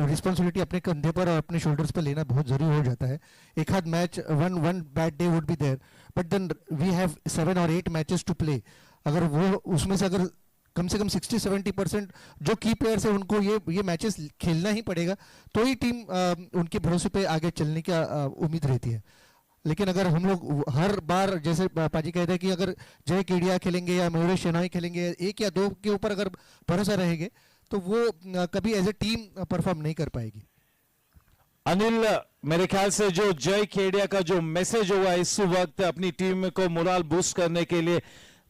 रिस्पॉन्सिबिलिटी अपने कंधे पर और अपने शोल्डर्स पर लेना बहुत जरूरी हो जाता है। एक आध match, one bad day would be there, but then we have 7 और 8 मैचेस टू प्ले। अगर वो उसमें से अगर कम से कम 60-70% जो की प्लेयर्स है उनको ये मैचेस खेलना ही पड़ेगा, तो ही टीम उनके भरोसे पे आगे चलने की उम्मीद रहती है। लेकिन अगर हम लोग हर बार जैसे पाजी कहते हैं कि अगर जय केडिया खेलेंगे या मयूरेश शेनाई खेलेंगे, एक या दो के ऊपर अगर भरोसा रहेंगे, तो वो कभी एज ए टीम परफॉर्म नहीं कर पाएगी। अनिल, मेरे ख्याल से जो जय केडिया का जो मैसेज होगा इस वक्त अपनी टीम को मोरल बूस्ट करने के लिए,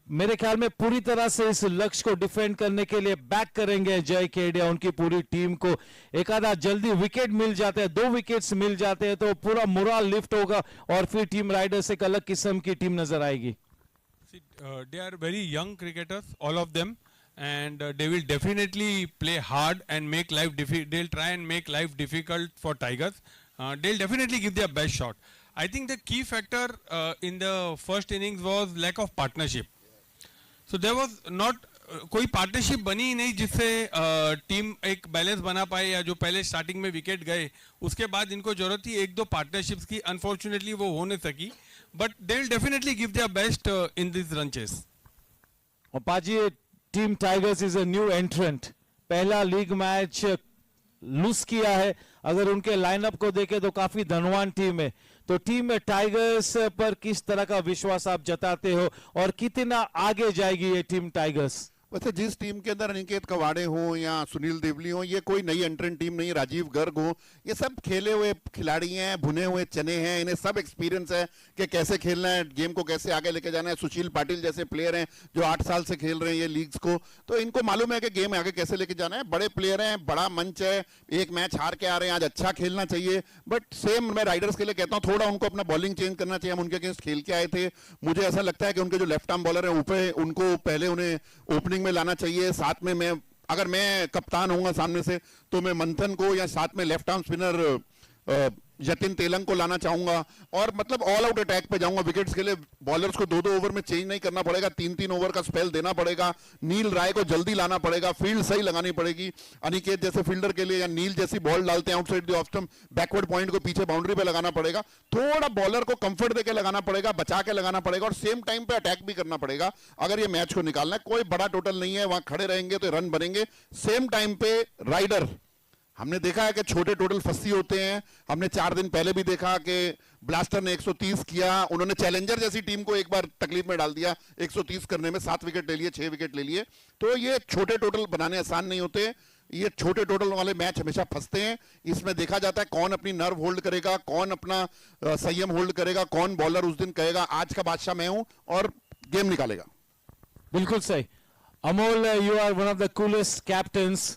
मेरे ख्याल में पूरी तरह से इस लक्ष्य को डिफेंड करने के लिए बैक करेंगे जय केडिया उनकी पूरी टीम को। एक आधा जल्दी विकेट मिल जाते हैं, 2 विकेट्स मिल जाते हैं तो पूरा मोरल लिफ्ट होगा और फिर टीम राइडर्स एक अलग किस्म की टीम नजर आएगी। They are very young cricketers, all of them, and they will definitely play hard and make life they'll try and make life difficult for Tigers. They'll definitely give their best shot. I think the key factor in the first innings was lack of partnership. So there was not कोई partnership बनी ही नहीं जिससे team एक balance बना पाए, या जो पहले स्टार्टिंग में विकेट गए उसके बाद इनको जरूरत थी 1-2 पार्टनरशिप्स की, अनफॉर्चुनेटली वो हो नहीं सकी, but they will definitely give their best in this run chase. और पाजी, team tigers is a new एंट्रेंट, पहला लीग मैच लूज किया है। अगर उनके लाइनअप को देखें तो काफी धनवान टीम है, तो टीम टाइगर्स पर किस तरह का विश्वास आप जताते हो और कितना आगे जाएगी ये टीम टाइगर्स? वैसे जिस टीम के अंदर अनिकेत कवाड़े हो या सुनील देवली हो, ये कोई नई एंट्रेंट टीम नहीं, राजीव गर्ग हो, ये सब खेले हुए खिलाड़ी हैं, भुने हुए चने हैं, इन्हें सब एक्सपीरियंस है कि कैसे खेलना है, गेम को कैसे आगे लेके जाना है। सुशील पाटिल जैसे प्लेयर हैं जो 8 साल से खेल रहे हैं ये लीग्स को, तो इनको मालूम है कि गेम आगे कैसे लेके जाना है। बड़े प्लेयर हैं, बड़ा मंच है, एक मैच हार के आ रहे हैं, आज अच्छा खेलना चाहिए। बट सेम मैं राइडर्स के लिए कहता हूँ, थोड़ा उनको अपना बॉलिंग चेंज करना चाहिए। हम उनके अगेंस्ट खेल के आए थे, मुझे ऐसा लगता है कि उनके जो लेफ्ट आर्म बॉलर है ऊपर, उनको पहले उन्हें ओपनिंग में लाना चाहिए। साथ में मैं अगर मैं कप्तान होऊंगा सामने से, तो मैं मंथन को या साथ में left arm spinner Jatin Telang को लाना चाहूंगा और मतलब ऑल आउट अटैक पे जाऊंगा। विकेट्स के लिए बॉलर्स को 2-2 ओवर में चेंज नहीं करना पड़ेगा, 3-3 ओवर का स्पेल देना पड़ेगा। नील राय को जल्दी लाना पड़ेगा, फील्ड सही लगानी पड़ेगी। अनिकेत जैसे फील्डर के लिए या नील जैसी बॉल डालते हैं outside the off stump, backward point को पीछे बाउंड्री पे लगाना पड़ेगा। थोड़ा बॉलर को कंफर्ट देके लगाना पड़ेगा, बचा के लगाना पड़ेगा और सेम टाइम पे अटैक भी करना पड़ेगा अगर ये मैच को निकालना है। कोई बड़ा टोटल नहीं है, वहां खड़े रहेंगे तो रन बनेंगे। सेम टाइम पे राइडर, हमने देखा है कि छोटे टोटल फंसी होते हैं। हमने 4 दिन पहले भी देखा कि ब्लास्टर ने 130 किया, उन्होंने चैलेंजर जैसी टीम को एक बार तकलीफ में डाल दिया 130 करने में, 7 विकेट ले लिए, 6 विकेट ले लिए। तो ये छोटे टोटल बनाने आसान नहीं होते, ये छोटे टोटल वाले मैच हमेशा फंसते हैं। इसमें देखा जाता है कौन अपनी नर्व होल्ड करेगा, कौन अपना संयम होल्ड करेगा, कौन बॉलर उस दिन कहेगा आज का बादशाह मैं हूं और गेम निकालेगा। बिल्कुल सही Amol, you are one of the coolest captains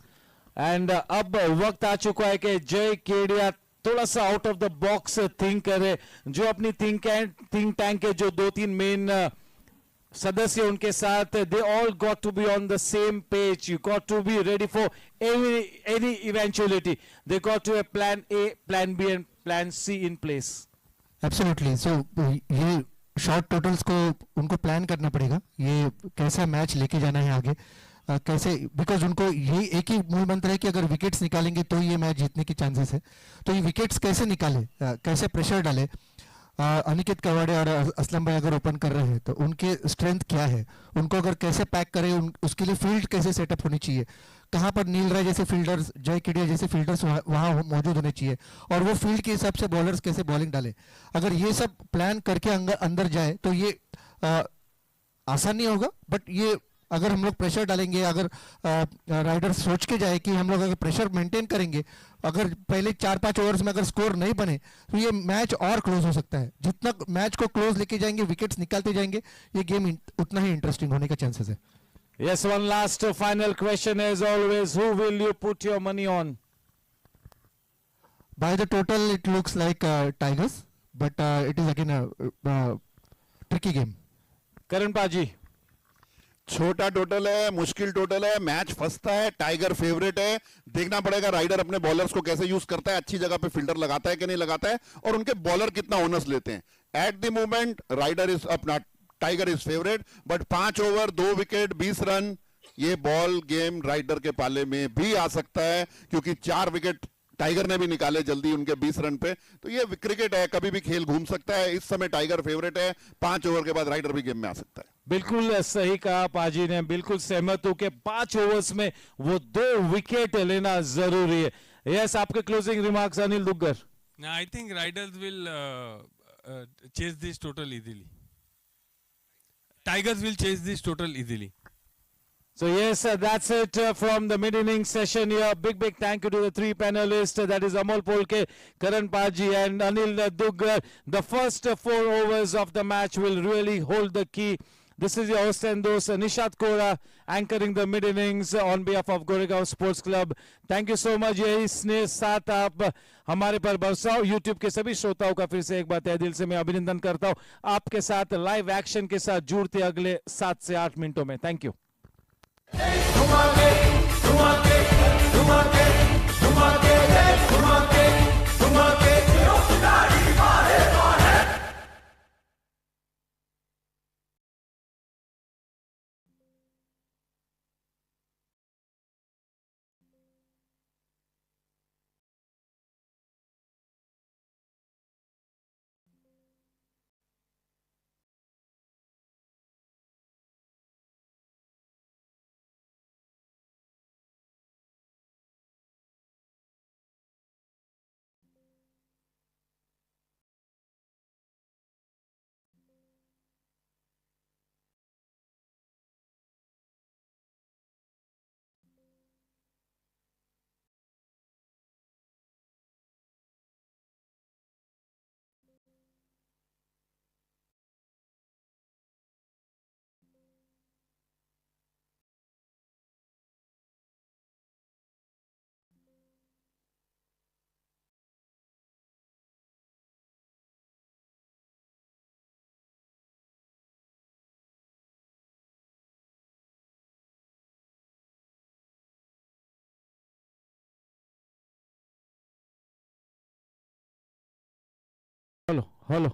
and अब वक्त आ चुका है कि जय केडिया थोड़ा सा out of the box think करे। जो अपनी थिंक टैंक के जो 2-3 मेन सदस्य उनके साथ, they all got to be on the same page, you got to be ready for any eventuality, they got to have plan A, plan B and plan C in place. Absolutely, so ये short totals को उनको plan करना पड़ेगा, ये कैसा match लेके जाना है आगे, कैसे, बिकॉज उनको ये एक ही मूल मंत्र है कि अगर विकेट्स निकालेंगे तो ये मैच जीतने की चांसेस है। तो ये विकेट्स कैसे निकाले, कैसे प्रेशर डाले। अनिकेत कवाड़े और असलम भाई अगर ओपन कर रहे हैं तो उनके स्ट्रेंथ क्या है, उनको अगर कैसे पैक करें, उसके लिए फील्ड कैसे सेटअप होनी चाहिए, कहाँ पर नील राय जैसे फील्डर्स, जय केडिया जैसे फील्डर्स वहाँ मौजूद होने चाहिए, और वो फील्ड के हिसाब से बॉलर्स कैसे बॉलिंग डालें। अगर ये सब प्लान करके अंदर जाए तो ये आसान नहीं होगा, बट ये अगर हम लोग प्रेशर डालेंगे, अगर राइडर सोच के जाए कि हम लोग अगर प्रेशर मेंटेन करेंगे, अगर पहले 4-5 ओवर्स में अगर स्कोर नहीं बने तो ये मैच और क्लोज हो सकता है। जितना मैच को क्लोज लेके जाएंगे, विकेट्स निकालते जाएंगे, ये गेम उतना ही इंटरेस्टिंग होने का चांसेस है। Yes, one last final question as always. Who will you put your money on? By the total, it looks like Tigers, but it is again a tricky game. Karan Paji. छोटा total है, मुश्किल total है, match फंसता है, tiger favourite है। देखना पड़ेगा rider अपने bowlers को कैसे यूज करता है, अच्छी जगह पे फील्डर लगाता है कि नहीं लगाता है, और उनके बॉलर कितना ओनर्स लेते हैं। At the moment raider is अपना tiger is favourite, but 5 over 2 wicket 20 run, ये बॉल गेम राइडर के पाले में भी आ सकता है, क्योंकि 4 विकेट टाइगर ने भी निकाले जल्दी उनके 20 रन पे। तो ये क्रिकेट है, कभी भी खेल घूम सकता है। इस समय टाइगर फेवरेट है, 5 ओवर के बाद राइडर भी गेम में आ सकता है। बिल्कुल सही कहा पाजी ने, बिल्कुल सहमत हूं कि 5 ओवर्स में वो 2 विकेट लेना जरूरी है। यस, आपके closing remarks Anil Duggar. I think riders will chase this total easily. Tigers will chase this total easily. So yes, that's it from the mid-innings session here. Big thank you to the 3 panelists. That is Amol Polke, Karan Paji and Anil Duggar. The first 4 overs of the match will really hold the key. This is your host and host Nishat Kora anchoring the mid-innings on behalf of Goregaon Sports Club. Thank you so much. यही स्नेह साथ आप हमारे पर बरसाओ। YouTube के सभी श्रोताओं का फिर से एक बार तहे दिल से मैं अभिनंदन करता हूँ। आपके साथ लाइव एक्शन के साथ जुड़ते अगले 7 से 8 मिनटों में। Thank you. Hello.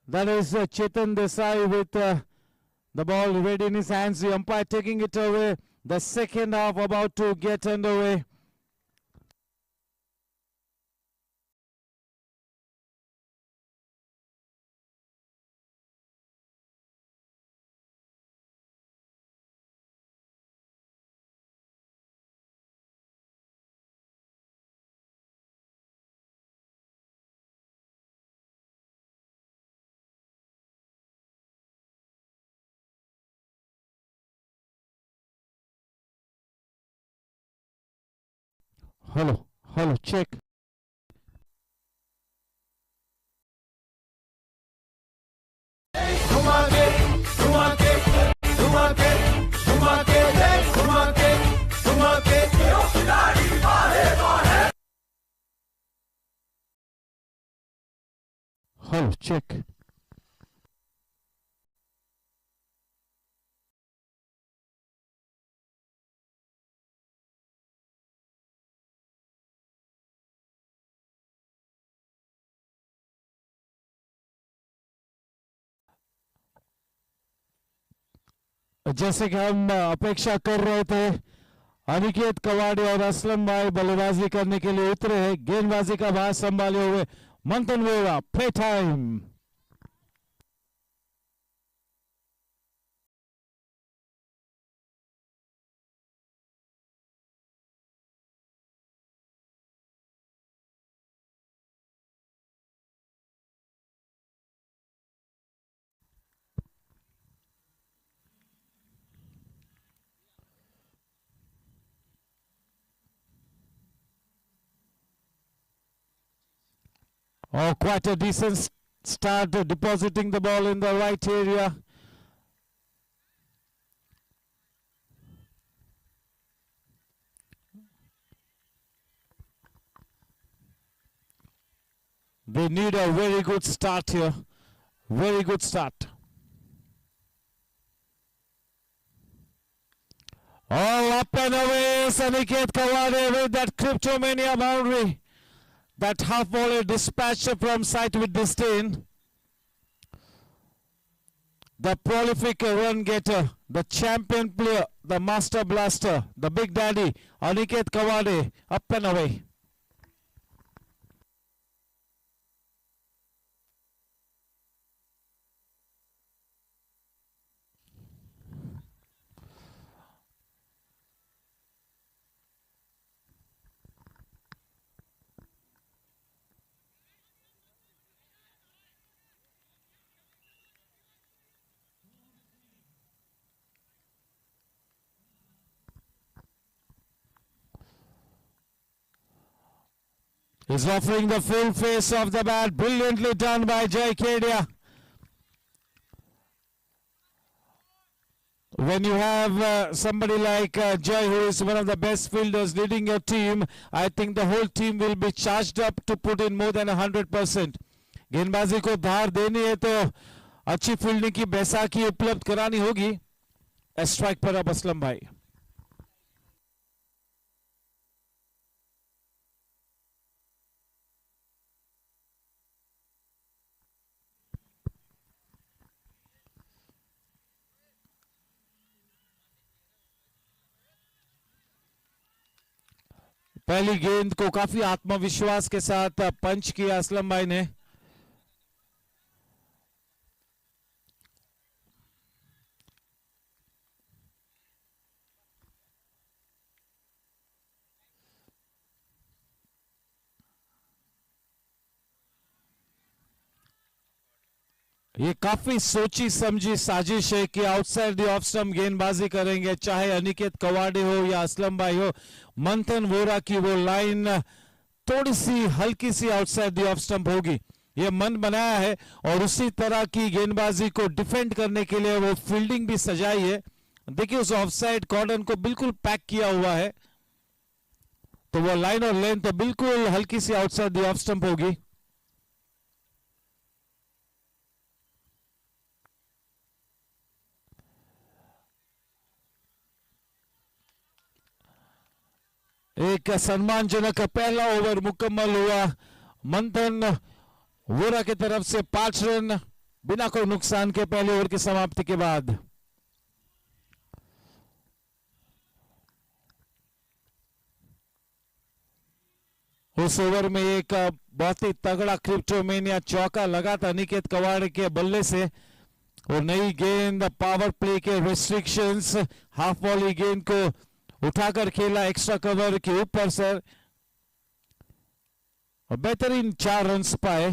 That is Chetan Desai with the ball ready in his hands. The umpire taking it away. The second half about to get underway. Hello, check. Hello, check. जैसे कि हम अपेक्षा कर रहे थे, अनिकेत कवाड़े और असलम भाई बल्लेबाजी करने के लिए उतरे हैं। गेंदबाजी का भार संभाले हुए मंथन Vora. Play time. Oh, quite a decent start, depositing the ball in the right area. They need a very good start here. Very good start. Oh, up and away, Aniket Kawade with that Cryptomania boundary. That half volley dispatched from sight with disdain. The prolific run getter, the champion player, the master blaster, the big daddy, Aniket Kawade, up and away. He's offering the full face of the bat. Brilliantly done by Jai Kedia. When you have somebody like Jai, who is one of the best fielders leading your team, I think the whole team will be charged up to put in more than 100%. गेंदबाजी को धार देनी है तो अच्छी fielding की बैसाखी उपलब्ध करानी होगी. स्ट्राइक पर अब असलम भाई. पहली गेंद को काफी आत्मविश्वास के साथ पंच किया असलम भाई ने. ये काफी सोची समझी साजिश है कि आउटसाइड द ऑफ स्टंप गेंदबाजी करेंगे, चाहे अनिकेत कवाड़े हो या असलम भाई हो. मंथन वोरा की वो लाइन थोड़ी सी हल्की सी आउटसाइड द ऑफ स्टंप होगी, ये मन बनाया है. और उसी तरह की गेंदबाजी को डिफेंड करने के लिए वो फील्डिंग भी सजाई है. देखिए उस ऑफसाइड कॉर्डर को बिल्कुल पैक किया हुआ है, तो वो लाइन और लेंथ तो बिल्कुल हल्की सी आउटसाइड द ऑफ स्टंप होगी. एक सम्मानजनक पहला ओवर मुकम्मल हुआ. मंथन वोरा की तरफ से 5 रन बिना कोई नुकसान के पहले ओवर की समाप्ति के बाद. उस ओवर में एक बहुत ही तगड़ा क्रिप्टोमेनिया चौका लगा था अनिकेत कवाड़े के बल्ले से. और नई गेंद, पावर प्ले के रेस्ट्रिक्शंस, हाफ वॉली गेंद को उठाकर खेला एक्स्ट्रा कवर के ऊपर सर, और बेहतरीन 4 रन्स पाए.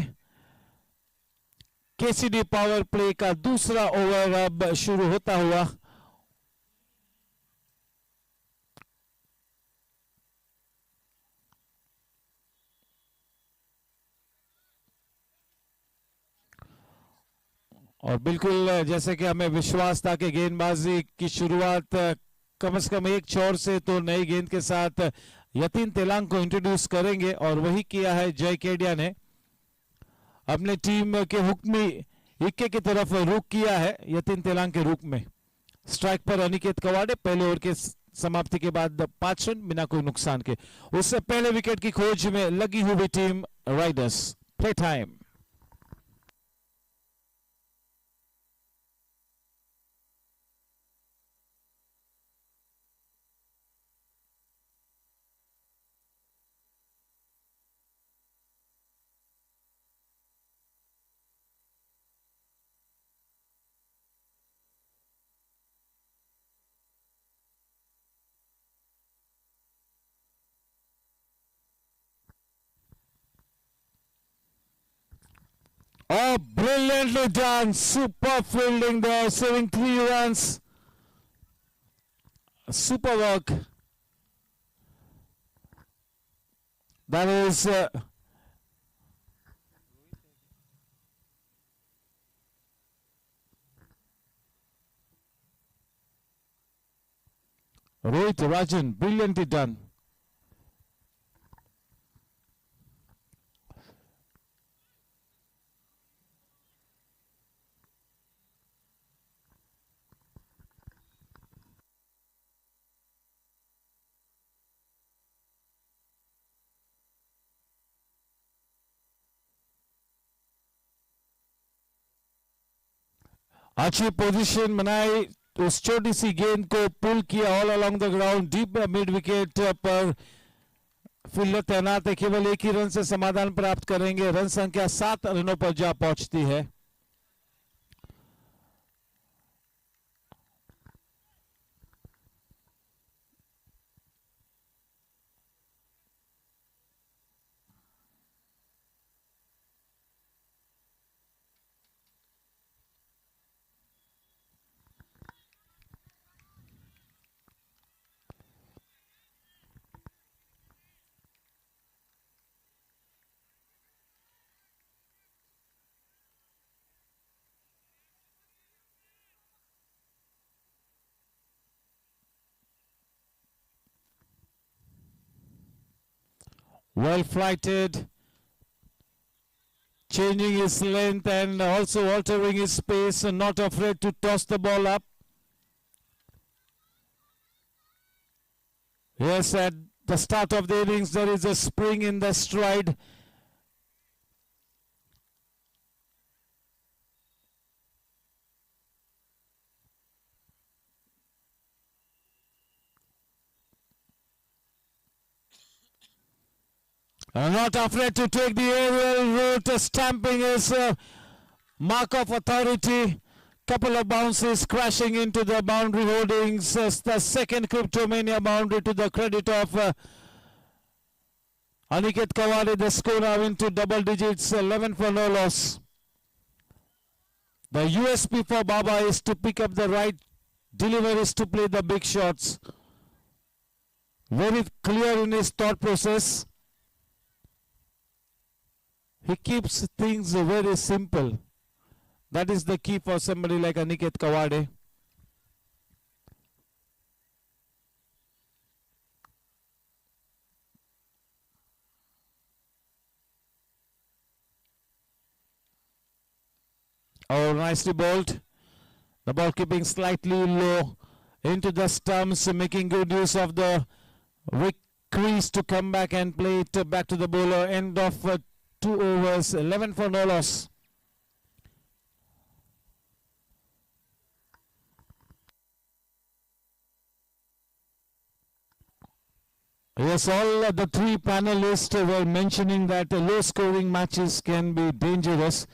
केसीडी पावर प्ले का दूसरा ओवर अब शुरू होता हुआ. और बिल्कुल जैसे कि हमें विश्वास था कि गेंदबाजी की शुरुआत कम से कम एक छोर से तो नई गेंद के साथ यतीन तेलांग को इंट्रोड्यूस करेंगे, और वही किया है जय केडिया ने. अपने टीम के हुक्मी इक्के की तरफ रुख किया है यतीन तेलांग के रूप में. स्ट्राइक पर अनिकेत कवाड़े, पहले ओवर के समाप्ति के बाद 5 रन बिना कोई नुकसान के. उससे पहले विकेट की खोज में लगी हुई team Riders. Play time. Oh, brilliantly done. Super fielding there, saving 3 runs. Super work. That is Rohit Rajan, brilliantly done. अच्छी पोजीशन बनाई, उस छोटी सी गेंद को पुल किया all along the ground, deep mid wicket पर फील्डर तैनात है, केवल एक ही रन से समाधान प्राप्त करेंगे। रन संख्या 7 रनों पर जा पहुंचती है। Well flighted, changing his length and also altering his pace, and not afraid to toss the ball up. Yes, at the start of the innings there is a spring in the stride. Not afraid to take the aerial route, stamping his mark of authority. Couple of bounces crashing into the boundary holdings. The second Cryptomania boundary to the credit of Aniket Kawade. The score now into double digits, 11 for no loss. The USP for Baba is to pick up the right deliveries to play the big shots. Very clear in his thought process. He keeps things very simple. That is the key for somebody like Aniket Kawade. Oh, nicely bowled. The ball keeping slightly low into the stumps, making good use of the weak crease to come back and play it back to the bowler. End of 2 overs, 11 for no loss. Yes, all the three panelists were mentioning that low scoring matches can be dangerous.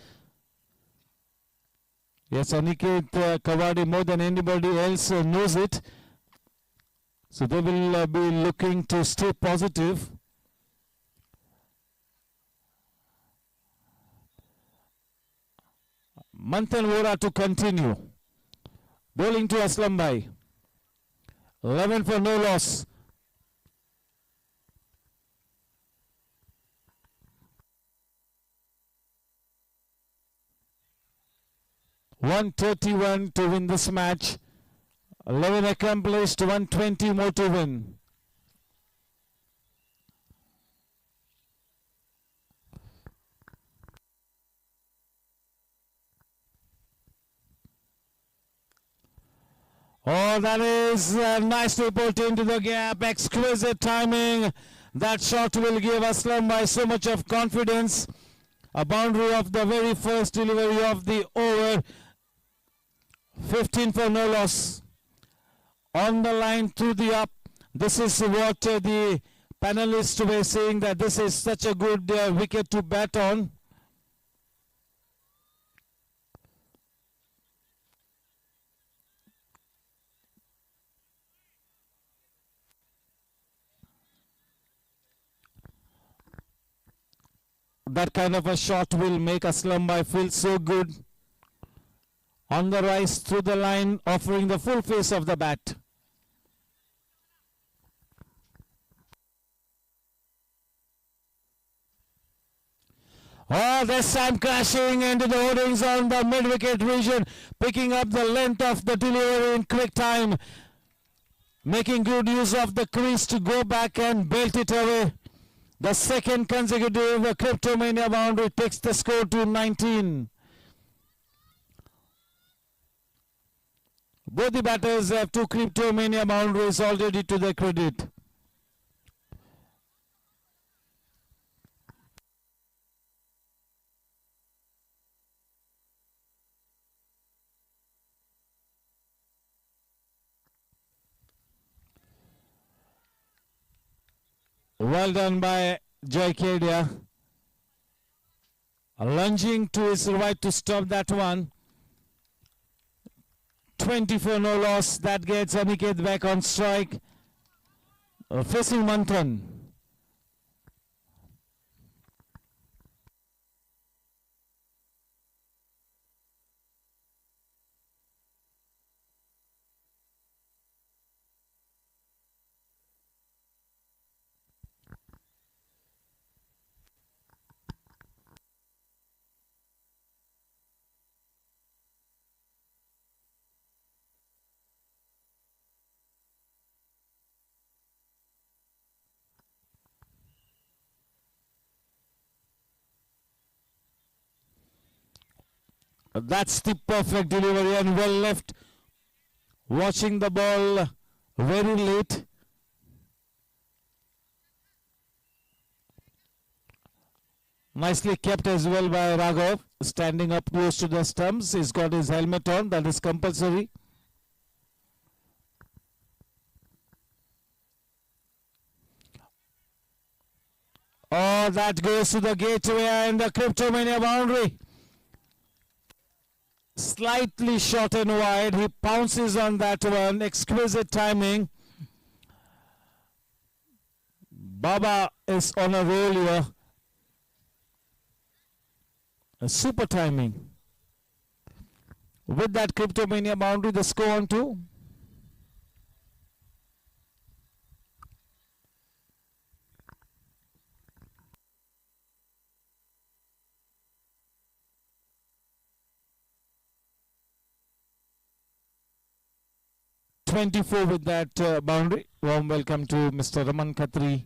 Yes, Aniket Kawade more than anybody else knows it. So they will be looking to stay positive. Manthan Vora to continue. Bowling to Aslam Bhai. 11 for no loss. $131 to win this match. 11 accomplished, 120 more to win. Oh, that is nicely put into the gap. Exquisite timing. That shot will give Aslam Bhai so much of confidence. A boundary of the very first delivery of the over. 15 for no loss. On the line through the up. This is what the panelists were saying, that this is such a good wicket to bat on. That kind of a shot will make Aslam Bhai feel so good. On the rise through the line, offering the full face of the bat. Oh, this time crashing into the hoardings on the mid-wicket region, picking up the length of the delivery in quick time. making good use of the crease to go back and belt it away. The second consecutive Cryptomania boundary takes the score to 19. Both the batters have 2 Cryptomania boundaries already to their credit. Well done by Gsc. Lunging to his right to stop that one. 24 no loss. That gets Aniket back on strike. Facing Manthan. That's the perfect delivery and well left. Watching the ball very late. Nicely kept as well by Raghav. Standing up close to the stumps. He's got his helmet on. That is compulsory. Oh, that goes to the gateway and the Cryptomania boundary. Slightly short and wide. He pounces on that one. Exquisite timing. Baba is on a roll here. A super timing. With that Cryptomania boundary, the score on 2. .24 with that boundary. Warm welcome to Mr. Raman Khatri.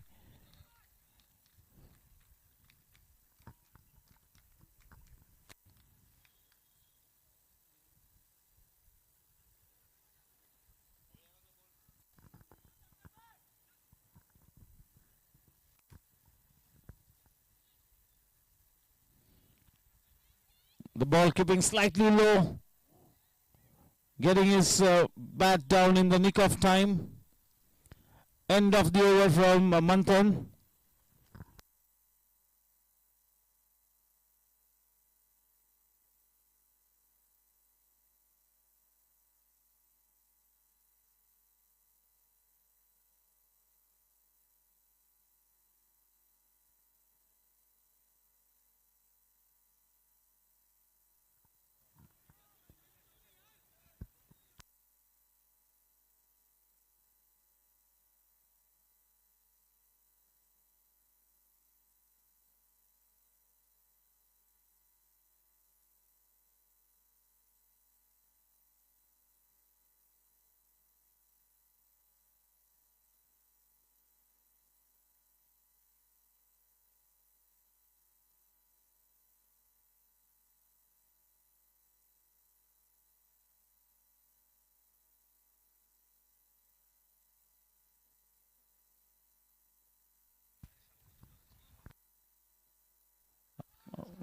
The ball keeping slightly low. Getting his bat down in the nick of time. End of the over from Manthan.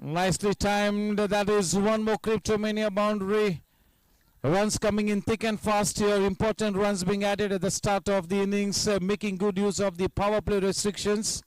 Nicely timed. That is one more Cryptomania boundary. Runs coming in thick and fast here. Important runs being added at the start of the innings, making good use of the power play restrictions.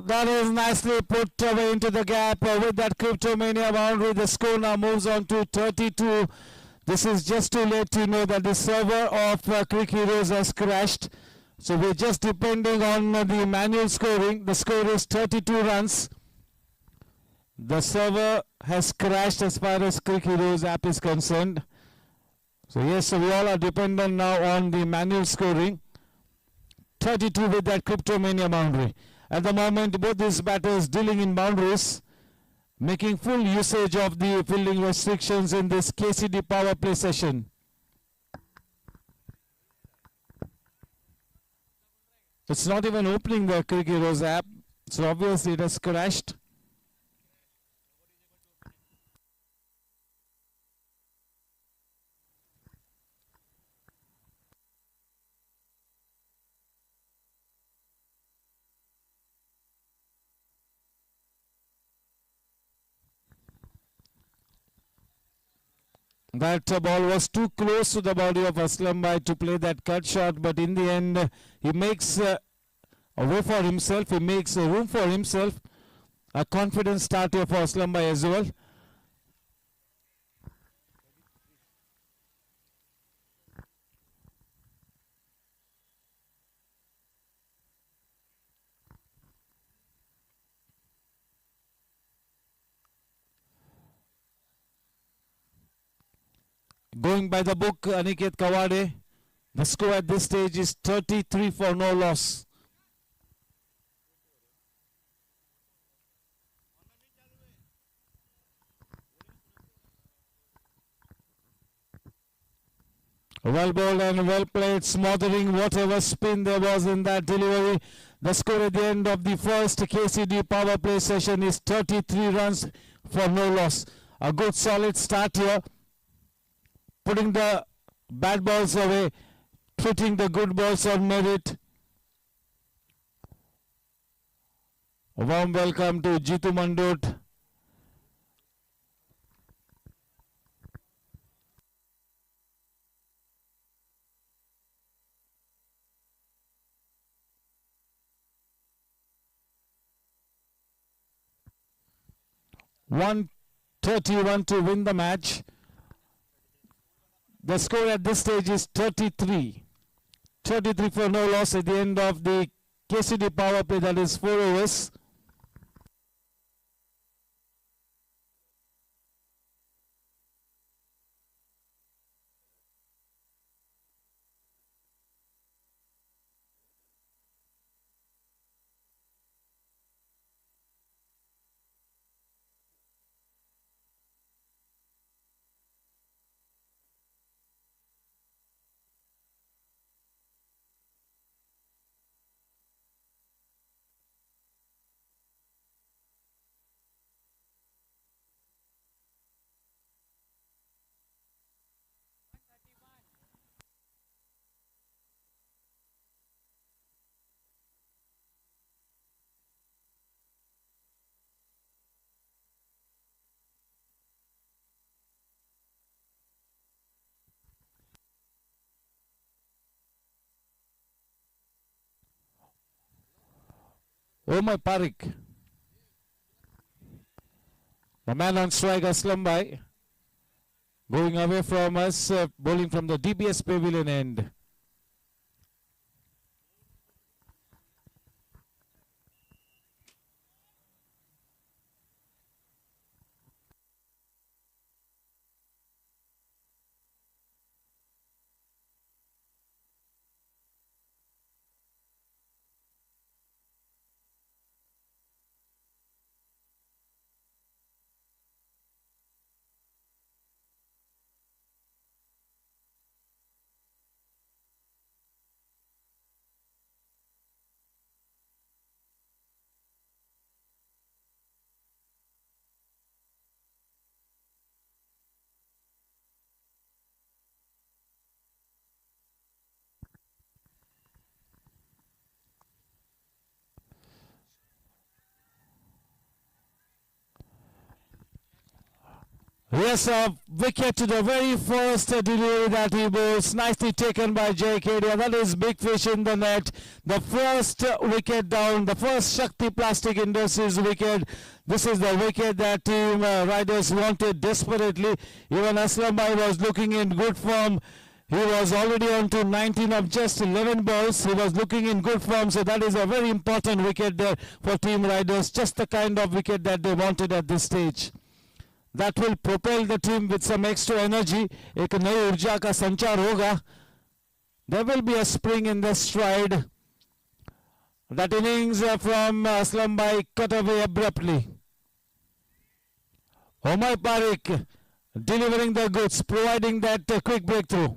That is nicely put away into the gap with that Cryptomania boundary. The score now moves on to 32. This is just to let you know that the server of Crick Heroes has crashed. So we're just depending on the manual scoring. The score is 32 runs. The server has crashed as far as Crick Heroes app is concerned. So yes, so we all are dependent now on the manual scoring. 32 with that Cryptomania boundary. At the moment, both these batters dealing in boundaries, making full usage of the fielding restrictions in this KCD power play session. It's not even opening the Crick Heroes app, so obviously it has crashed. That ball was too close to the body of Aslam Bhai to play that cut shot, but in the end he makes a way for himself, he makes a room for himself. A confident start here for Aslam Bhai as well. Going by the book, Aniket Kawade, the score at this stage is 33 for no loss. Well bowled and well played, smothering whatever spin there was in that delivery. The score at the end of the first KCD power play session is 33 runs for no loss. A good solid start here. Putting the bad balls away, treating the good balls on merit. A warm welcome to Jitu Mandut. (131) to win the match. The score at this stage is 33. 33 for no loss at the end of the KCD power play, that is 4 overs. Oh my Parik. The man on strike, Aslam Bhai, going away from us, bowling from the DBS pavilion end. Yes, a wicket to the very first delivery that he bowls. Nicely taken by Jay Kedia. That is big fish in the net. The first wicket down, the first Shakti Plastic Industries wicket. This is the wicket that team riders wanted desperately. Even Aslam Bhai was looking in good form. He was already on to 19 of just 11 balls. He was looking in good form. So that is a very important wicket there for team riders. Just the kind of wicket that they wanted at this stage. That will propel the team with some extra energy. एक नई ऊर्जा का संचार होगा. There will be a spring in the stride. That innings from Aslam Bhai cut away abruptly. Omar Parikh delivering the goods, providing that quick breakthrough.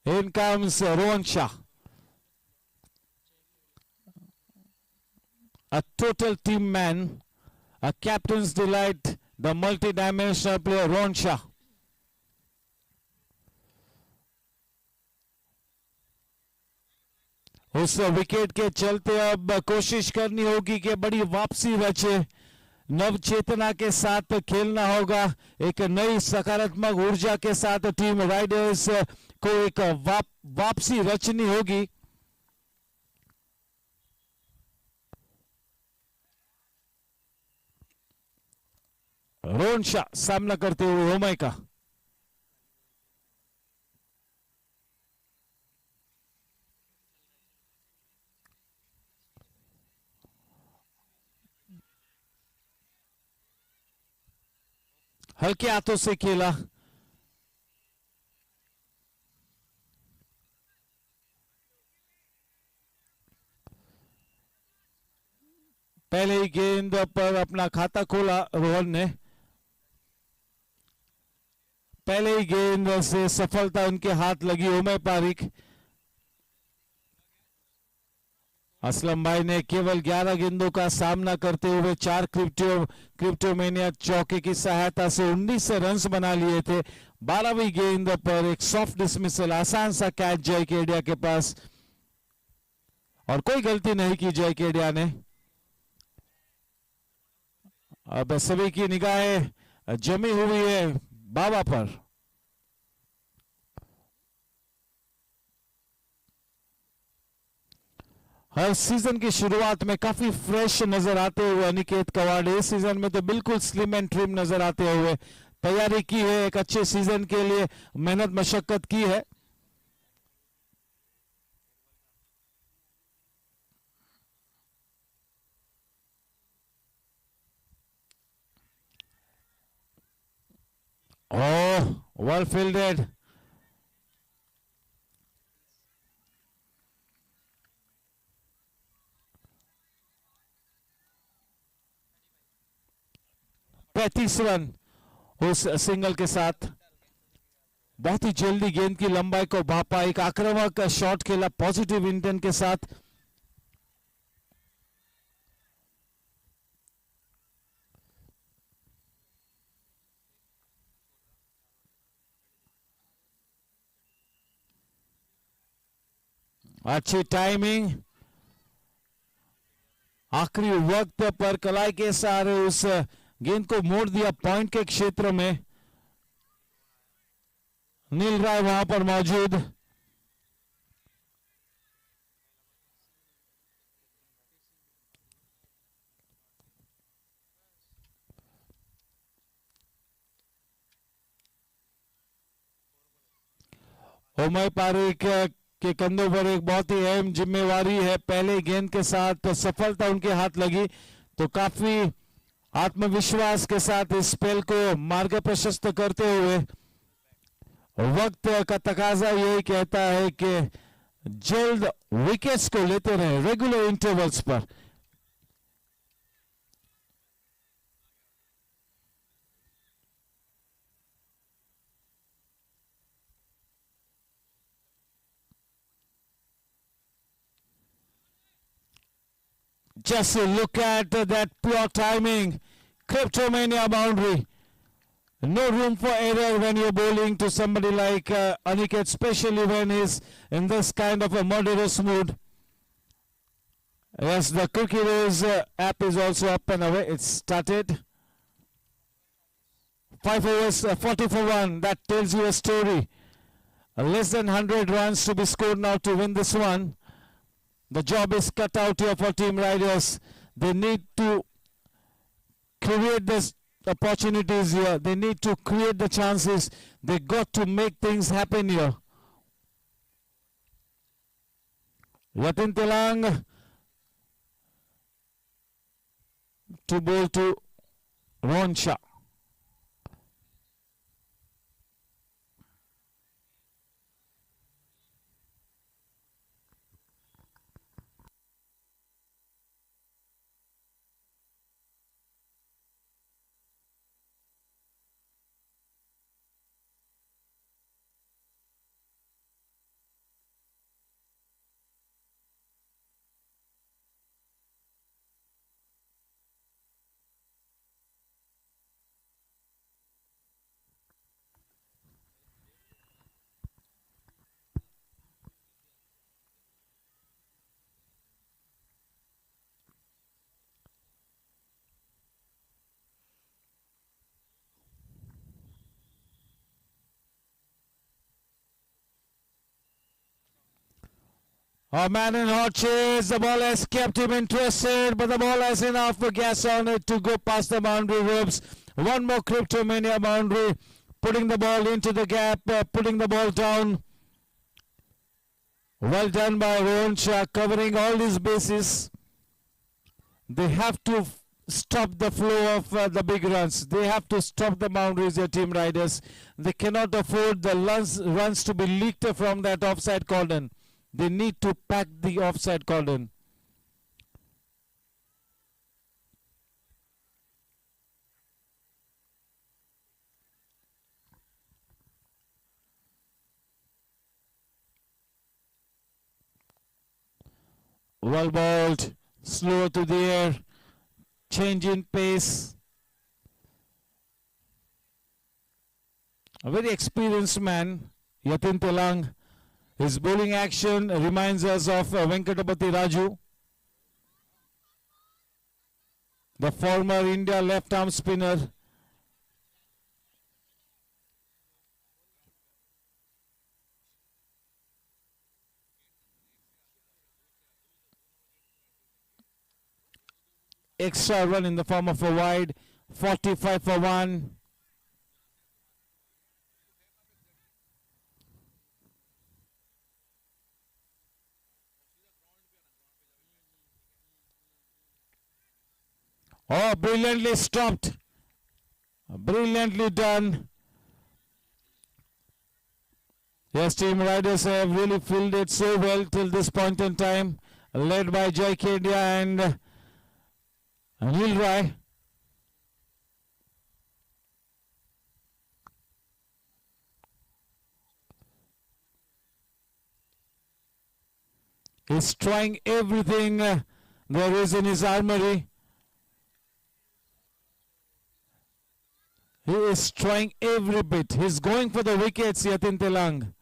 In comes Rohan Shah. A total team man, a captain's delight, the multi-dimensional player Rohan Shah. उस wicket के चलते अब कोशिश करनी होगी कि बड़ी वापसी बचे. नव चेतना के साथ खेलना होगा. एक नई सकारात्मक ऊर्जा के साथ टीम राइडर्स को एक वापसी रचनी होगी. रोहन शाह सामना करते हुए ओमय का. हल्के हाथों से खेला. पहले ही गेंद पर अपना खाता खोला रोहन ने. पहले ही गेंद से सफलता उनके हाथ लगी. ओमय पारिक. असलम भाई ने केवल 11 गेंदों का सामना करते हुए 4 क्रिप्टोमेनिया चौके की सहायता से 19 रन्स बना लिए थे. 12वीं गेंद पर एक सॉफ्ट डिसमिसल, आसान सा कैच जय केडिया के पास, और कोई गलती नहीं की जय केडिया ने. अब सभी की निगाहें जमी हुई है बाबा पर. हर सीजन की शुरुआत में काफी फ्रेश नजर आते हुए अनिकेत कवाड़ इस सीजन में तो बिल्कुल स्लिम एंड ट्रिम नजर आते हुए. तैयारी की है, एक अच्छे सीजन के लिए मेहनत मशक्कत की है. Oh, well fielded. पैंतीस रन उस सिंगल के साथ. बहुत ही जल्दी गेंद की लंबाई को भापा. एक आक्रामक शॉट खेला पॉजिटिव इंटेंट के साथ. अच्छी टाइमिंग. आखिरी वक्त पर कलाई के सहारे उस गेंद को मोड़ दिया पॉइंट के क्षेत्र में. नील राय वहां पर मौजूद. ओमय पारिक के कंधों पर एक बहुत ही अहम जिम्मेवारी है. पहले गेंद के साथ सफलता उनके हाथ लगी तो काफी आत्मविश्वास के साथ इस स्पेल को मार्ग प्रशस्त करते हुए वक्त का तकाजा यही कहता है कि जल्द विकेट्स को लेते रहे रेगुलर इंटरवल्स पर. Just look at that pure timing. Cryptomania boundary. No room for error when you're bowling to somebody like Aniket, especially when he's in this kind of a murderous mood. Yes, the Cricketers app is also up and away. It's started. 5 overs, 40 for 1. That tells you a story. Less than 100 runs to be scored now to win this one. The job is cut out here for Team Riders. They need to create this opportunities here. They need to create the chances. They got to make things happen here. Yatin Telang to bowl to Rohan Shah. A man in hot chase, the ball has kept him interested, but the ball has enough gas on it to go past the boundary ropes. One more Cryptomania boundary, putting the ball into the gap, putting the ball down. Well done by Rohan Shah, covering all these bases. They have to stop the flow of the big runs. They have to stop the boundaries, their Team Riders. They cannot afford the runs to be leaked from that offside cordon. They need to pack the offside cordon. Well bowled, slow to the air, change in pace. A very experienced man, Yatin Telang. His bowling action reminds us of Venkatapati Raju, the former India left-arm spinner. Extra run in the form of a wide, 45 for 1. Oh, brilliantly stopped. Brilliantly done. Yes, Team Riders have really filled it so well till this point in time, led by Jai Kedia and Anil Rai. He's trying everything there is in his armory. He is trying every bit. He's going for the wickets, Yatin Telang.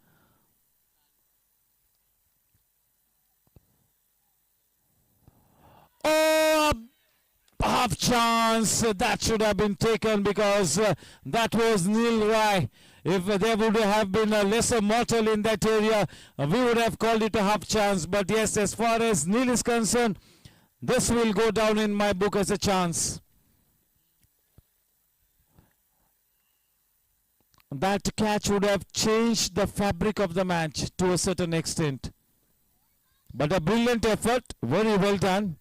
Oh, half chance. That should have been taken because that was Neil Rai. If there would have been a lesser mortal in that area, we would have called it a half chance. But yes, as far as Neil is concerned, this will go down in my book as a chance. That catch would have changed the fabric of the match to a certain extent. But a brilliant effort, very well done.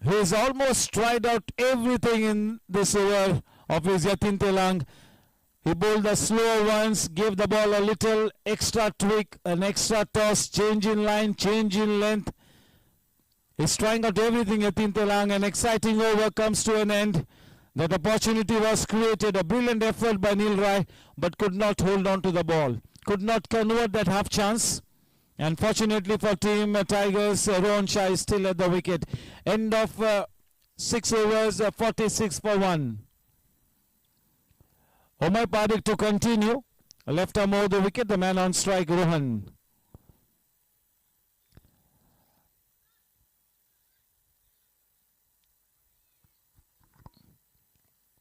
He has almost tried out everything in this over of his Yatin Telang. He bowled the slower ones, gave the ball a little extra tweak, an extra toss, change in line, change in length. He's trying out everything, Yatin Telang. An exciting over comes to an end. That opportunity was created, a brilliant effort by Neil Rai, but could not hold on to the ball. Could not convert that half chance. And fortunately for Team Tigers, Rohan Shah is still at the wicket. End of 6 overs, 46 for 1. Omar Padik to continue. Left arm over the wicket, the man on strike, Rohan.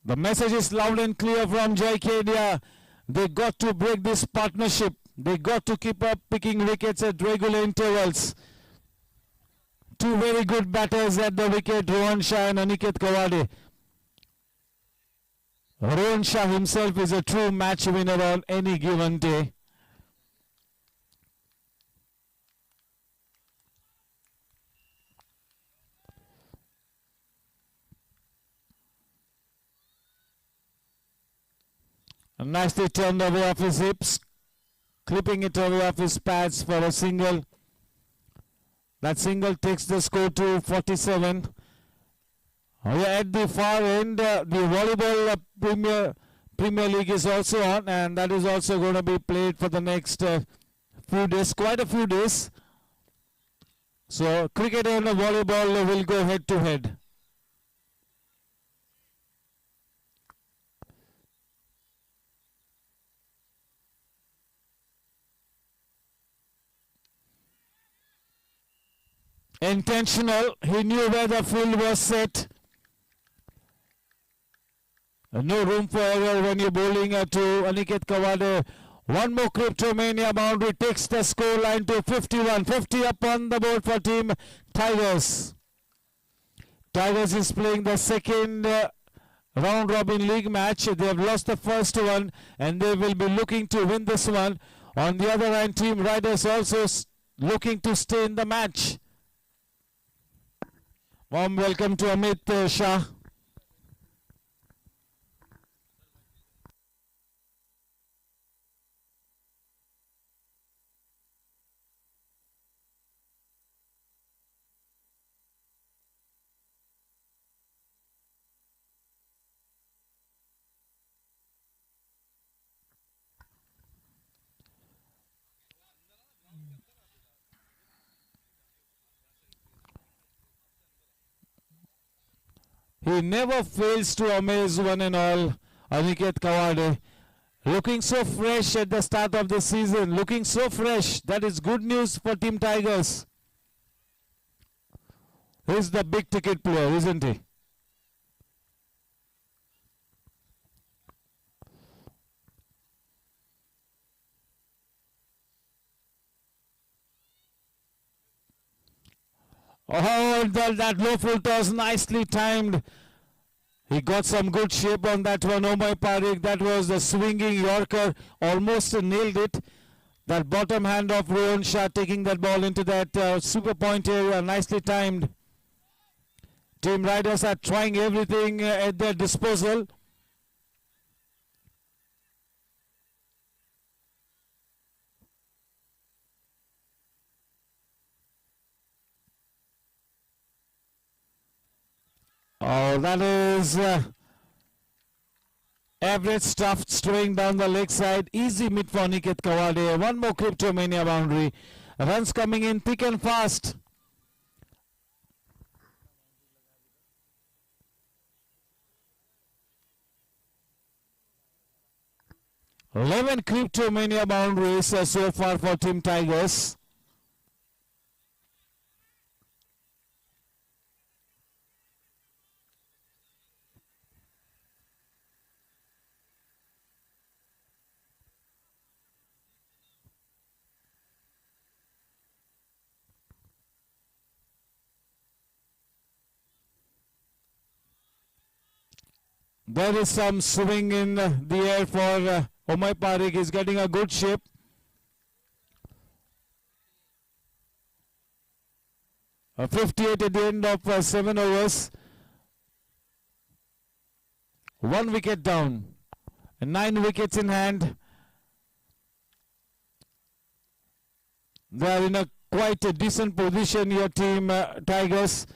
The message is loud and clear from Gsc. They got to break this partnership. They got to keep up picking wickets at regular intervals. Two very good batters at the wicket, Rohan Shah and Aniket Kawade. Rohan Shah himself is a true match winner on any given day. Nicely turned away off his hips, clipping it away off his pads for a single. That single takes the score to 47. At the far end, the volleyball Premier League is also on, and that is also going to be played for the next few days, quite a few days. So cricket and volleyball will go head to head. Intentional, he knew where the field was set. No room for error when you're bowling to Aniket Kawade. One more Cryptomania boundary takes the score line to 51. 50 up on the board for Team Tigers. Tigers is playing the second round robin league match. They have lost the first one and they will be looking to win this one. On the other hand, Team Riders also looking to stay in the match. Warm welcome to Amit Shah. He never fails to amaze one and all, Aniket Kawade. Looking so fresh at the start of the season, looking so fresh. That is good news for Team Tigers. He's the big ticket player, isn't he? Oh, that low full toss nicely timed. He got some good shape on that one. Omar Parik, that was a swinging Yorker, almost nailed it. That bottom hand of Rohan Shah taking that ball into that super point area, nicely timed. Team Riders are trying everything at their disposal. Oh, that is average stuff straying down the leg side. Easy mid for Aniket Kawade. One more Cryptomania boundary. Runs coming in thick and fast. Eleven Cryptomania boundaries so far for Team Tigers. There is some swing in the air for Omar Parik. He's getting a good shape. A 58 at the end of 7 overs. 1 wicket down. 9 wickets in hand. They are in a quite a decent position, your Team Tigers.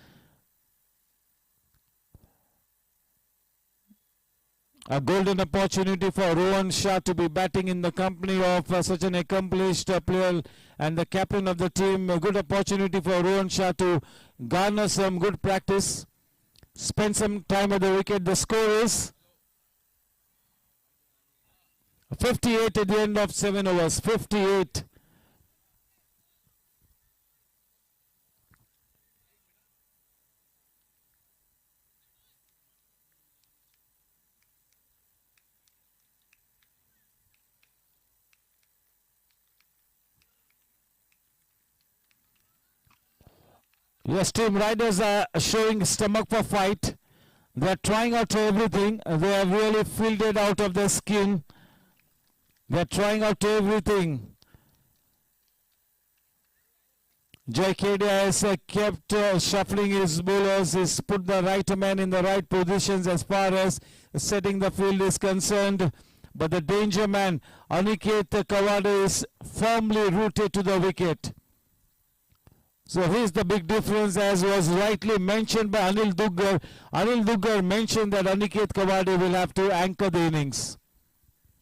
A golden opportunity for Rohan Shah to be batting in the company of such an accomplished player and the captain of the team. A good opportunity for Rohan Shah to garner some good practice, spend some time at the wicket. The score is 58 at the end of 7 overs. 58. Yes, team riders are showing stomach for fight. They are trying out everything. They are really fielded out of their skin. They are trying out everything. Gsc has kept shuffling his bowlers. He's put the right man in the right positions as far as setting the field is concerned. But the danger man, Aniket Kawade, is firmly rooted to the wicket. So here's the big difference, as was rightly mentioned by Anil Duggar. Anil Duggar mentioned that Aniket Kawade will have to anchor the innings.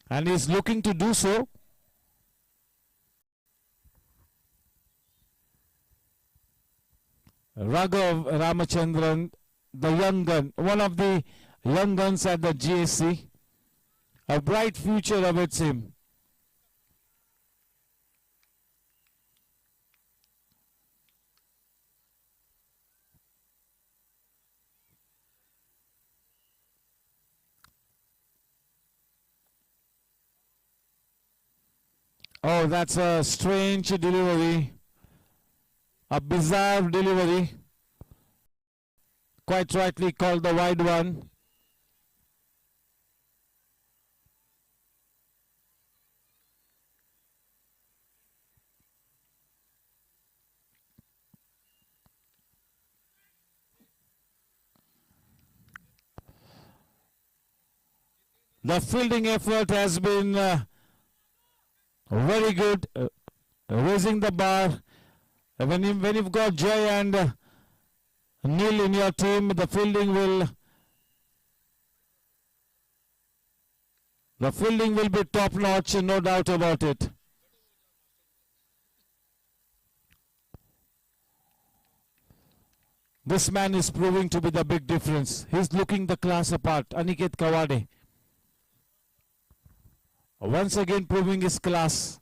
And he's looking to do so. Raghav Ramachandran, the young gun, one of the young guns at the Gsc. A bright future awaits him. Oh, that's a strange delivery. A bizarre delivery. Quite rightly called the wide one. The fielding effort has been very good, raising the bar. When you've got Jay and Neil in your team, the fielding will be top notch, no doubt about it. This man is proving to be the big difference. He's looking the class apart. Aniket Kawade, once again proving his class.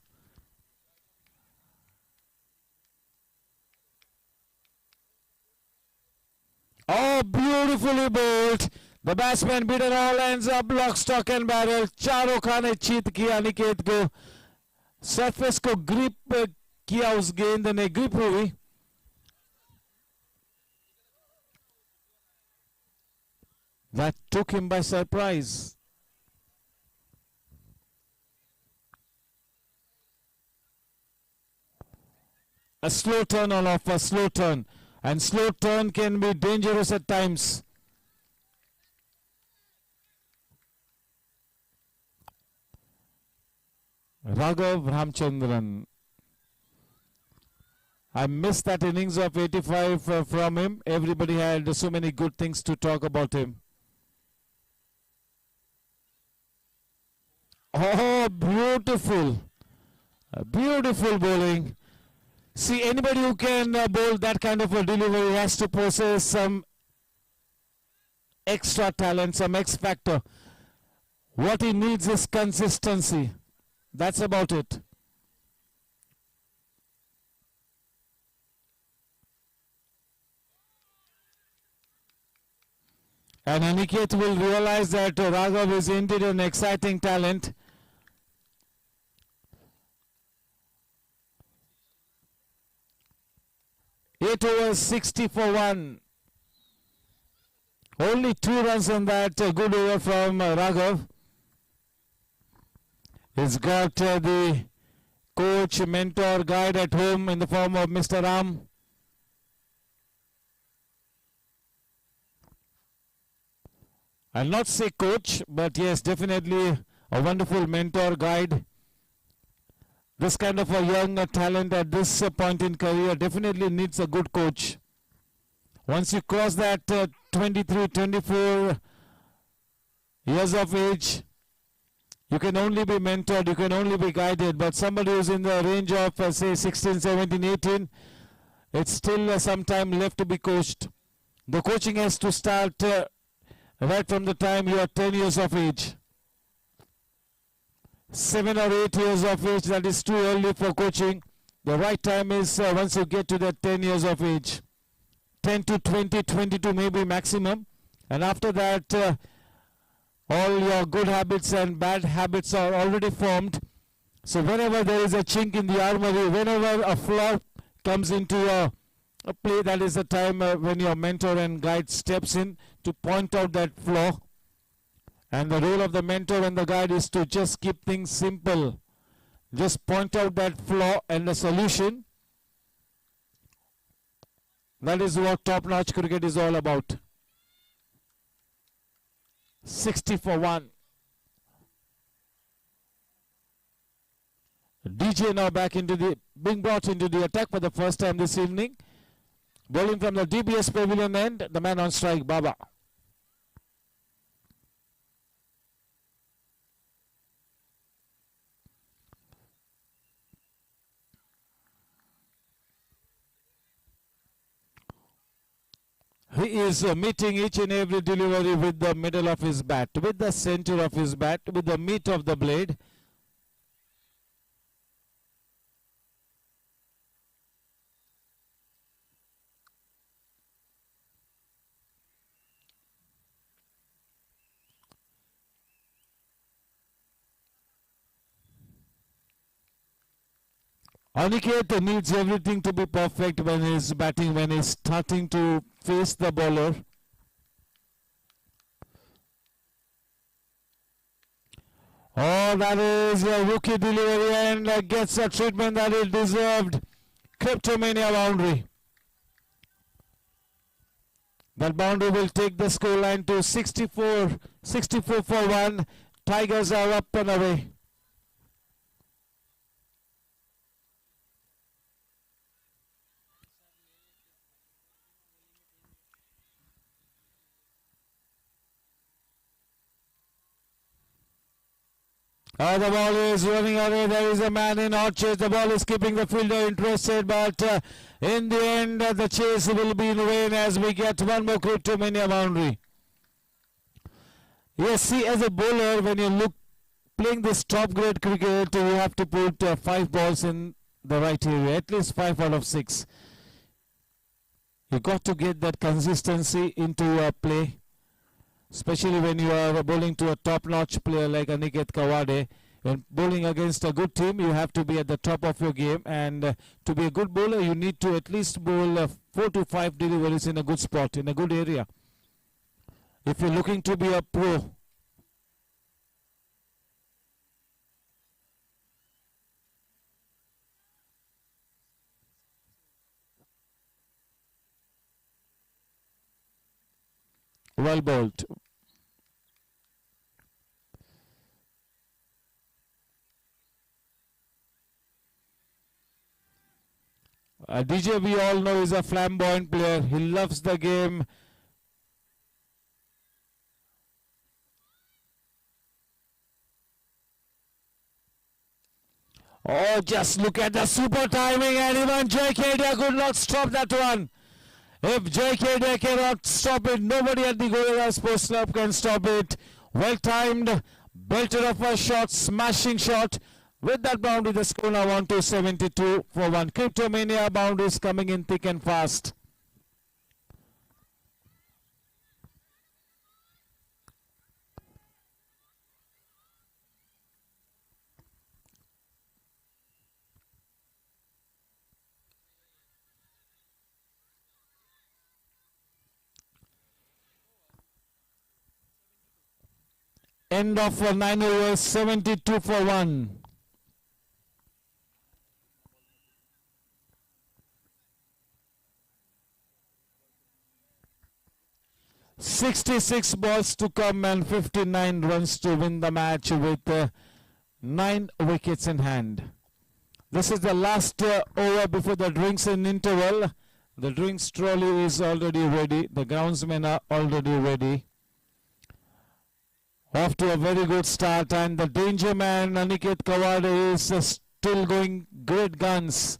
Oh, beautifully bowled. The batsman beaten all ends up, lock, stock and barrel. चारों खाने चीत किया अनिकेत को. Surface को grip किया उस गेंद ने, ग्रिप हुई. That took him by surprise. A slow turn on off, a slow turn. And slow turn can be dangerous at times. Raghav Ramachandran. I missed that innings of 85 from him. Everybody had so many good things to talk about him. Oh, beautiful. Beautiful bowling. See, anybody who can bowl that kind of a delivery has to possess some extra talent, some X factor. What he needs is consistency. That's about it. And Aniket will realize that Raghav is indeed an exciting talent. Eight overs, 60 for 1. Only 2 runs on that good over from Raghav. He's got the coach, mentor, guide at home in the form of Mr. Ram. I'll not say coach, but yes, definitely a wonderful mentor, guide. This kind of a young talent at this point in career definitely needs a good coach. Once you cross that 23, 24 years of age, you can only be mentored, you can only be guided, but somebody who's in the range of say 16, 17, 18, it's still some time left to be coached. The coaching has to start right from the time you are 10 years of age. 7 or 8 years of age, that is too early for coaching. The right time is once you get to that 10 years of age. 10 to 20, 22 maybe maximum. And after that, all your good habits and bad habits are already formed. So whenever there is a chink in the armory, whenever a flaw comes into your play, that is the time when your mentor and guide steps in to point out that flaw. And the role of the mentor and the guide is to just keep things simple. Just point out that flaw and the solution. That is what top-notch cricket is all about. 60 for 1. DJ now being brought into the attack for the first time this evening. Bowling from the DBS pavilion end, the man on strike, Baba. He is meeting each and every delivery with the middle of his bat, with the center of his bat, with the meat of the blade. Aniket needs everything to be perfect when he's batting, when he's starting to face the bowler. Oh, that is a rookie delivery and gets a treatment that is deserved. Cryptomania boundary. That boundary will take the scoreline to 64 for 1. Tigers are up and away. The ball is running away. There is a man in hot chase. The ball is keeping the fielder interested, but in the end, the chase will be in vain as we get one more cryptomania boundary. Yes, see, as a bowler, when you look playing this top grade cricket, you have to put 5 balls in the right area, at least 5 out of 6. You got to get that consistency into play. Especially when you are bowling to a top-notch player like Aniket Kawade. When bowling against a good team, you have to be at the top of your game. And to be a good bowler, you need to at least bowl 4 to 5 deliveries in a good spot, in a good area. If you're looking to be a pro. Well bowled. DJ, we all know, is a flamboyant player. He loves the game. Oh, just look at the super timing, and even JK could not stop that one. If JK cannot stop it, nobody at the Gorilla Sports Club can stop it. Well timed, belted off a shot, smashing shot. With that boundary, the score now on to 72 for 1. Cryptomania boundaries coming in thick and fast. End of 9 overs, 72 for 1. "66 balls to come and 59 runs to win the match with 9 wickets in hand." This is the last over before the drinks in interval. The drinks trolley is already ready. The groundsmen are already ready. off to a very good start, and the danger man Aniket Kawade is still going great guns.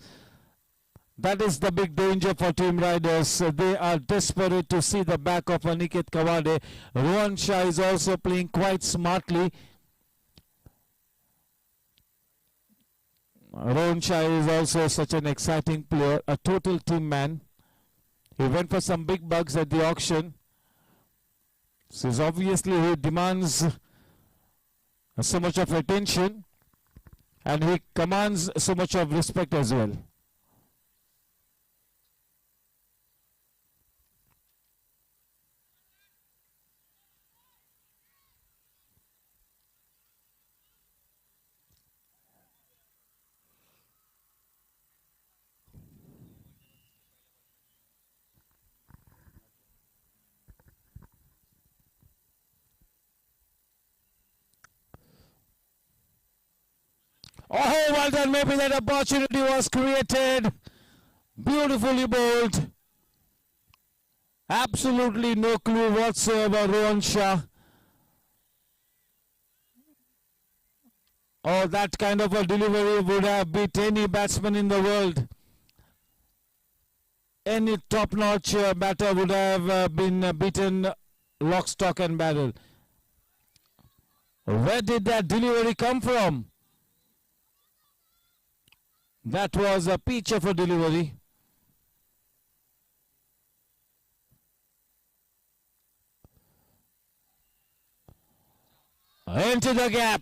That is the big danger for Team Riders. They are desperate to see the back of Aniket Kawade. Rohan Shah is also playing quite smartly. Rohan Shah is also such an exciting player, a total team man. He went for some big bucks at the auction. So obviously he demands so much of attention, and he commands so much of respect as well. Oh, well done. Maybe that opportunity was created. Beautifully bowled. Absolutely no clue whatsoever, Rohan Shah. Oh, that kind of a delivery would have beat any batsman in the world. Any top-notch batter would have been beaten lock, stock and barrel. Where did that delivery come from? That was a peach of a delivery. Into the gap.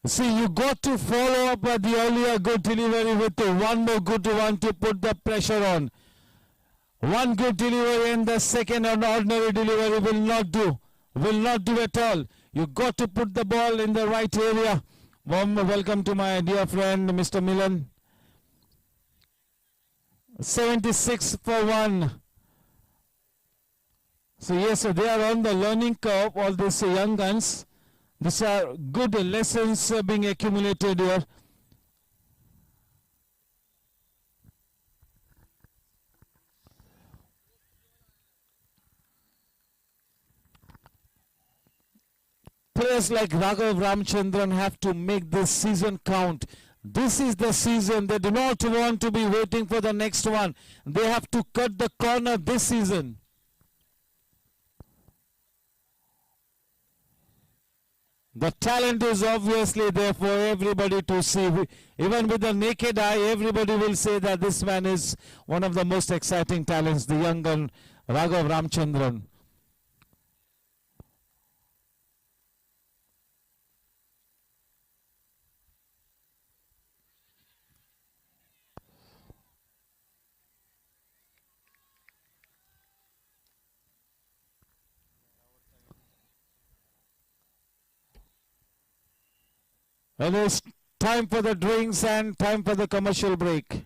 See, you got to follow up the earlier good delivery with one more good one to put the pressure on. One good delivery and the second an ordinary delivery will not do. Will not do at all. You got to put the ball in the right area. Warm welcome to my dear friend Mr. Milan. 76 for 1. So yes, they are on the learning curve, all these young guns. These are good lessons being accumulated here. Players like Raghav Ramchandran have to make this season count. This is the season. They do not want to be waiting for the next one. They have to cut the corner this season. The talent is obviously there for everybody to see. Even with the naked eye, everybody will say that this man is one of the most exciting talents, the young gun Raghav Ramchandran. And it's time for the drinks and time for the commercial break.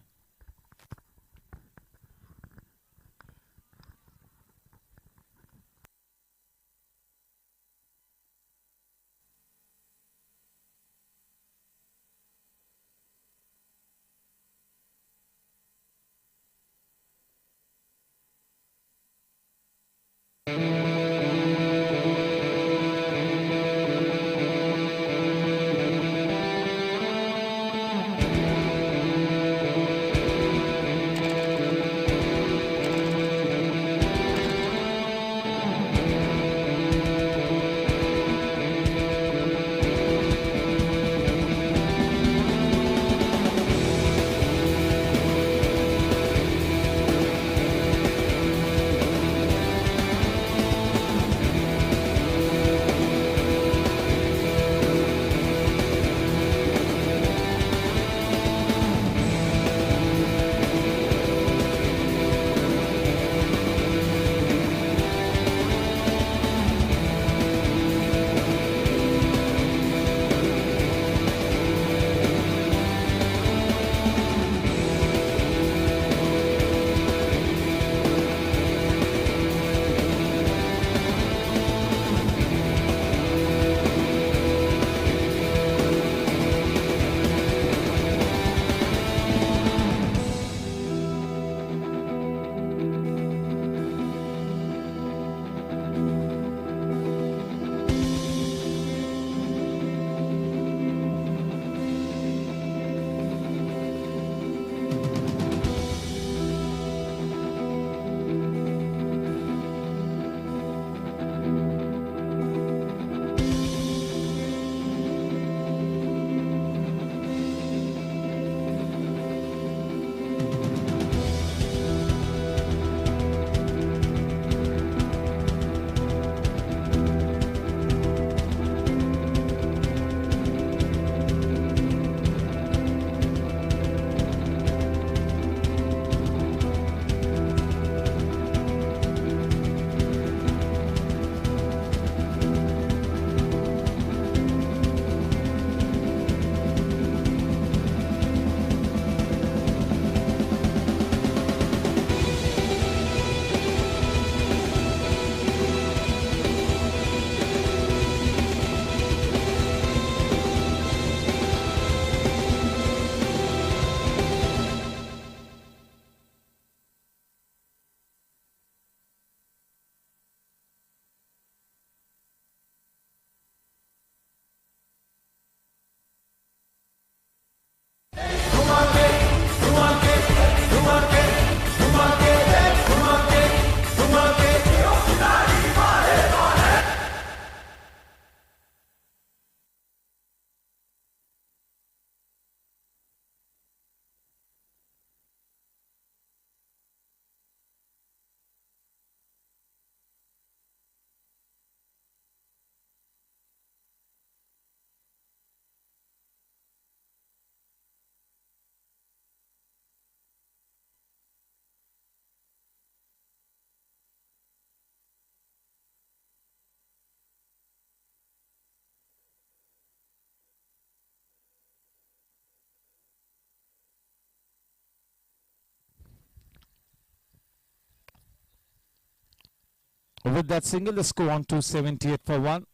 With that single, the score on 278 for 1.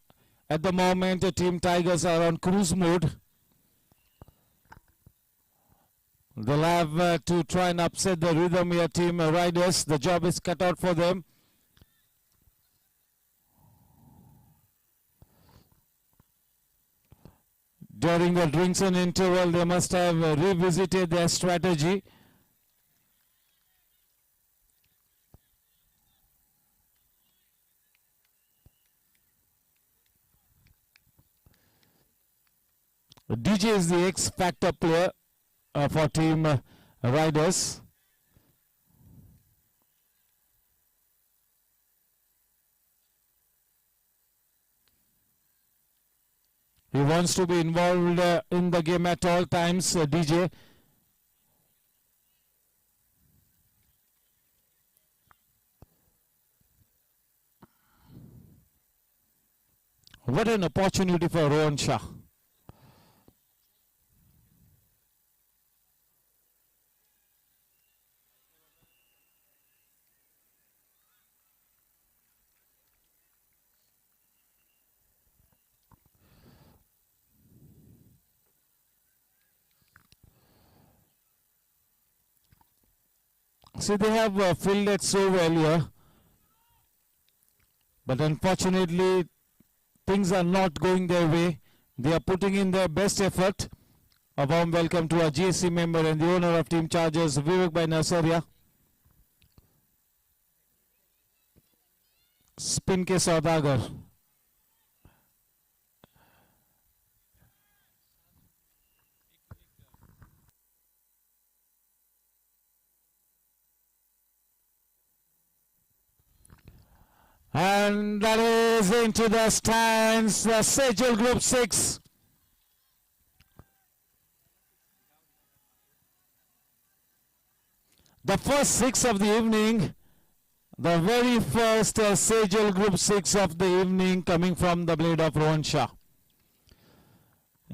At the moment, the Team Tigers are on cruise mode. They'll have to try and upset the rhythm here, Team Riders. The job is cut out for them. During the drinks and interval, they must have revisited their strategy. DJ is the X-Factor player for Team Riders. He wants to be involved in the game at all times, DJ. What an opportunity for Rohan Shah. See, they have filled it so well here, but unfortunately things are not going their way. They are putting in their best effort. A warm welcome to our GSC member and the owner of Team Chargers, Vivek Bhai Nasaria. Spin ke saudagar. And that is into the stands, the Sejal Group 6. The first 6 of the evening, the very first Sejal Group 6 of the evening coming from the blade of Rohan Shah.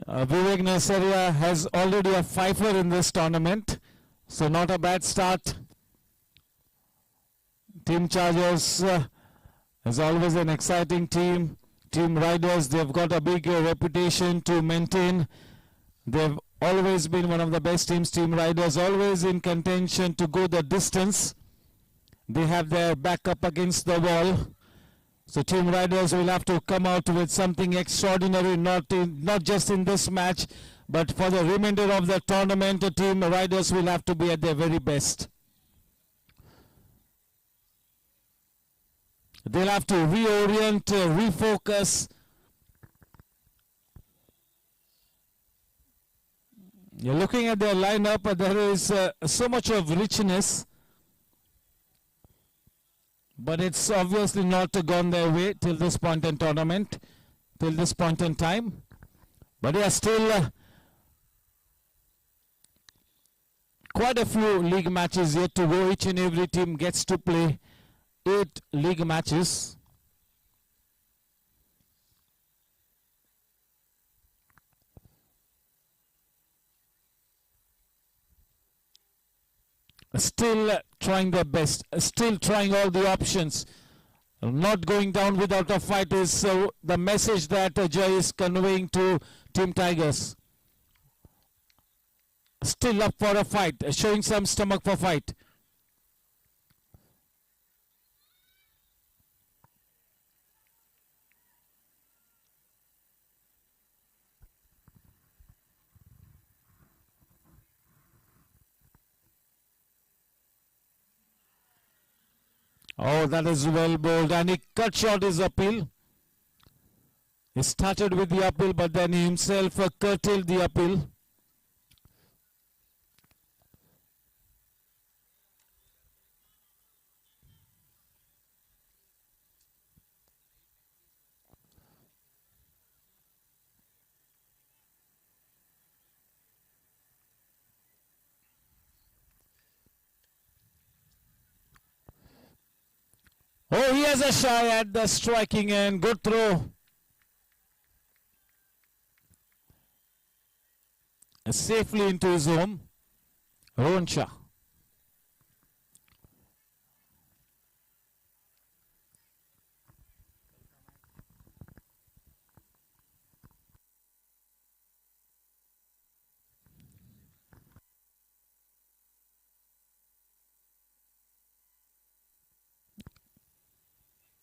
Vivek Nasaria has already a fifer in this tournament, so not a bad start. Team Chargers is always an exciting team. Team Riders, they've got a big reputation to maintain. They've always been one of the best teams. Team Riders always in contention to go the distance. They have their back up against the wall. So Team Riders will have to come out with something extraordinary, not just in this match, but for the remainder of the tournament. Team Riders will have to be at their very best. They'll have to reorient, refocus. You're looking at their lineup, there is so much of richness, but it's obviously not gone their way till this point in tournament, till this point in time. But there are still quite a few league matches yet to go. Each and every team gets to play 8 league matches. Still trying their best, still trying all the options. Not going down without a fight is the message that Jay is conveying to Team Tigers. Still up for a fight, showing some stomach for fight. Oh, that is well bowled, and he cut short his appeal. He started with the appeal, but then he himself curtailed the appeal. Oh, he has a shy at the striking end. Good throw. Safely into his home. Rohan Shah.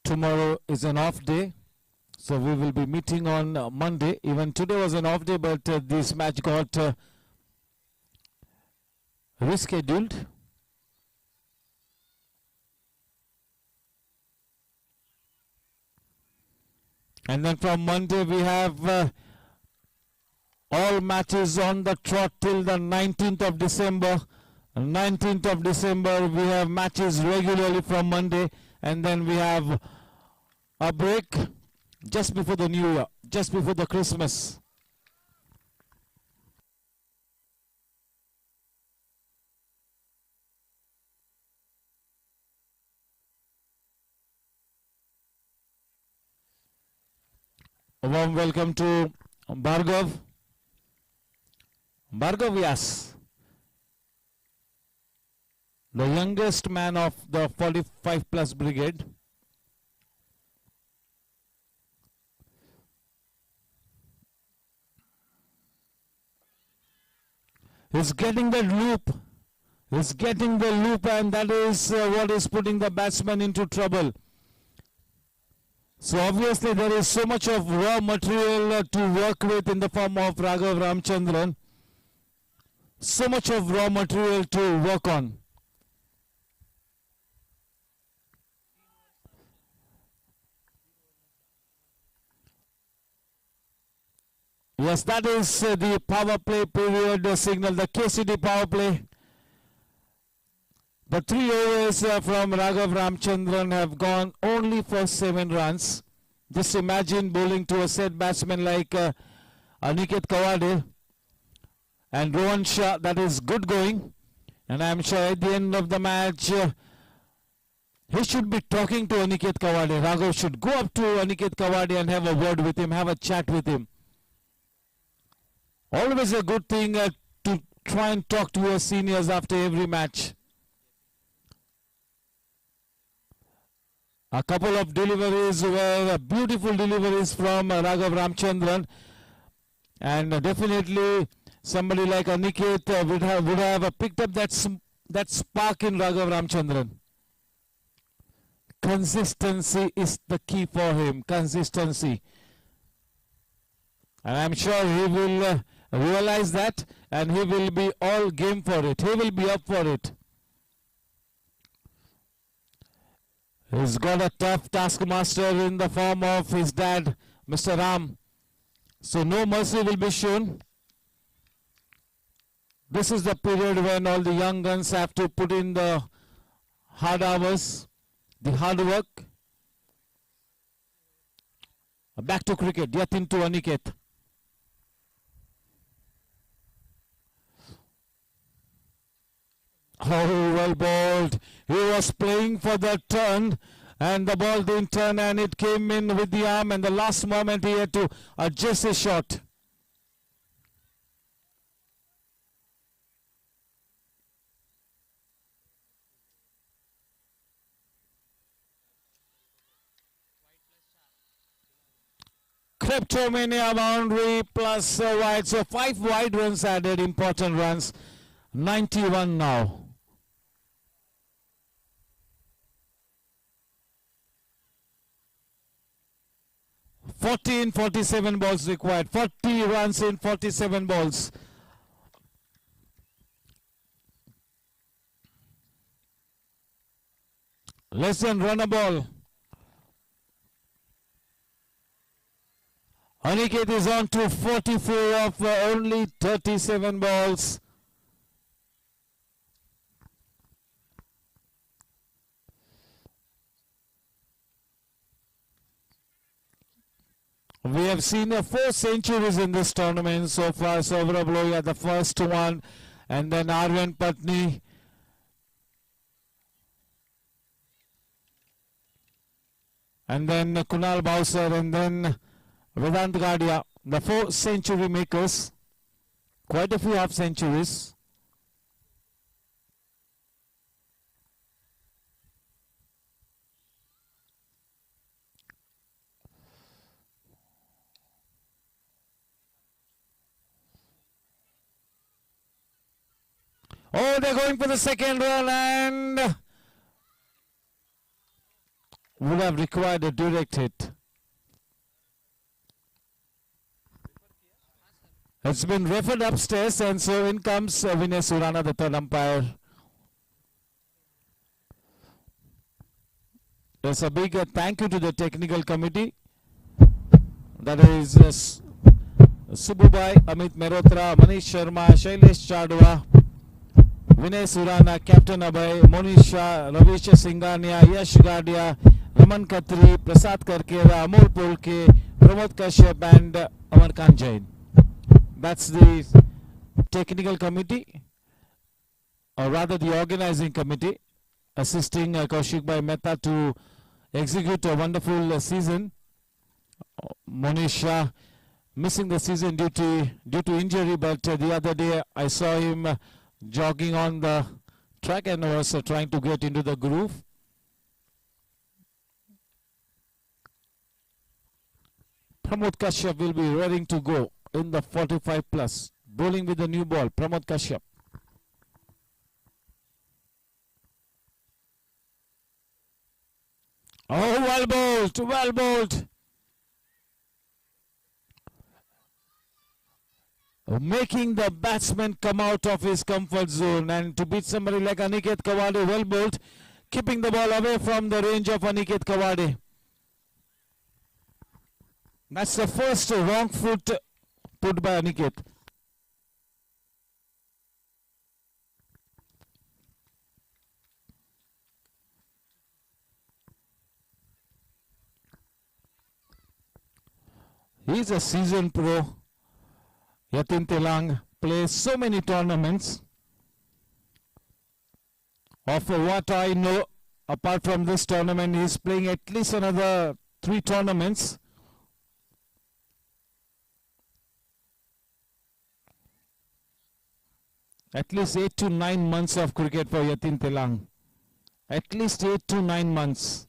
tomorrow is an off day. So we will be meeting on Monday. Even today was an off day, but this match got rescheduled. And then from Monday we have all matches on the trot till the 19th of December. 19th of December we have matches regularly from Monday, and then we have a break just before the New Year, just before the Christmas. A warm welcome to Bhargav. Bhargav, yes. The youngest man of the 45 plus brigade. He's getting the loop. He's getting the loop, and that is what is putting the batsman into trouble. So obviously there is so much of raw material to work with in the form of Raghav Ramchandran. So much of raw material to work on. Yes, that is the power play period signal, the KCD power play. The 3 overs from Raghav Ramchandran have gone only for 7 runs. Just imagine bowling to a set batsman like Aniket Kawade and Rohan Shah. That is good going. And I am sure at the end of the match, he should be talking to Aniket Kawade. Raghav should go up to Aniket Kawade and have a word with him, have a chat with him. Always a good thing to try and talk to your seniors after every match. A couple of deliveries were beautiful deliveries from Raghav Ramchandran, and definitely somebody like Aniket would have picked up that spark in Raghav Ramchandran. Consistency is the key for him. Consistency, and I'm sure he will realize that, and he will be all game for it. He will be up for it. He's got a tough taskmaster in the form of his dad, Mr. Ram. So no mercy will be shown. This is the period when all the young guns have to put in the hard hours, the hard work. Back to cricket, Yatin to Aniket. Oh, well bowled. He was playing for the turn, and the ball didn't turn, and it came in with the arm, and the last moment he had to adjust his shot. Kleptomania boundary plus wide, so 5 wide runs added, important runs. 91 now. 47 balls required. 40 runs in 47 balls. Less than run a ball. Aniket is on to 44 of only 37 balls. We have seen 4 centuries in this tournament so far. Saurabh Lohia, the first one, and then Arvind Patni. And then Kunal Bowser, and then Vedant Gadia, the 4 century makers. Quite a few half centuries. Oh, they're going for the second run, and would have required a direct hit. It's been referred upstairs, and so in comes Vinay Surana, the third umpire. There's a big thank you to the technical committee. That is Subbubai, Amit Mehrotra, Manish Sharma, Shailesh Chadwa, Vinay Surana, Captain Abhay, Monisha, Ravish Singhania, Yash Gadia, Raman Khatri, Prasad Karkera, Amol Polke, Pramod Kashyap, and Amarkant Jain. That's the technical committee, or rather the organizing committee, assisting Kaushik Bhai Mehta to execute a wonderful season. Monisha missing the season due to injury, but the other day I saw him jogging on the track and was trying to get into the groove. Pramod Kashyap will be ready to go in the 45 plus, bowling with the new ball. Pramod Kashyap. Oh, well bowled, well bowled. Making the batsman come out of his comfort zone, and to beat somebody like Aniket Kawade, well bowled, keeping the ball away from the range of Aniket Kawade. That's the first wrong foot put by Aniket. He's a seasoned pro. Yatin Telang plays so many tournaments. Of what I know, apart from this tournament, he's playing at least another 3 tournaments. At least 8 to 9 months of cricket for Yatin Telang. At least 8 to 9 months.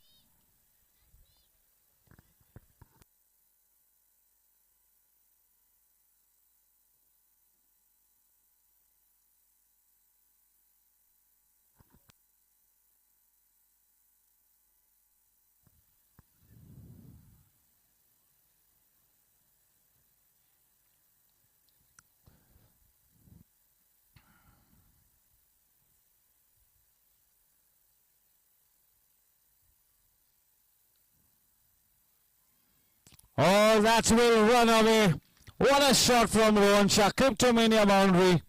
Oh, that will run away. What a shot from Rohan Shah. Cryptomania boundary.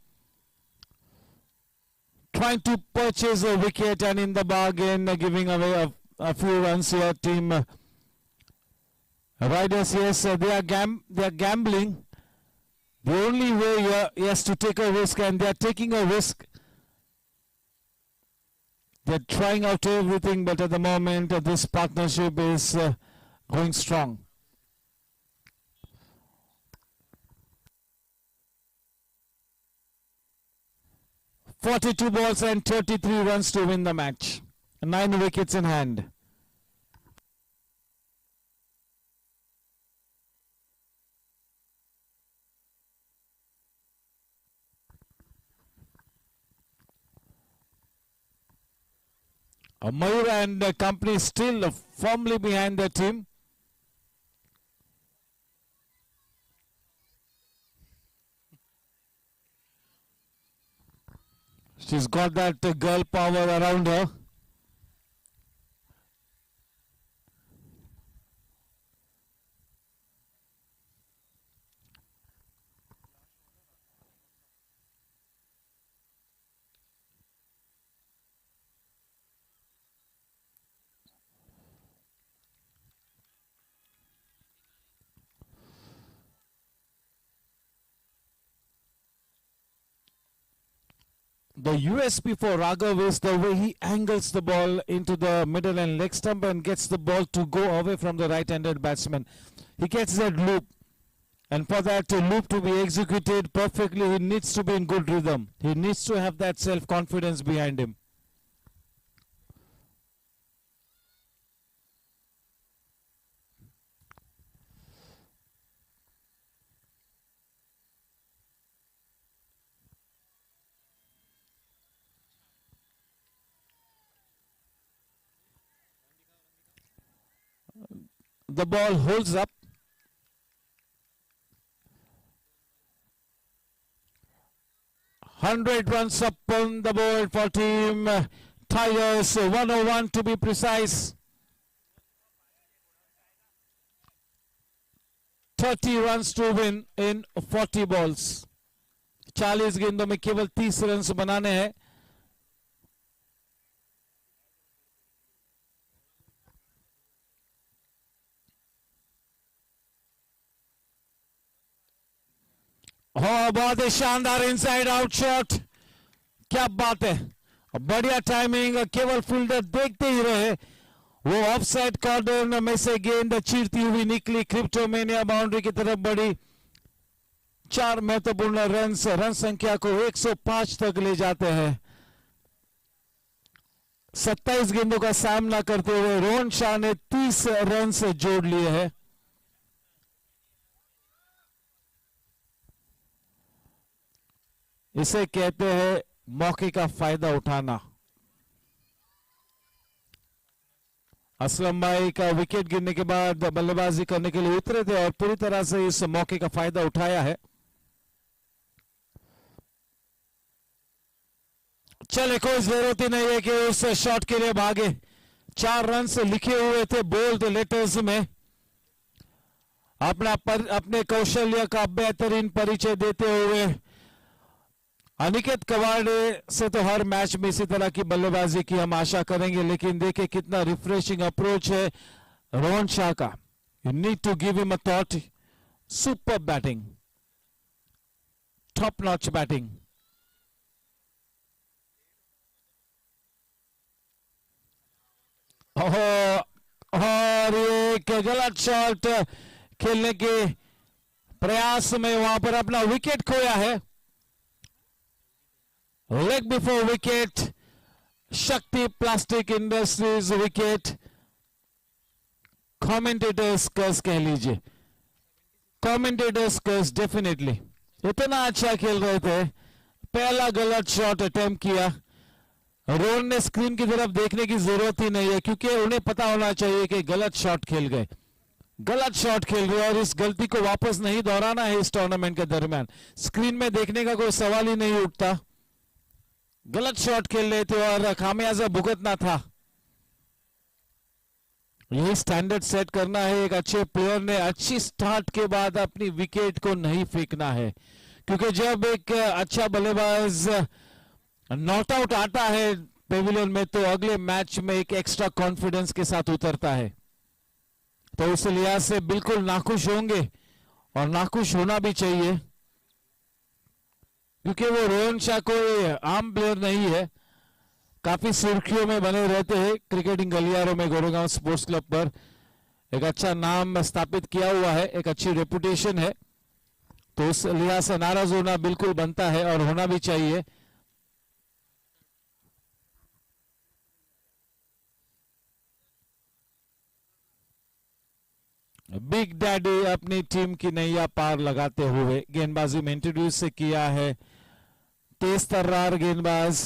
Trying to purchase a wicket, and in the bargain giving away a few runs here. Team Riders, yes, they are gambling. The only way here is to take a risk, and they are taking a risk. They're trying out everything, but at the moment this partnership is going strong. .42 balls and 33 runs to win the match. 9 wickets in hand. Mayur and company still firmly behind the team. She's got that girl power around her. The USP for Raghav is the way he angles the ball into the middle and leg stump and gets the ball to go away from the right-handed batsman. He gets that loop, and for that loop to be executed perfectly, he needs to be in good rhythm. He needs to have that self-confidence behind him. The ball holds up. ₹100 up on the board for team Tigers. 101 to be precise. 30 runs to win in 40 balls. 40 गेंदों में केवल 30 run बनाने हैं. बहुत ही शानदार inside out shot. क्या बात है, बढ़िया टाइमिंग. केवल फील्डर देखते ही रहे. वो ऑफसाइड कॉर्नर में से गेंद चीरती हुई निकली, क्रिप्टोमेनिया बाउंड्री की तरफ बढ़ी. 4 महत्वपूर्ण रन संख्या को 105 तक ले जाते हैं. 27 गेंदों का सामना करते हुए रोहन शाह ने 30 रन जोड़ लिए हैं. इसे कहते हैं मौके का फायदा उठाना. असलम भाई का विकेट गिरने के बाद बल्लेबाजी करने के लिए उतरे थे और पूरी तरह से इस मौके का फायदा उठाया है. चले, कोई जरूरत ही नहीं है कि उस शॉट के लिए भागे. 4 रन लिखे हुए थे बोल्ड लेटर्स में. अपने कौशल्य का बेहतरीन परिचय देते हुए अनिकेत कवाड़े से तो हर मैच में इसी तरह की बल्लेबाजी की हम आशा करेंगे, लेकिन देखिए कितना रिफ्रेशिंग अप्रोच है रोहन शाह का. You need to give him a thought. Super batting, top notch batting. और एक गलत शॉट खेलने के प्रयास में वहां पर अपना विकेट खोया है. Leg before wicket, Shakti Plastic Industries wicket. Commentators curse कह लीजिए. Commentators curse definitely. इतना अच्छा खेल रहे थे, पहला गलत शॉट अटेम्प्ट किया. रोहन ने स्क्रीन की तरफ देखने की जरूरत ही नहीं है, क्योंकि उन्हें पता होना चाहिए कि गलत शॉट खेल गए. गलत शॉट खेल रहे और इस गलती को वापस नहीं दोहराना है इस टूर्नामेंट के दरमियान. स्क्रीन में देखने का कोई सवाल ही नहीं उठता. गलत शॉट खेल रहे थे और खामियाजा भुगतना था. यही स्टैंडर्ड सेट करना है. एक अच्छे प्लेयर ने अच्छी स्टार्ट के बाद अपनी विकेट को नहीं फेंकना है, क्योंकि जब एक अच्छा बल्लेबाज नॉट आउट आता है पेविलियन में तो अगले मैच में एक एक्स्ट्रा कॉन्फिडेंस के साथ उतरता है. तो उस लिहाज से बिल्कुल नाखुश होंगे और नाखुश होना भी चाहिए, क्योंकि वो रोहन शाह कोई आम प्लेयर नहीं है. काफी सुर्खियों में बने रहते हैं क्रिकेटिंग गलियारों में. गोरेगांव स्पोर्ट्स क्लब पर एक अच्छा नाम स्थापित किया हुआ है, एक अच्छी रेपुटेशन है. तो उस लिहाज से नाराज होना बिल्कुल बनता है और होना भी चाहिए. बिग डैडी अपनी टीम की नैया पार लगाते हुए गेंदबाजी में इंट्रोड्यूस से किया है तेज तर्रार गेंदबाज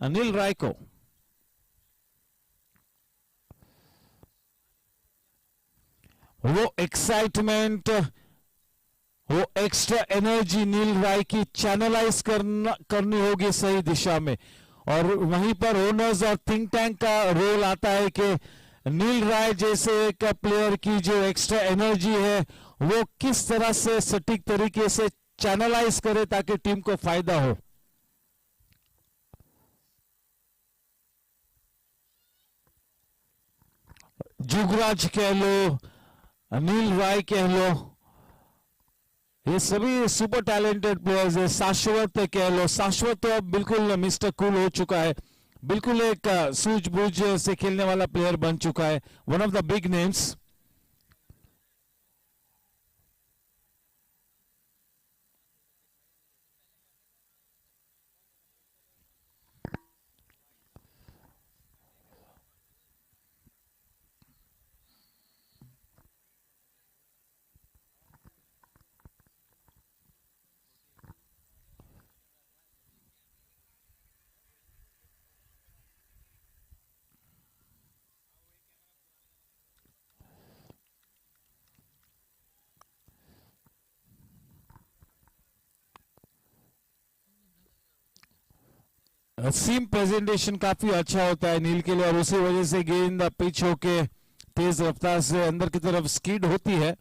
अनिल राय को. वो एक्साइटमेंट, वो एक्स्ट्रा एनर्जी नील राय की चैनलाइज करनी होगी सही दिशा में. और वहीं पर ओनर्स और थिंक टैंक का रोल आता है कि नील राय जैसे एक प्लेयर की जो एक्स्ट्रा एनर्जी है वो किस तरह से सटीक तरीके से चैनलाइज करे ताकि टीम को फायदा हो. जुगराज कह लो, नील राय कह लो, ये सभी सुपर टैलेंटेड प्लेयर्स है. शाश्वत कह लो, शाश्वत तो अब बिल्कुल मिस्टर कूल हो चुका है. बिल्कुल एक सूझबूझ से खेलने वाला प्लेयर बन चुका है. One of the big names. Seam presentation काफी अच्छा होता है नील के लिए और उसी वजह से गेंद पिच होके तेज रफ्तार से अंदर की तरफ स्कीड होती है।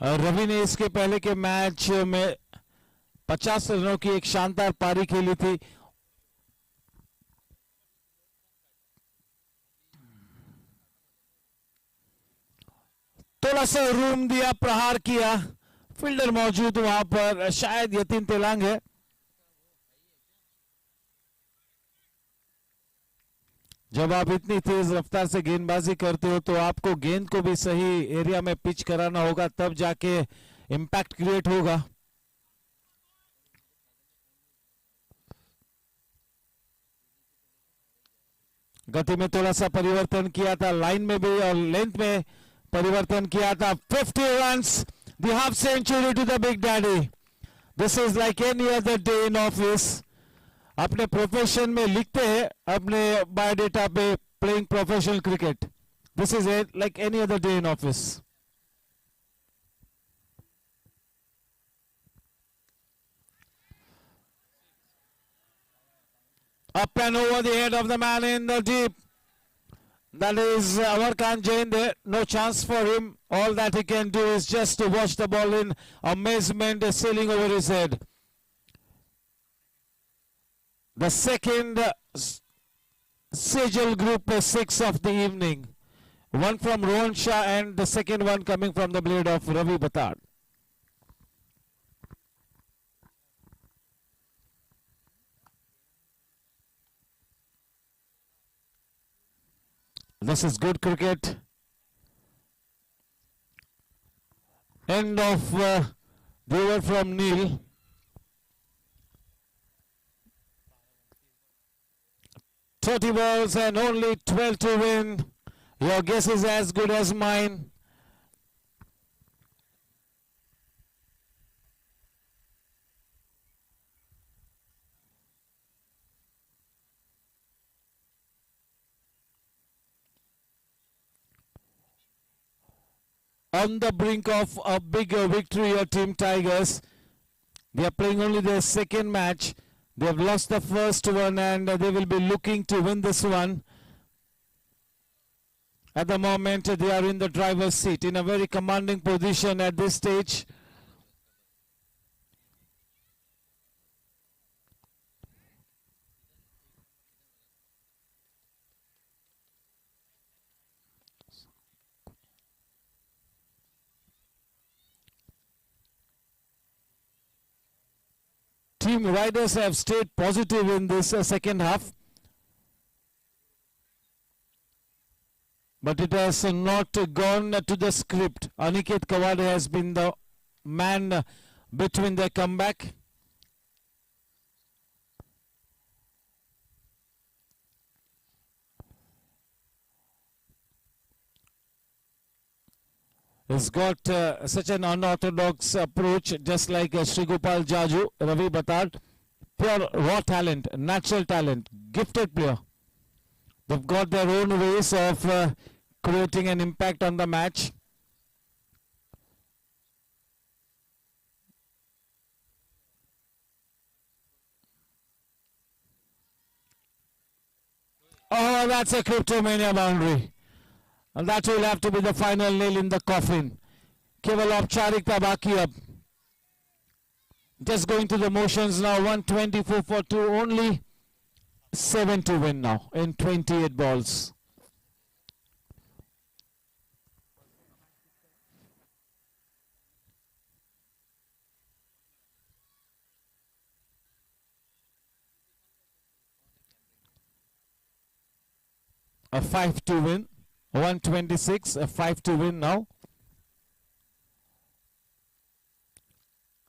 रवि ने इसके पहले के मैच में 50 रनों की एक शानदार पारी खेली थी। थोड़ा सा रूम दिया, प्रहार किया, फील्डर मौजूद वहां पर, शायद यतीन तेलांग है। जब आप इतनी तेज रफ्तार से गेंदबाजी करते हो तो आपको गेंद को भी सही एरिया में पिच कराना होगा, तब जाके इंपैक्ट क्रिएट होगा। गति में थोड़ा सा परिवर्तन किया था, लाइन में भी और लेंथ में परिवर्तन किया था। 50 runs, the half century to the big daddy. This is like any other day in office. अपने प्रोफेशन में लिखते हैं अपने बायोडेटा पे playing professional cricket. This is like any other day in office. Up and over the head of the man in the deep. That is Amarkan Jain there. No chance for him. All that he can do is just to watch the ball in amazement sailing over his head. The second Sejal Group 6 of the evening. One from Rohan Shah and the second one coming from the blade of Ravi Batad. This is good cricket. End of the over from Neil. "30 balls and only 12 to win. Your guess is as good as mine." On the brink of a bigger victory, your team Tigers. They are playing only their second match. They have lost the first one and they will be looking to win this one. At the moment, they are in the driver's seat in a very commanding position at this stage. Team riders have stayed positive in this second half, but it has not gone to the script. Aniket Kawade has been the man between their comeback. He's got such an unorthodox approach, just like Sri Gopal Jaju, Ravi Batad. Pure raw talent, natural talent, gifted player. They've got their own ways of creating an impact on the match. Oh, that's a Cryptomania boundary. And that will have to be the final nail in the coffin. Keval Aupcharikta baki ab. Just going to the motions now. 124 for 2. Only 7 to win now in 28 balls. A 5 to win. 126, a 5 to win now.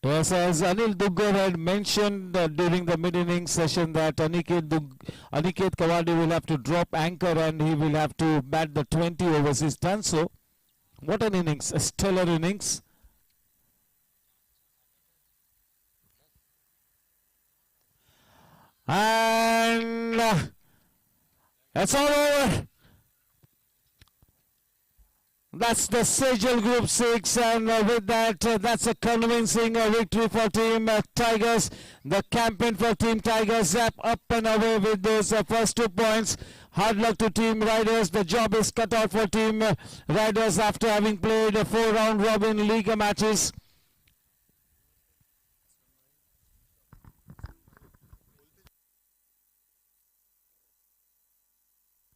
Yes, as Anil Duggar had mentioned during the mid-innings session that Aniket Kawade will have to drop anchor and he will have to bat the 20 overs. He's done so. What an innings, a stellar innings. And it's all over. That's the Sejal Group 6, and with that, that's a convincing victory for Team Tigers. The campaign for Team Tigers up and away with those first 2 points. Hard luck to Team Riders. The job is cut out for Team Riders after having played 4 round-robin league matches.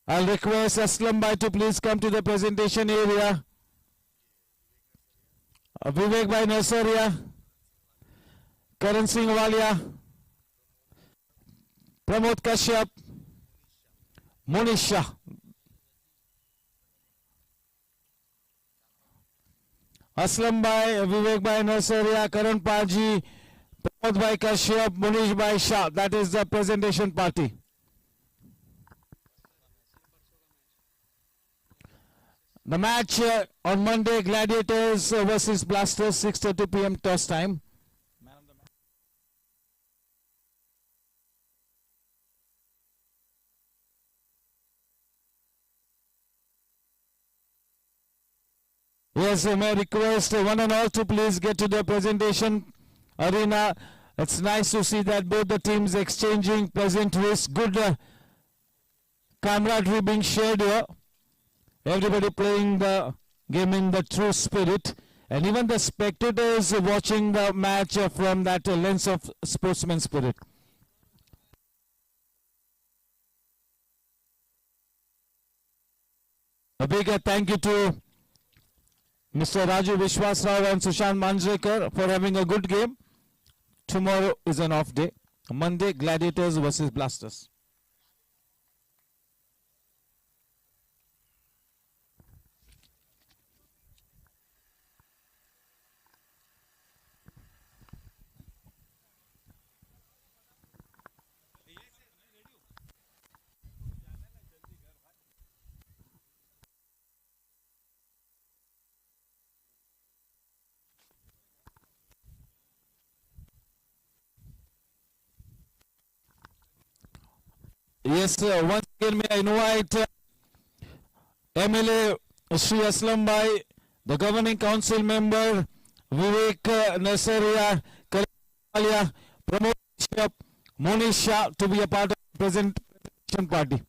I'll request Aslam Bhai to please come to the presentation area. Vivek Bhai Nasaria, Karan Singh Walia, Pramod Kashyap, Monisha. Aslam Bhai, Vivek Bhai Nasaria, Karan Paji, Pramod Bhai Kashyap, Munish Bhai Shah. That is the presentation party. The match on Monday, Gladiators versus Blasters, 6:30 p.m. toss time. Yes, may I request one and all to please get to the presentation arena. It's nice to see that both the teams exchanging pleasantries, good camaraderie being shared here. Everybody playing the game in the true spirit, and even the spectators watching the match from that lens of sportsman spirit. A big thank you to Mr. Raju Vishwasrao and Sushant Manjrekar for having a good game. Tomorrow is an off day. Monday, Gladiators versus Blasters. Yes, once again may I invite MLA Shri Aslam Bhai, the governing council member Vivek Nasaria, Kalia, Pramod Kashyap, Monisha to be a part of the presentation party.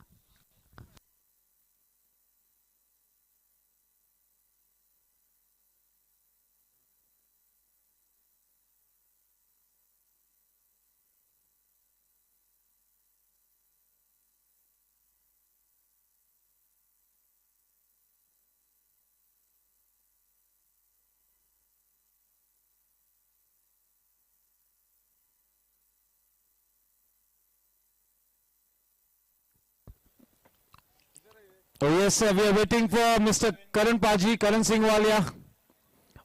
Oh, yes, we are waiting for Mr. Karan Paji, Karan Singh Walia.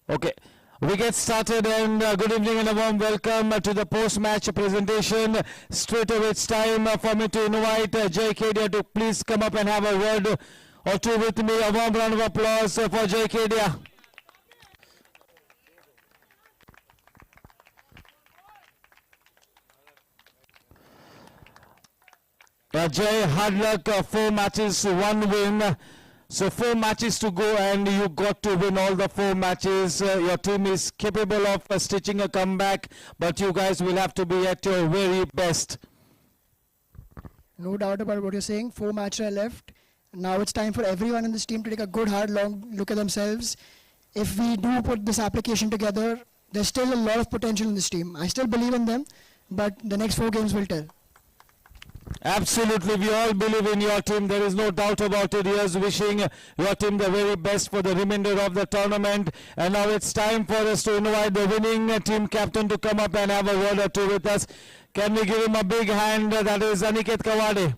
Okay, we get started, and good evening and a warm welcome to the post-match presentation. Straight away, it's time for me to invite Jay Kedia to please come up and have a word or two with me. A warm round of applause for Jay Kedia. Jay, hard luck, 4 matches, 1 win. So 4 matches to go, and you got to win all the 4 matches. Your team is capable of stitching a comeback, but you guys will have to be at your very best. No doubt about what you're saying. 4 matches are left. Now it's time for everyone in this team to take a good, hard, long look at themselves. If we do put this application together, there's still a lot of potential in this team. I still believe in them, but the next 4 games will tell. Absolutely, we all believe in your team. There is no doubt about it. Here's wishing your team the very best for the remainder of the tournament. And now it's time for us to invite the winning team captain to come up and have a word or two with us. Can we give him a big hand? That is Aniket Kawade.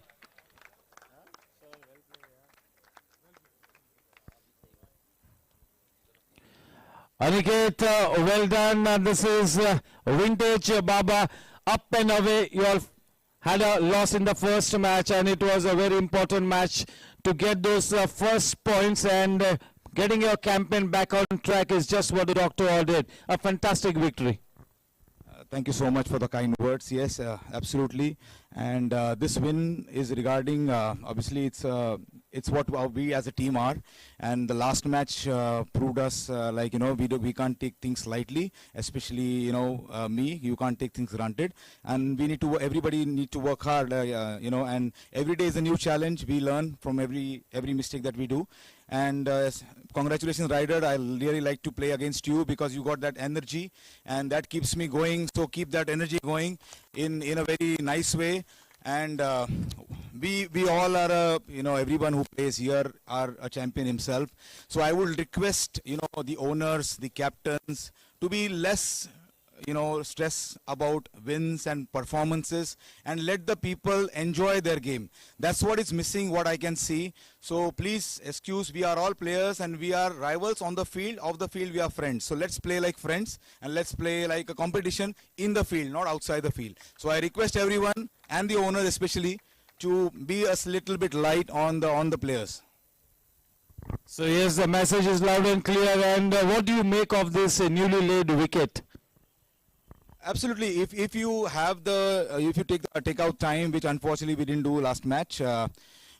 Aniket, well done. This is vintage Baba. Up and away. You all had a loss in the first match, and it was a very important match to get those first points, and getting your campaign back on track is just what the doctor ordered. A fantastic victory. Thank you so much for the kind words. Yes, absolutely. And this win is regarding, obviously, it's what we as a team are. And the last match proved us, like, we can't take things lightly, especially, me. You can't take things granted. And we need to, everybody need to work hard, and every day is a new challenge. We learn from every mistake that we do. And congratulations, Ryder. I really like to play against you because you got that energy, and that keeps me going. So keep that energy going in a very nice way. And we all are, everyone who plays here are a champion himself. So I would request, the owners, the captains, to be less stress about wins and performances, and let the people enjoy their game. That's what is missing, what I can see. So please excuse, we are all players and we are rivals on the field. Off the field, we are friends. So let's play like friends and let's play like a competition in the field, not outside the field. So I request everyone and the owner especially to be a little bit light on the players. So yes, the message is loud and clear. And what do you make of this newly laid wicket? Absolutely. If you have if you take out time, which unfortunately we didn't do last match,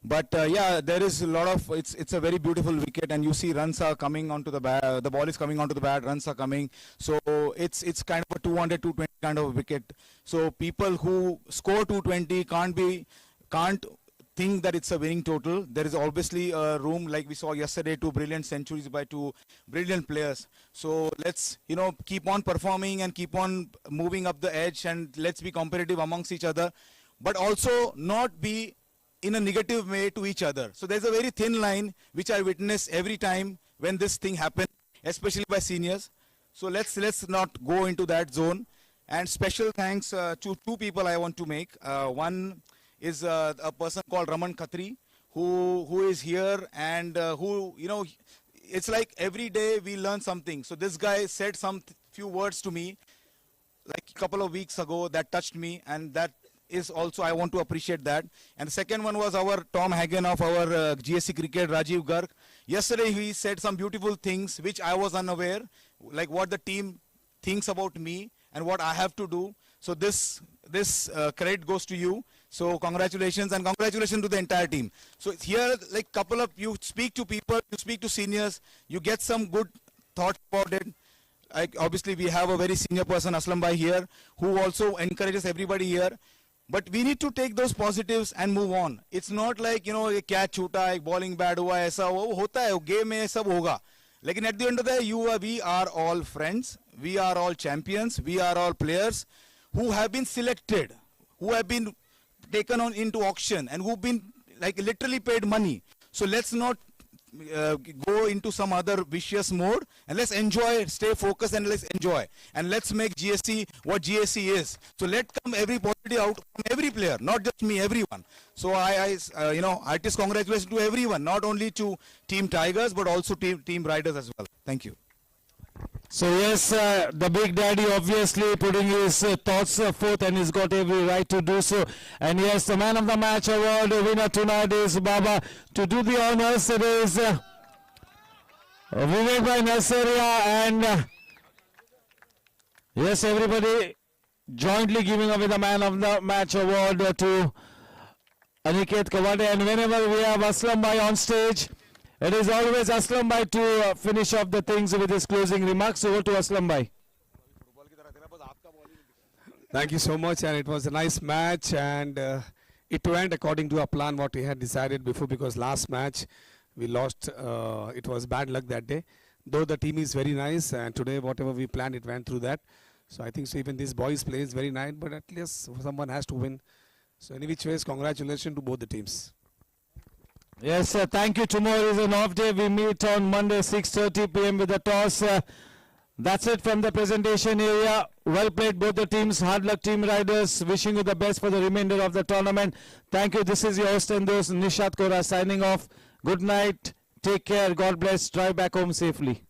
but yeah, there is a lot of, it's a very beautiful wicket, and you see runs are coming onto the bat, the ball is coming onto the bat, runs are coming. So it's kind of a 200, 220 kind of wicket. So people who score 220 can't think that it's a winning total. There is obviously a room, like we saw yesterday, 2 brilliant centuries by 2 brilliant players. So let's, keep on performing and keep on moving up the edge, and let's be competitive amongst each other, but also not be in a negative way to each other. So there's a very thin line which I witness every time when this thing happens, especially by seniors. So let's not go into that zone. And special thanks to 2 people I want to make. One is a person called Raman Khatri, who is here, and who, it's like every day we learn something. So this guy said few words to me like a couple of weeks ago that touched me, and that is also, I want to appreciate that. And the second one was our Tom Hagen of our GSC Cricket, Rajiv Garg. Yesterday he said some beautiful things which I was unaware, like what the team thinks about me and what I have to do. So this credit goes to you. So congratulations, and congratulations to the entire team. So here, like you speak to people, you speak to seniors, you get some good thoughts about it. Like obviously we have a very senior person, Aslam Bhai here, who also encourages everybody here. But we need to take those positives and move on. It's not like, a catch chuta, a bowling bad hua, aisa hua, hota hai, game mein sab hoga. Lekin at the end of the day, we are all friends, we are all champions, we are all players who have been selected, who have been taken on into auction, and who've been like literally paid money. So let's not go into some other vicious mode, and let's enjoy, stay focused, and let's enjoy, and let's make GSC what GSC is. So let come every positive out from every player, not just me, everyone. So artist congratulations to everyone, not only to Team Tigers but also Team Riders as well. Thank you. So yes, the big daddy obviously putting his thoughts forth, and he's got every right to do so. And yes, the man of the match award winner tonight is Baba. To do the honors, it is Vivek Bhai Nasaria, and yes, everybody jointly giving away the man of the match award to Aniket Kawade. And whenever we have Aslam Bhai on stage, it is always Aslam Bhai to finish off the things with his closing remarks. Over to Aslam Bhai. Thank you so much, and it was a nice match, and it went according to our plan, what we had decided before, because last match we lost. It was bad luck that day, though the team is very nice, and today whatever we planned, it went through that. So I think so even this boys plays very nice, but at least someone has to win. So any which ways, congratulations to both the teams. Yes, thank you. Tomorrow is an off day. We meet on Monday 6:30 p.m. with the toss. That's it from the presentation area. Well played both the teams. Hard luck Team Riders. Wishing you the best for the remainder of the tournament. Thank you. This is your host and host Nishat Kora signing off. Good night. Take care. God bless. Drive back home safely.